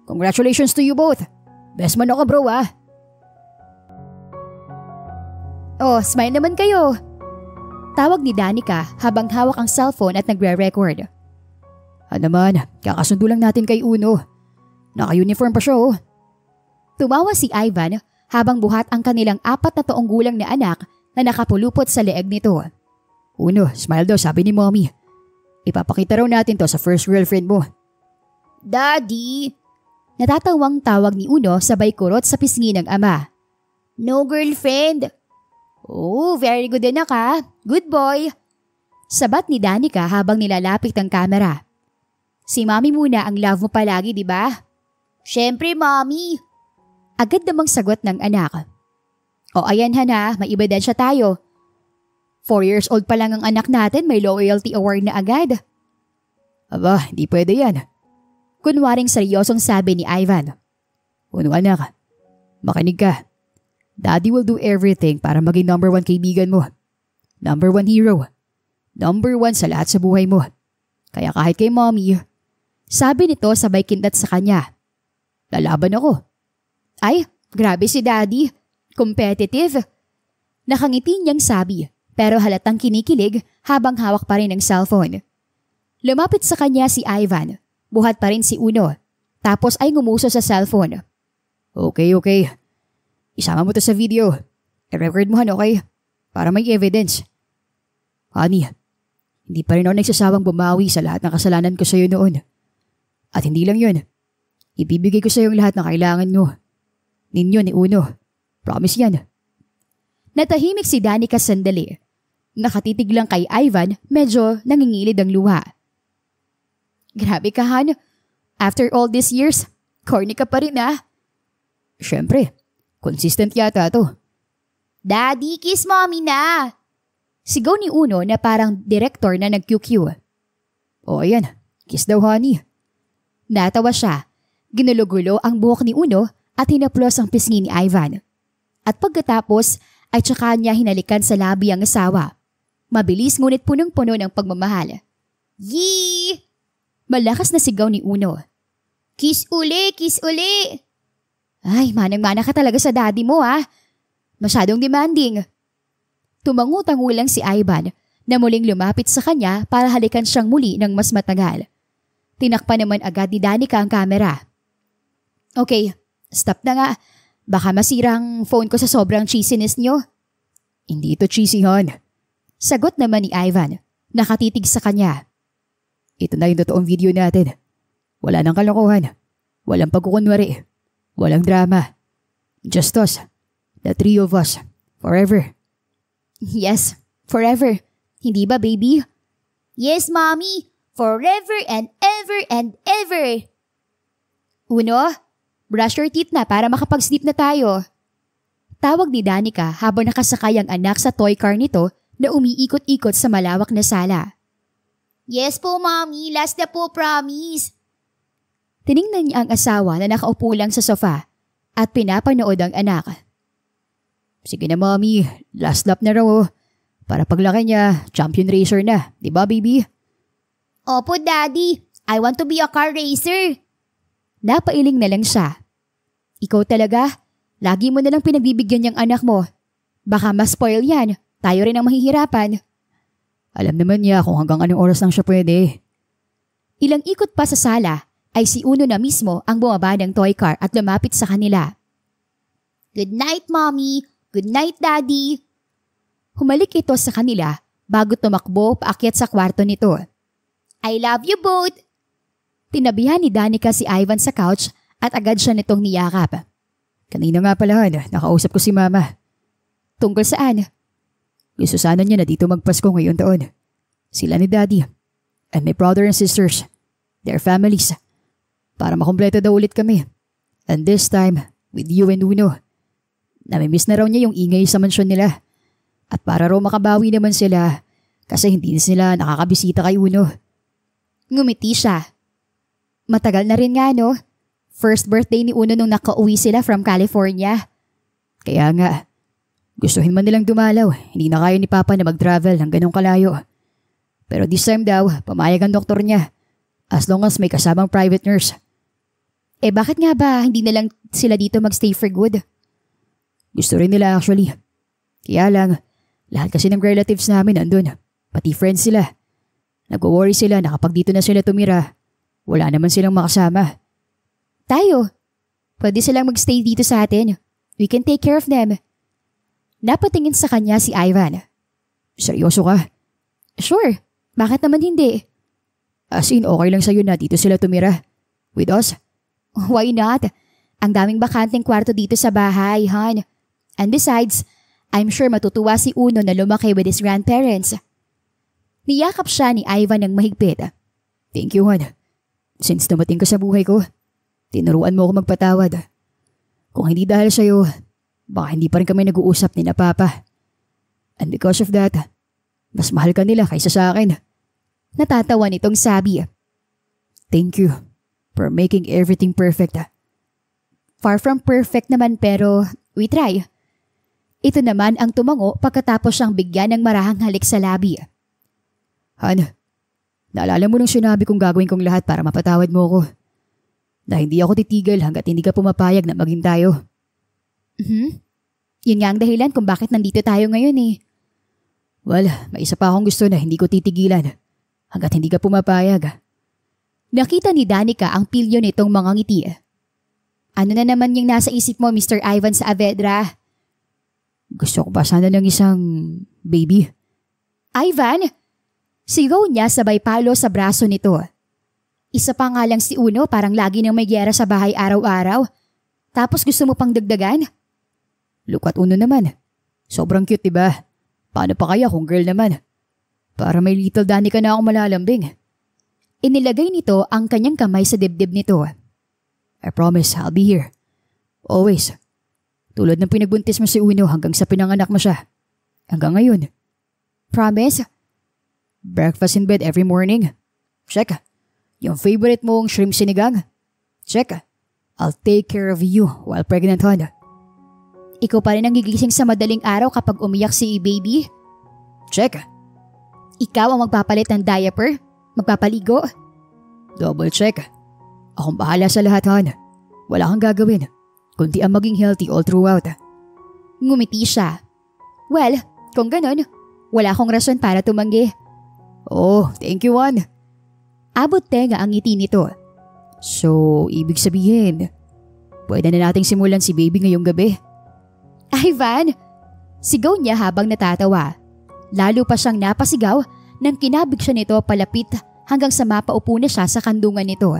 Congratulations to you both. Best man ako, bro, ah. Oh, smile naman kayo. Tawag ni Danica habang hawak ang cellphone at nagre-record. Naman, kakasundo lang natin kay Uno. Naka-uniform pa siya, oh. Tumawa si Ivan habang buhat ang kanilang 4 na taong gulang na anak na nakapulupot sa leeg nito. Uno, smile daw, sabi ni mommy. Ipapakita raw natin to sa first girlfriend mo. Daddy! Natatawang tawag ni Uno sabay kurot sa pisngi ng ama. No girlfriend! Oh, very good anak ha. Good boy! Sabat ni Danica habang nilalapit ang kamera. Si mommy muna ang love mo palagi, di ba? Syempre, mommy! Agad namang sagot ng anak. O ayan hana, may ebidensya tayo. 4 years old pa lang ang anak natin, may loyalty award na agad. Aba, di pwede yan. Kunwaring seryosong sabi ni Ivan. Uno anak, makinig ka. Daddy will do everything para maging number 1 kaibigan mo. Number 1 hero. Number 1 sa lahat sa buhay mo. Kaya kahit kay mommy, sabi nito sabay kindat sa kanya. Lalaban ako. Ay, grabe si Daddy. Competitive. Nakangiti niyang sabi pero halatang kinikilig habang hawak pa rin ang cellphone. Lumapit sa kanya si Ivan. Buhat pa rin si Uno. Tapos ay ngumuso sa cellphone. Okay. Isama mo to sa video. I-record mo, okay? Para may evidence. Honey, hindi pa rin ako nagsasawang bumawi sa lahat ng kasalanan ko sa'yo noon. At hindi lang yun. Ibibigay ko sa'yo lahat ng kailangan mo. Ninyo ni Uno. Promise yan. Natahimik si Danica sandali. Nakatitig lang kay Ivan, medyo nangingilid ang luha. Grabe ka, Han. After all these years, corny ka pa rin ah. Siyempre, consistent yata to. Daddy, kiss mommy na. Sigaw ni Uno na parang director na nag-QQ. O ayan, kiss daw, honey. Natawa siya. Ginulugulo ang buhok ni Uno at hinaplos ang pisngi ni Ivan. At pagkatapos ay tsaka niya hinalikan sa labi ang asawa. Mabilis ngunit punong-puno ng pagmamahal. Yee! Malakas na sigaw ni Uno. Kiss uli, kiss uli! Ay, manang-mana ka talaga sa daddy mo ah. Masyadong demanding. Tumangu-tangu lang si Ivan na muling lumapit sa kanya para halikan siyang muli ng mas matagal. Tinakpan naman agad ni Danica ang kamera. Okay, stop na nga. Baka masira ang phone ko sa sobrang cheesiness niyo. Hindi ito cheesy, hon. Sagot naman ni Ivan, nakatitig sa kanya. Ito na yung totoong video natin. Wala nang kalokohan. Walang pagkukunwari. Walang drama. Just us. The 3 of us. Forever. Yes, forever. Hindi ba, baby? Yes, mommy. Forever and ever and ever. Uno, brush your teeth na para makapag-sleep na tayo. Tawag ni Danica habang nakasakay ang anak sa toy car nito na umiikot-ikot sa malawak na sala. Yes po, mommy. Last na po, promise. Tiningnan niya ang asawa na nakaupo lang sa sofa at pinapanood ang anak. Sige na, mommy. Last lap na raw, oh. Para paglaki niya, champion racer na. Diba, baby? Opo, daddy. I want to be a car racer. Napailing na lang siya. Ikaw talaga? Lagi mo na lang pinagbibigyan yung anak mo. Baka ma-spoil yan. Tayo rin ang mahihirapan. Alam naman niya kung hanggang anong oras lang siya pwede. Ilang ikot pa sa sala ay si Uno na mismo ang bumaba ng toy car at lumapit sa kanila. Good night, mommy. Good night, daddy. Humalik ito sa kanila bago tumakbo paakyat sa kwarto nito. I love you both! Tinabihan ni Danica si Ivan sa couch at agad siya nitong niyakap. Kanina nga pala, Han, nakausap ko si Mama. Tungkol saan? Gusto sana niya na dito magpasko ngayon taon. Sila ni Daddy and my brother and sisters, their families, para makumpleto daw ulit kami. And this time, with you and Uno. Namimiss na raw niya yung ingay sa mansyon nila. At para raw makabawi naman sila kasi hindi na sila nakakabisita kay Uno. Ngumiti siya. Matagal na rin nga, no? First birthday ni Uno nung nakauwi sila from California. Kaya nga, gustuhin man nilang dumalaw. Hindi na kaya ni Papa na mag-travel ng ganong kalayo. Pero this time daw, pamayag ang doktor niya. As long as may kasamang private nurse. Bakit nga ba hindi na lang sila dito magstay for good? Gusto rin nila actually. Kaya lang, lahat kasi ng relatives namin nandun. Pati friends sila. Nag-worry sila na kapag dito na sila tumira, wala naman silang makasama. Tayo, pwede silang magstay dito sa atin. We can take care of them. Napatingin sa kanya si Ivan. Seryoso ka? Sure, bakit naman hindi? As in, okay lang sa'yo na dito sila tumira? With us? Why not? Ang daming bakanteng kwarto dito sa bahay, hon. And besides, I'm sure matutuwa si Uno na lumaki with his grandparents. Niyakap siya ni Ivan ng mahigpit. Thank you, hon. Since dumating ka sa buhay ko, tinuruan mo ako magpatawad. Kung hindi dahil sa'yo, baka hindi pa rin kami nag-uusap ni na Papa. And because of that, mas mahal ka nila kaysa sa akin. Natatawa nitong sabi. Thank you for making everything perfect. Far from perfect naman pero we try. Ito naman ang tumango pagkatapos siyang bigyan ng marahang halik sa labi. Han, naalala mo nung sinabi kong gagawin kong lahat para mapatawad mo ako? Na hindi ako titigil hanggat hindi ka pumapayag na maging tayo. Yun nga ang dahilan kung bakit nandito tayo ngayon eh. Well, may isa pa akong gusto na hindi ko titigilan hanggat hindi ka pumapayag. Nakita ni Danica ang pilyo nitong mga ngiti. Ano na naman yung nasa isip mo, Mr. Ivan Saavedra? Gusto ko pa sana ng isang baby. Ivan? Sigaw niya sabay palo sa braso nito. Isa pa nga lang si Uno, parang lagi nang may gyera sa bahay araw-araw. Tapos gusto mo pang dagdagan? Look at Uno naman. Sobrang cute, diba? Paano pa kaya kung girl naman? Para may little Danica na ako malalambing. Inilagay nito ang kanyang kamay sa dibdib nito. I promise I'll be here. Always. Tulad ng pinagbuntis mo si Uno hanggang sa pinanganak mo siya. Hanggang ngayon. Promise? Breakfast in bed every morning. Check. Yung favorite mong shrimp sinigang. Check. I'll take care of you while pregnant, hon. Ikaw pa rin ang gigising sa madaling araw kapag umiyak si baby? Check. Ikaw ang magpapalit ng diaper? Magpapaligo? Double check. Akong bahala sa lahat, hon. Wala kang gagawin, kundi ang maging healthy all throughout. Ngumiti siya. Well, kung ganun, wala akong rason para tumanggi. Oh, thank you, hon. Abot tenga ang ngiti nito. So, ibig sabihin, pwede na nating simulan si baby ngayong gabi. Ivan! Sigaw niya habang natatawa. Lalo pa siyang napasigaw nang kinabig siya nito palapit hanggang sa mapaupo na siya sa kandungan nito.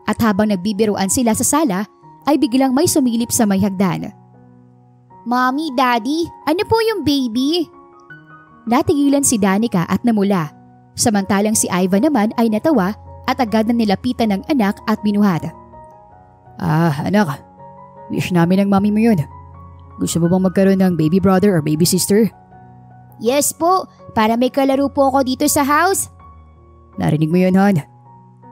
At habang nagbibiruan sila sa sala, ay biglang may sumilip sa may hagdan. Mommy, Daddy, ano po yung baby? Natigilan si Danica at namula. Samantalang si Ivan naman ay natawa at agad na nilapitan ng anak at binuhat. Anak, wish namin ng mami mo yun. Gusto mo bang magkaroon ng baby brother or baby sister? Yes po, para may kalaro po ako dito sa house. Narinig mo yun, hon?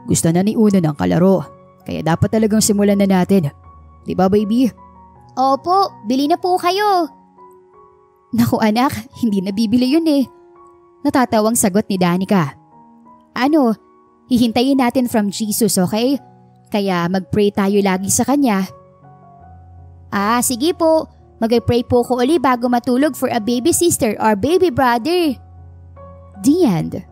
Gusto na ni Uno ng kalaro, kaya dapat talagang simulan na natin. Diba, baby? Opo, bili na po kayo. Naku anak, hindi na bibili yun eh. Natatawang sagot ni Danica. Ano, hihintayin natin from Jesus, okay? Kaya mag-pray tayo lagi sa kanya. Sige po. Mag-pray po ko uli bago matulog for a baby sister or baby brother. The end.